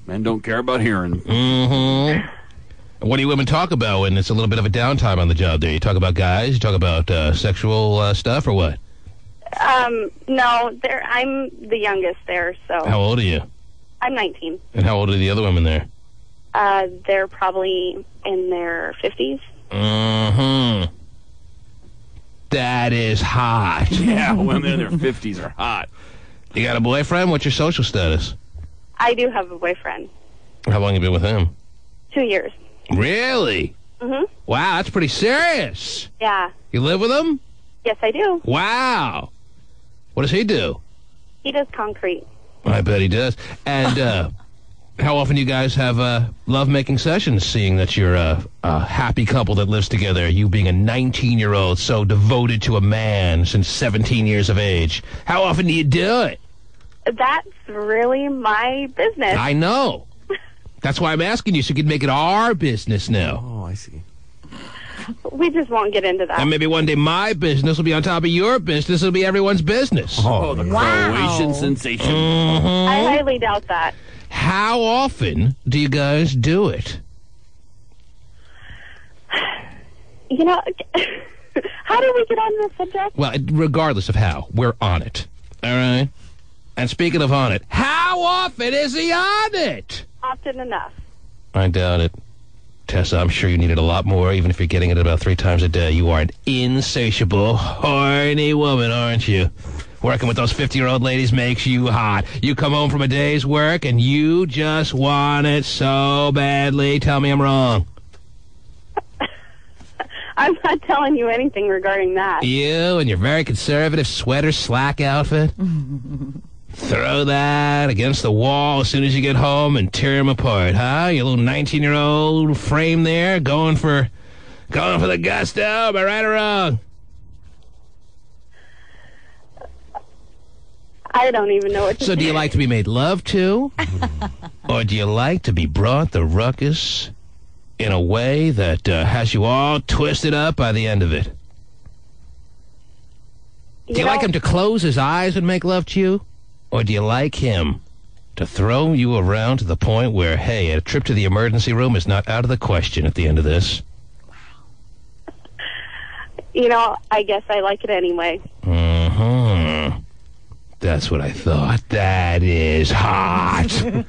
Men don't care about hearing. Mm-hmm. What do you women talk about when it's a little bit of a downtime on the job there? You talk about guys? You talk about sexual stuff or what? No, I'm the youngest there, so. How old are you? I'm 19. And how old are the other women there? They're probably in their 50s. Mm-hmm. That is hot. Yeah, women in their 50s are hot. You got a boyfriend? What's your social status? I do have a boyfriend. How long have you been with him? 2 years. Really? Mm-hmm. Wow, that's pretty serious. Yeah. You live with him? Yes, I do. Wow. What does he do? He does concrete. I bet he does. And how often you guys have love-making sessions, seeing that you're a happy couple that lives together, you being a 19-year-old so devoted to a man since 17 years of age? How often do you do it? That's really my business. I know. That's why I'm asking you, so you can make it our business now. Oh, I see. We just won't get into that. And maybe one day my business will be on top of your business. It'll be everyone's business. Oh, the Croatian sensation. Mhm. I highly doubt that. How often do you guys do it? You know, how did we get on this subject? Well, regardless of how, we're on it. All right? And speaking of on it, how often is he on it? Often enough. I doubt it. Tessa, I'm sure you need it a lot more, even if you're getting it about 3 times a day. You are an insatiable, horny woman, aren't you? Working with those 50-year-old ladies makes you hot. You come home from a day's work, and you just want it so badly. Tell me I'm wrong. I'm not telling you anything regarding that. You and your very conservative sweater slack outfit. Throw that against the wall as soon as you get home and tear them apart, huh? Your little 19-year-old frame there, going for the gusto. Am I right or wrong? I don't even know what to So do you like to be made love to? Or do you like to be brought the ruckus in a way that has you all twisted up by the end of it? Do you like him to close his eyes and make love to you? Or do you like him to throw you around to the point where, hey, a trip to the emergency room is not out of the question at the end of this? You know, I guess I like it anyway. Mm-hmm. That's what I thought. That is hot. Did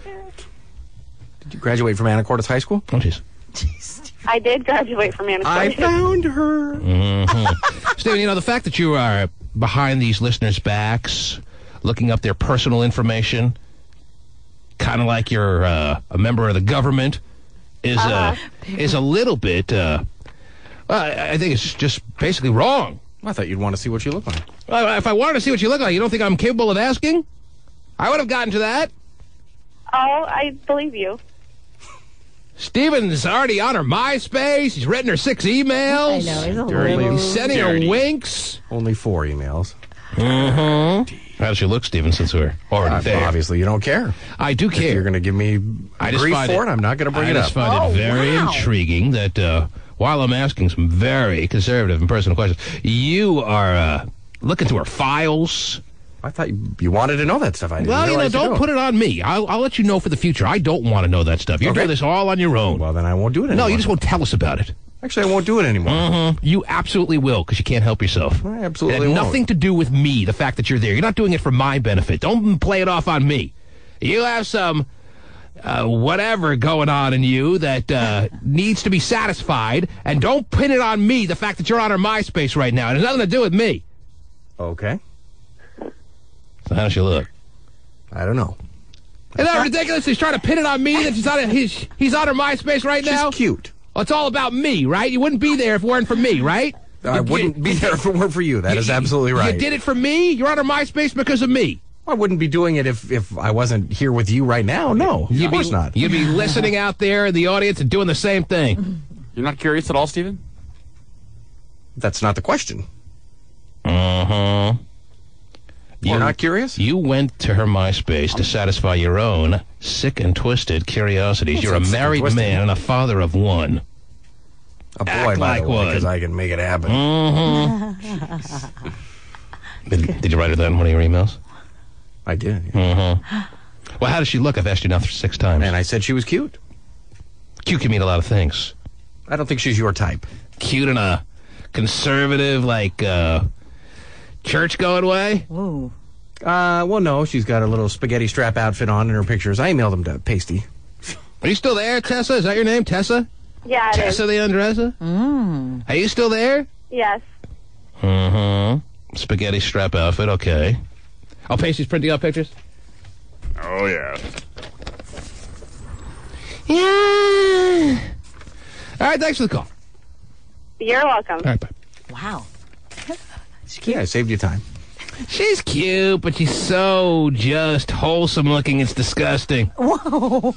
you graduate from Anacortes High School? Oh, jeez. I did graduate from Anacortes. I found her. Mm-hmm. Stephen, you know, the fact that you are behind these listeners' backs, looking up their personal information, kind of like you're a member of the government, is a little bit, well, I think it's just basically wrong. I thought you'd want to see what you look like. Well, if I wanted to see what you look like, you don't think I'm capable of asking? I would have gotten to that. Oh, I believe you. Steven's already on her MySpace. He's written her 6 emails. I know, he's a little He's sending her winks. Only 4 emails. Mm-hmm. How does she look, Steven, since we're already there? Obviously, you don't care. I do care. If you're going to give me grief for it, I'm not going to bring it up. I just find it very intriguing that while I'm asking some very conservative and personal questions, you are looking through her files. I thought you wanted to know that stuff. I didn't realize don't put it on me. I'll let you know for the future. I don't want to know that stuff. You're doing this all on your own. Well, then I won't do it anymore. No, you just won't tell us about it. Actually, I won't do it anymore. Mm-hmm. You absolutely will, because you can't help yourself. I absolutely It had won't. nothing to do with me, the fact that you're there. You're not doing it for my benefit. Don't play it off on me. You have some whatever going on in you that needs to be satisfied, and don't pin it on me, the fact that you're on her MySpace right now. It has nothing to do with me. Okay. So how does she look? I don't know. Isn't that ridiculous? He's trying to pin it on me that he's on her MySpace right now? She's cute. Well, it's all about me, right? You wouldn't be there if it weren't for me, right? I wouldn't be there if it weren't for you. That is absolutely right. You did it for me? You're on her MySpace because of me. I wouldn't be doing it if I wasn't here with you right now. No, of course not. You'd be listening out there in the audience and doing the same thing. You're not curious at all, Steven? That's not the question. Uh-huh. You're not curious? You went to her MySpace to satisfy your own sick and twisted curiosities. You're a married man and a father of one. A boy, by the way, because I can make it happen. Mm-hmm. Did you write her that in one of your emails? I did. Mm-hmm. Well, how does she look? I've asked you now 6 times. And I said she was cute. Cute can mean a lot of things. I don't think she's your type. Cute in a conservative, church-going way? Ooh. Well, no. She's got a little spaghetti strap outfit on in her pictures. I emailed them to Pasty. Are you still there, Tessa? Is that your name, Tessa? Yeah, it is. Tessa the Undressa? Are you still there? Yes. Mm-hmm. Spaghetti strap outfit, okay. Oh, Pasty's printing out pictures? Oh, yeah. Yeah. All right, thanks for the call. You're welcome. All right, bye. Wow. Yeah, I saved you time. She's cute, but she's so just wholesome looking, it's disgusting. Whoa.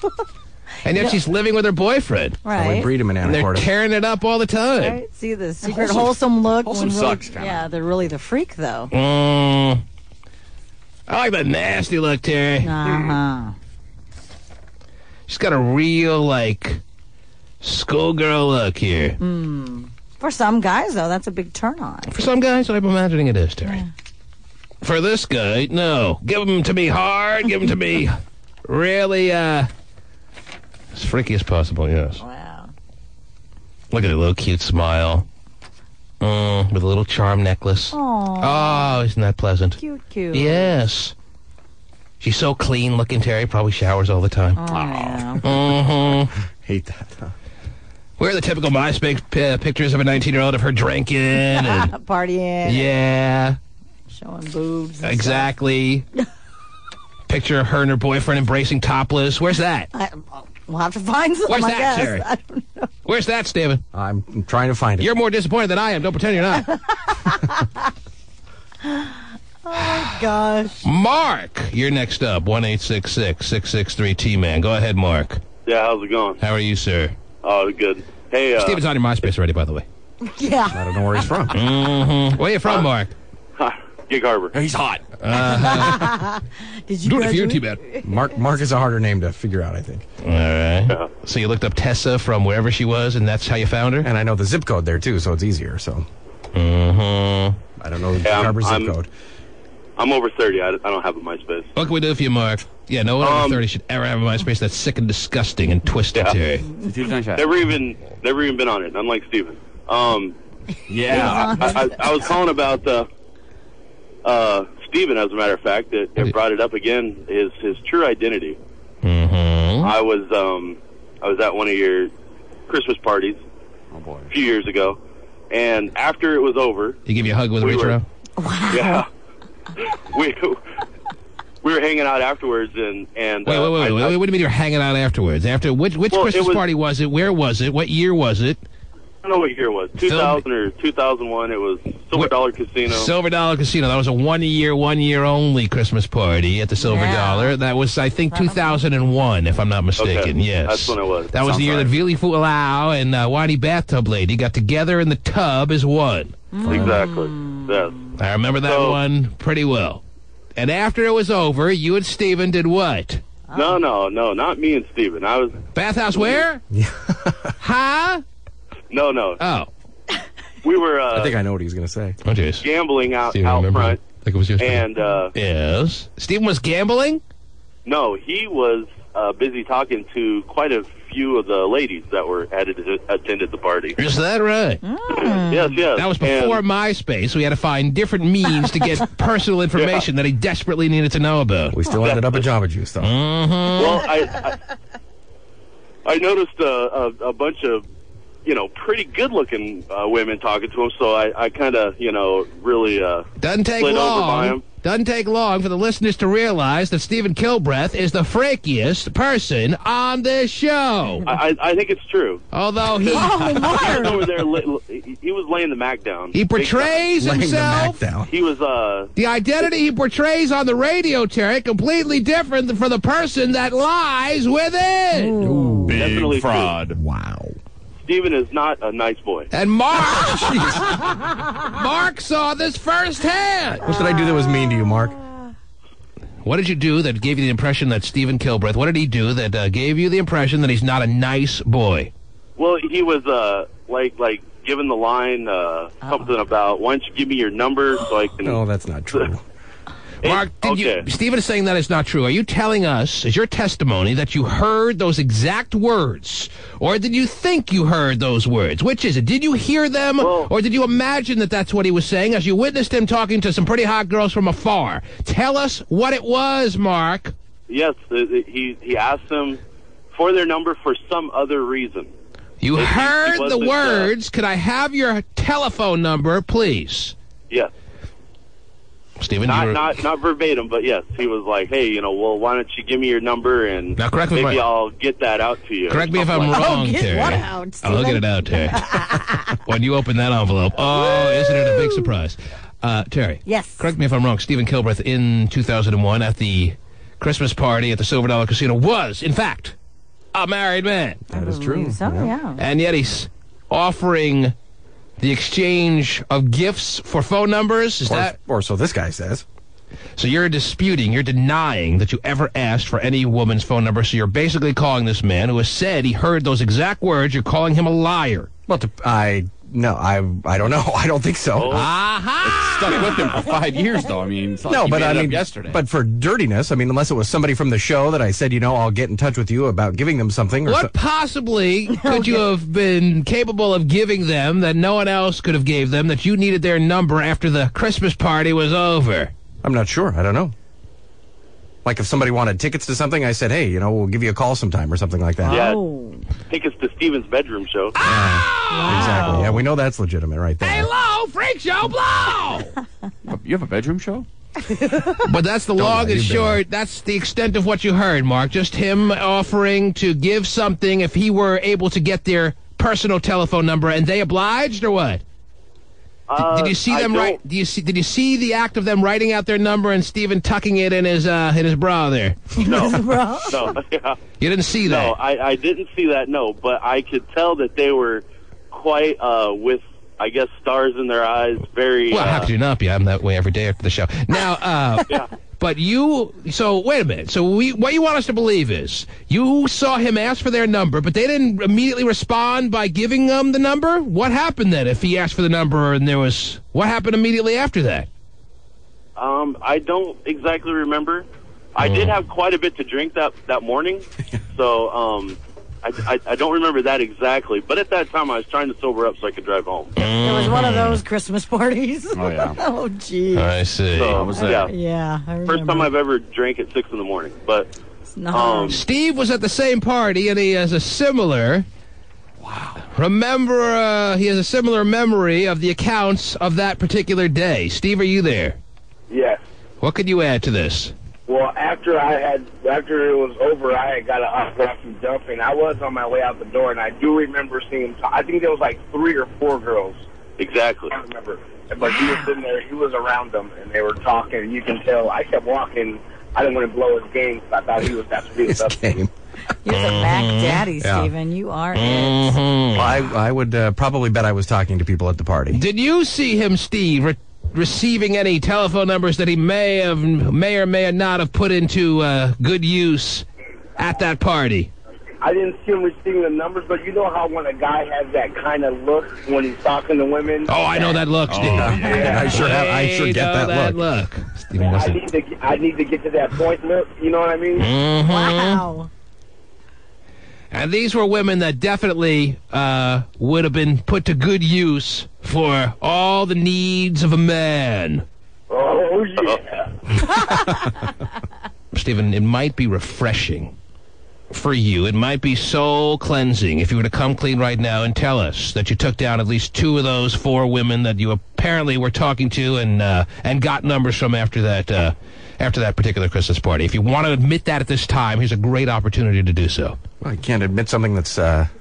And yet she's living with her boyfriend. Right. We breed them in And they're Anacortes. tearing it up all the time. Right? See the secret wholesome look. Wholesome when really- sucks, kinda. Yeah, they're really the freak, though. I like the nasty look, Terry. Uh-huh. She's got a real, schoolgirl look here. For some guys, though, that's a big turn on. For some guys, I'm imagining it is, Terry. Yeah. For this guy, no. Give him to me hard. Give him to me really, as freaky as possible, yes. Wow. Look at her little cute smile. With a little charm necklace. Aww. Oh, isn't that pleasant? Cute, cute. Yes. She's so clean looking, Terry. Probably showers all the time. Oh, yeah. Mm-hmm. Hate that. Where are the typical MySpace pictures of a 19-year-old of her drinking and Partying. yeah, Showing boobs. and exactly. Picture of her and her boyfriend embracing topless. Where's that? stuff. We'll have to find some, Where's I that, guess. Terry? I don't know. Where's that, Steven? I'm trying to find it. You're more disappointed than I am. Don't pretend you're not. Oh, gosh. Mark, you're next up. 1-866-663-T-Man. Go ahead, Mark. Yeah, how's it going? How are you, sir? Oh, good. Hey, Steven's on your MySpace already, by the way. Yeah. I don't know where he's from. Mm-hmm. Where you from, Mark? Gig Harbor. He's hot. Did you Do it for you, graduate? T-Man. Mark is a harder name to figure out, I think. All right. So you looked up Tessa from wherever she was, and that's how you found her? And I know the zip code there, too, so it's easier. So Mm-hmm. I don't know the Harbor zip code. I'm over 30. I don't have a MySpace. What can we do for you, Mark? Yeah, no one over 30 should ever have a MySpace that's sick and disgusting and twisted, Terry. Never even been on it. Unlike Steven. Yeah. I was calling about Steven, as a matter of fact, that brought it up again. His true identity. Mm-hmm. I was at one of your Christmas parties a few years ago, and after it was over, He give you a hug with a reach around? yeah, we were hanging out afterwards, and Wait. What do you mean you're hanging out afterwards? After which Well, Christmas it was- party was it? Where was it? What year was it? don't know what year it was, 2000 or 2001. It was Silver Dollar Casino. Silver Dollar Casino. That was a one year only Christmas party at the Silver Dollar. That was, I think, 2001, if I'm not mistaken. Okay. Yes. That's when it was. That was the year that Vili Fu'alau and Whiny Bathtub Lady got together in the tub as one. Exactly. Yes. I remember that one pretty well. And after it was over, you and Steven did what? No, not me and Steven. I was... Bathhouse where? Huh? No. Oh. We were... I think I know what he's going to say. Oh, jeez. Gambling out remember front. Like it was yesterday. And, yes. Steven was gambling? No, he was busy talking to quite a few of the ladies that attended the party. Is that right? Yes. That was before MySpace. We had to find different means to get personal information that he desperately needed to know about. We still ended up at Jamba Juice, though. Well, I noticed a bunch of, pretty good-looking women talking to him, so I kind of, really Doesn't take slid over by him. long. Doesn't take long for the listeners to realize that Steven Kilbreth is the freakiest person on this show. I think it's true. Although he... He was over there, he was laying the Mac down. He portrays himself... He was, The identity he portrays on the radio, Terry, completely different than for the person that lies within. Definitely fraud. True. Wow. Steven is not a nice boy. And Mark... Mark saw this firsthand. What did I do that was mean to you, Mark? What did you do that gave you the impression that Steven Kilbreth... What did he do that gave you the impression that he's not a nice boy? Well, he was, like giving the line something about, why don't you give me your number so I can... No, that's not true. Mark, Steven is saying that it's not true. Are you telling us, is your testimony, that you heard those exact words? Or did you think you heard those words? Which is it? Did you hear them? Or did you imagine that that's what he was saying as you witnessed him talking to some pretty hot girls from afar? Tell us what it was, Mark. Yes, he asked them for their number for some other reason. You heard the words, could I have your telephone number, please? Yes. Steven, not verbatim, but yes, he was like, "Hey, well, why don't you give me your number and now, correct me maybe I'll get that out to you." Correct me if I'm wrong, Terry. I'll get it out, Terry. When you open that envelope, isn't it a big surprise? Terry. Yes. Correct me if I'm wrong. Steven Kilbreth in 2001 at the Christmas party at the Silver Dollar Casino was, in fact, a married man. That is true. So, yeah. And yet he's offering the exchange of gifts for phone numbers? Or so this guy says. So you're denying that you ever asked for any woman's phone number, so you're basically calling this man who has said he heard those exact words, you're calling him a liar. Well, I don't know. I don't think so. Aha! Stuck with him for 5 years, though. I mean, it's not like No, he but made I it up mean, yesterday. but for dirtiness, I mean, unless it was somebody from the show that I said, I'll get in touch with you about giving them something. Or What possibly could you have been capable of giving them that no one else could have gave them, that you needed their number after the Christmas party was over? I'm not sure. I don't know. Like if somebody wanted tickets to something, I said, hey, we'll give you a call sometime or something like that. Yeah, tickets to Steven's bedroom show. Exactly. Yeah, we know that's legitimate right there. Hey, low, freak show, blow! You have a bedroom show? But that's the long and short, that's the extent of what you heard, Mark. Just him offering to give something if he were able to get their personal telephone number, and they obliged, or what? Did you see them write? Did you see the act of them writing out their number and Steven tucking it in his bra there? No, no, yeah. You didn't see that? No, I didn't see that. No, but I could tell that they were quite with, I guess, stars in their eyes. Very. Well, how could you not be? I'm that way every day after the show. Now, yeah. But so wait a minute. So what you want us to believe is you saw him ask for their number, but they didn't immediately respond by giving them the number? What happened then if he asked for the number and what happened immediately after that? I don't exactly remember. I did have quite a bit to drink that morning, so I don't remember that exactly. But at that time, I was trying to sober up so I could drive home. It was one of those Christmas parties. Oh, yeah. Oh, gee. I see. So, Yeah, I remember. First time I've ever drank at 6 in the morning. But Steve was at the same party, and he has a similar... Wow. Remember, he has a similar memory of the accounts of that particular day. Steve, are you there? Yes. What could you add to this? Well, after it was over, I had got an autograph from Duffy, and I was on my way out the door, and I do remember seeing, I think there was like 3 or 4 girls. Exactly. I don't remember. But he was sitting there, he was around them, and they were talking, and you can tell. I kept walking. I didn't want to blow his game, because I thought he was that's what he was up to. You're the Mac Daddy, Yeah. Stephen. You are it. Well, I would probably bet I was talking to people at the party. Did you see him, Steve, receiving any telephone numbers that he may or may not have put into good use at that party? I didn't see him receiving the numbers, but you know how when a guy has that kind of look when he's talking to women? Oh, I know that look, Steve. Yeah. I sure get that look. Stephen, what's I need to get to that point look, you know what I mean? Mhm. Wow. And these were women that definitely would have been put to good use for all the needs of a man. Oh, yeah. Stephen, it might be refreshing for you. It might be soul cleansing if you were to come clean right now and tell us that you took down at least 2 of those 4 women that you apparently were talking to and got numbers from after that particular Christmas party. If you want to admit that at this time, here's a great opportunity to do so. Well, I can't admit something that's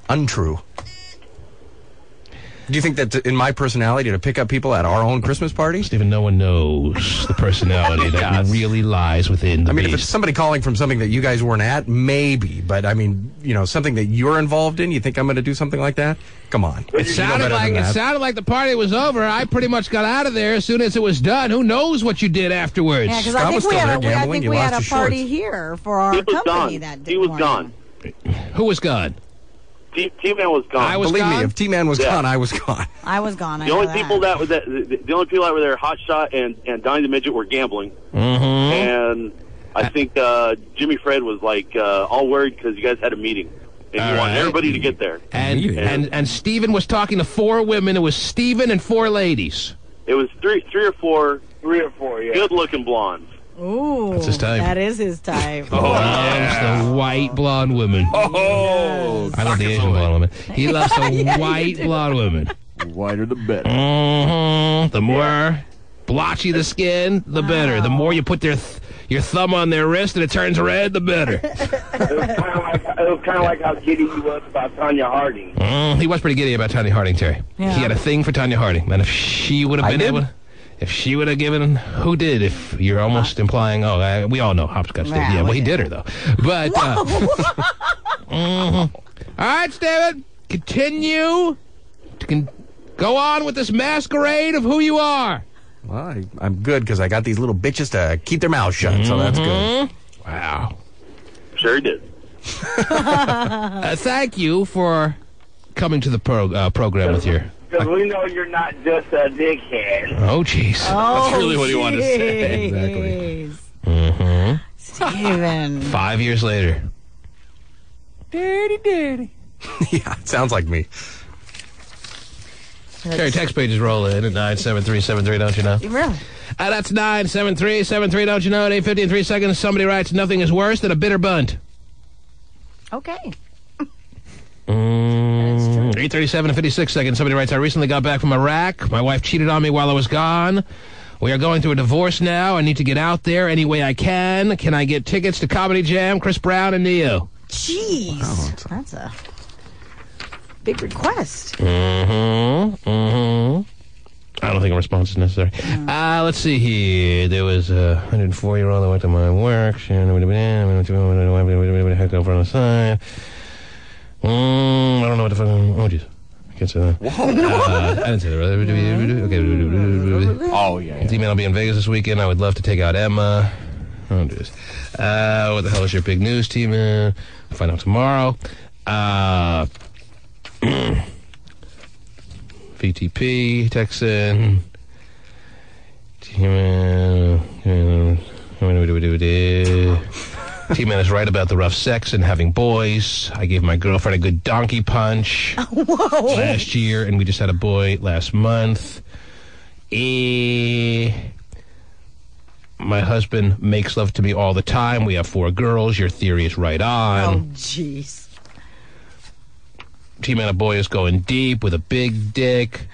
untrue. Do you think that in my personality to pick up people at our own Christmas party? Stephen, no one knows the personality that really lies within the I mean, beast. if it's somebody calling from something that you guys weren't at, maybe. But, I mean, something that you're involved in, you think I'm going to do something like that? Come on. It sounded like the party was over. I pretty much got out of there as soon as it was done. Who knows what you did afterwards? Yeah, because I think we had a party here for our company that day. He was gone. Who was gone? T-Man was gone. Believe me, if T-Man was gone, I was gone. I was gone. The only people that were there, Hot Shot and Donnie the Midget, were gambling. And I think Jimmy Fred was like all worried because you guys had a meeting and you wanted everybody to get there. And Stephen was talking to 4 women. It was Stephen and 4 ladies. It was three or four, yeah, good-looking blondes. Ooh, That's his type. That is his type. He loves the white blonde women. Oh, I love the Asian blonde women. He loves the white blonde women. The whiter the better. The more blotchy the skin, the better. The more you put your thumb on their wrist and it turns red, the better. It was kind of like how giddy he was about Tanya Harding. He was pretty giddy about Tanya Harding, Terry. Yeah. He had a thing for Tanya Harding. And if she would have been able to... If she would have given, who did? If you're almost implying, we all know Hopscotch did. Yeah, well, he did her, though. But, all right, David, continue to go on with this masquerade of who you are. Well, I'm good because I got these little bitches to keep their mouths shut, so that's good. Wow. Sure he did. Thank you for coming to the program with your... Because we know you're not just a dickhead. Oh, jeez. Oh, that's really what he wanted to say. Exactly. Stephen. 5 years later. Dirty. Yeah, it sounds like me. Terry, text pages roll in at 97373, don't you know? Really? That's 97373, don't you know? At 8:50 and 3 seconds, somebody writes, nothing is worse than a bitter bunt. Okay. 8:37 and 56 seconds. Somebody writes, I recently got back from Iraq. My wife cheated on me while I was gone. We are going through a divorce now. I need to get out there any way I can. Can I get tickets to Comedy Jam, Chris Brown, and Neo? Jeez. Wow, that's a big request. I don't think a response is necessary. Let's see here. There was a 104-year-old that went to my work. She had to over on the side. I don't know what the fuck. Oh, jeez. I can't say that. Whoa. I didn't say that, right? Okay. Oh, yeah. D-Man will be in Vegas this weekend. I would love to take out Emma. Oh, jeez. What the hell is your big news, T-Man? Find out tomorrow. VTP, Texan. T-Man. T-Man is right about the rough sex and having boys. I gave my girlfriend a good donkey punch last year, and we just had a boy last month. My husband makes love to me all the time. We have 4 girls. Your theory is right on. Oh, jeez. T-Man, a boy is going deep with a big dick.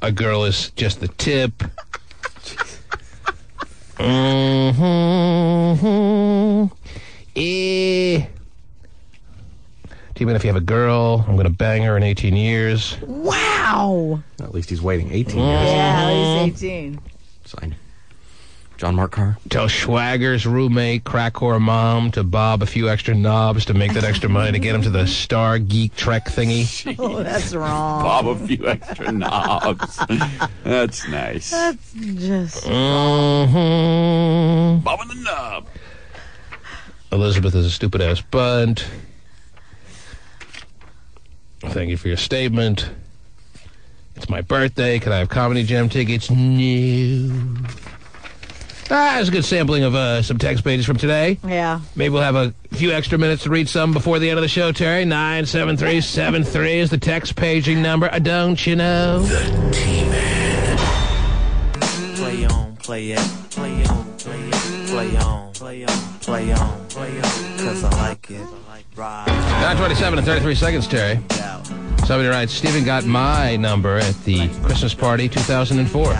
A girl is just the tip. Even if you have a girl, I'm going to bang her in 18 years. Wow. At least he's waiting 18 years. Yeah, he's 18. Signed. John Mark Carr. Tell Schwager's roommate, crack whore mom, to bob a few extra knobs to make that extra money to get him to the Star Geek Trek thingy. Oh, that's wrong. Bob a few extra knobs. That's nice. That's just Mm-hmm. Bobbing the knob. Elizabeth is a stupid-ass bunt. Thank you for your statement. It's my birthday. Can I have Comedy Jam tickets? No. That's a good sampling of some text pages from today. Yeah. Maybe we'll have a few extra minutes to read some before the end of the show, Terry. 97373 is the text paging number. Don't you know? The T-Man. Play on, play it, play on, play it, play on, play on, play on, play on, 'cause I like it. 9:27 and 33 seconds, Terry. Somebody writes, Stephen got my number at the Christmas party 2004.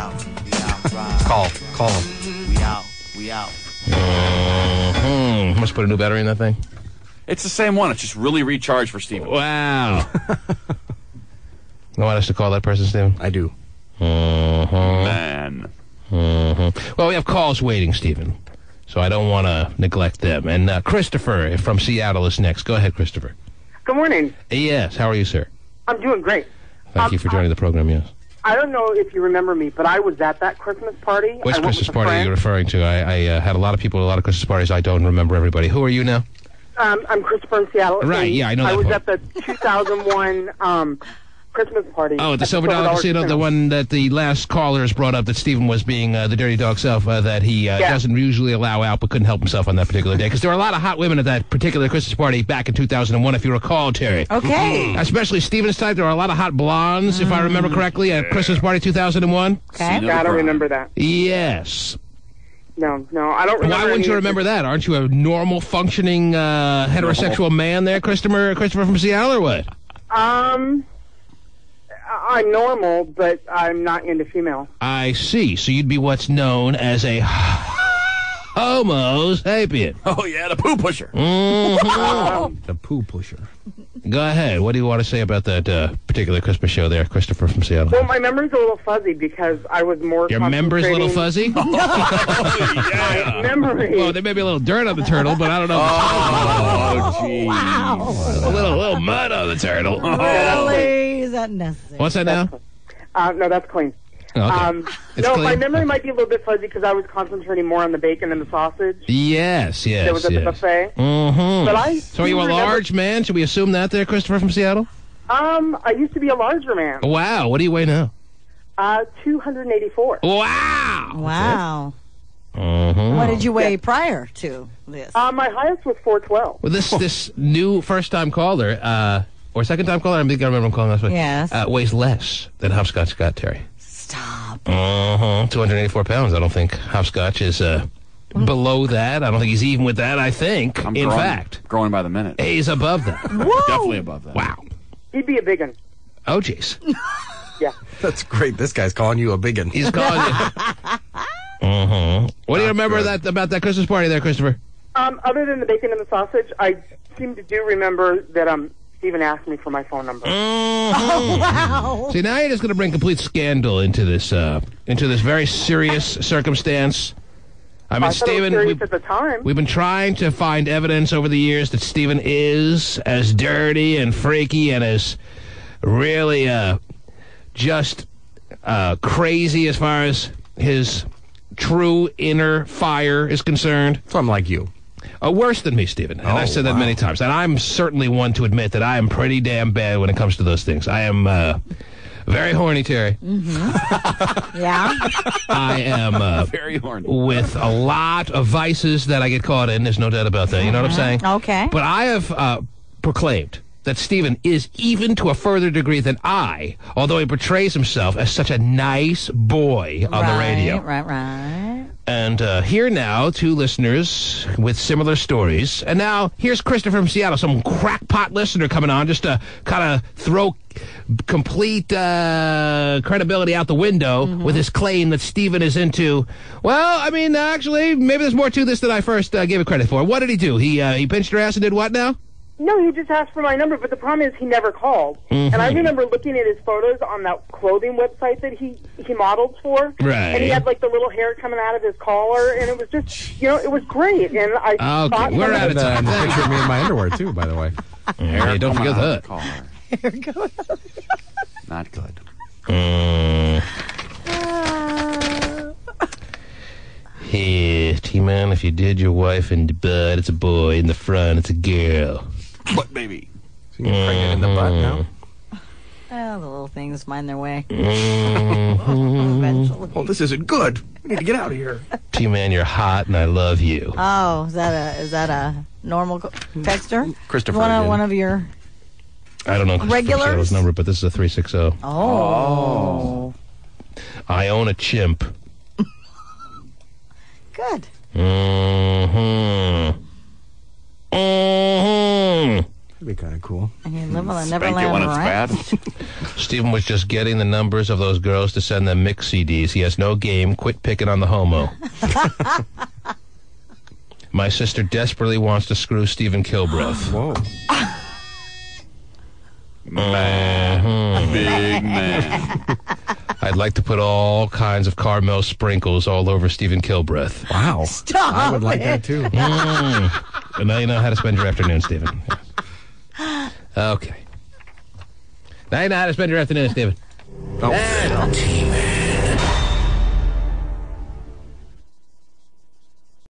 Call him. We out. Must put a new battery in that thing. It's the same one. It's just really recharged for Steven. Wow. You want us to call that person, Stephen? I do. Man. Well, we have calls waiting, Stephen. So I don't want to neglect them. And Christopher from Seattle is next. Go ahead, Christopher. Good morning. Yes, how are you, sir? I'm doing great. Thank you for joining the program, yes. I don't know if you remember me, but I was at that Christmas party. Which Christmas party are you referring to? I had a lot of people at a lot of Christmas parties. I don't remember everybody. Who are you now? I'm Christopher in Seattle. Right, yeah, I know that I was part. at the 2001 Christmas party. Oh, at the Silver Dollar Casino, the one that the last caller has brought up that Stephen was being the dirty dog self that he doesn't usually allow out but couldn't help himself on that particular day. Because there were a lot of hot women at that particular Christmas party back in 2001, if you recall, Terry. Okay. Especially Stephen's type. There were a lot of hot blondes, if I remember correctly, at Christmas party 2001. Okay. I don't remember that. Yes. No, I don't remember. Why wouldn't you any of remember that? Aren't you a normal, functioning, heterosexual man there, Christopher from Seattle, or what? I'm normal, but I'm not into female. I see. So you'd be what's known as a homo sapien. Oh, yeah, the poo pusher. The poo pusher. Go ahead. What do you want to say about that particular Christmas show there, Christopher from Seattle? Well, my memory's a little fuzzy because I was more Your member's a little fuzzy? My memory. Well, there may be a little dirt on the turtle, but I don't know. Oh, gee. Wow. A little mud on the turtle. Really? Is that necessary? What's that now? No, that's clean. Okay. It's No, clean? my memory might be a little bit fuzzy because I was concentrating more on the bacon and the sausage. Yes. That was at the buffet. Mm-hmm. But So are you a large man? Should we assume that there, Christopher from Seattle? I used to be a larger man. Wow. What do you weigh now? 284. Wow. Wow. Mm-hmm. What did you weigh prior to this? My highest was 412. Well, this new first-time caller, or second-time caller, I think I remember him calling last week. Yes. Weighs less than Hopscotch Scott, Terry. Stop. 284 pounds. I don't think Hopscotch is below that. I don't think he's even with that, I think. I'm in growing, fact. growing by the minute. He's above that. Whoa. Definitely above that. Wow. He'd be a big one. Oh, jeez. Yeah. That's great. This guy's calling you a biggin. He's calling you. What do you remember about that Christmas party there, Christopher? Other than the bacon and the sausage, I seem to do remember that Stephen asked me for my phone number. Oh, wow. See, now you're just going to bring complete scandal into this very serious circumstance. I mean, I thought it was Stephen, serious at the time. we've been trying to find evidence over the years that Stephen is as dirty and freaky and as really just crazy as far as his true inner fire is concerned. So I'm like you. Worse than me, Stephen. And I've said that many times. And I'm certainly one to admit that I am pretty damn bad when it comes to those things. I am very horny, Terry. Mm-hmm. Yeah. I am very horny. With a lot of vices that I get caught in. There's no doubt about that. You know what I'm saying? Okay. But I have proclaimed that Stephen is, even to a further degree than I, although he portrays himself as such a nice boy on the radio. Right. And here now, two listeners with similar stories. And now, here's Christopher from Seattle, some crackpot listener coming on just to kind of throw complete credibility out the window with his claim that Stephen is into. Well, I mean, actually, maybe there's more to this than I first gave it credit for. What did he do? He pinched her ass and did what now? No, he just asked for my number, but the problem is he never called. And I remember looking at his photos on that clothing website that he modeled for. Right. And he had, like, the little hair coming out of his collar, and it was just, it was great. And I thought... We're out of time. A picture of me in my underwear, too, by the way. Hey, don't forget that. Hair going out. Not good. Hey, T-Man, if you did your wife in the butt, it's a boy. In the front, it's a girl. What, baby? So you're pregnant in the butt now? Well, the little things find their way. Eventually. Oh, this isn't good. We need to get out of here. T-Man, you're hot, and I love you. Oh, is that a normal texter? Christopher One of your... I don't know regulars number, but this is a 360. Oh. I own a chimp. Good. That'd be kind of cool. And you live on the Neverland, right? Stephen was just getting the numbers of those girls to send them mix CDs. He has no game. Quit picking on the homo. My sister desperately wants to screw Stephen Kilbreth. Whoa. Man. Big man. I'd like to put all kinds of Carmel sprinkles all over Stephen Kilbreth. Wow. Stop I would like that, too. And now you know how to spend your afternoon, Stephen. Yes. Okay. Now you know how to spend your afternoon, Stephen. Oh. T-Man.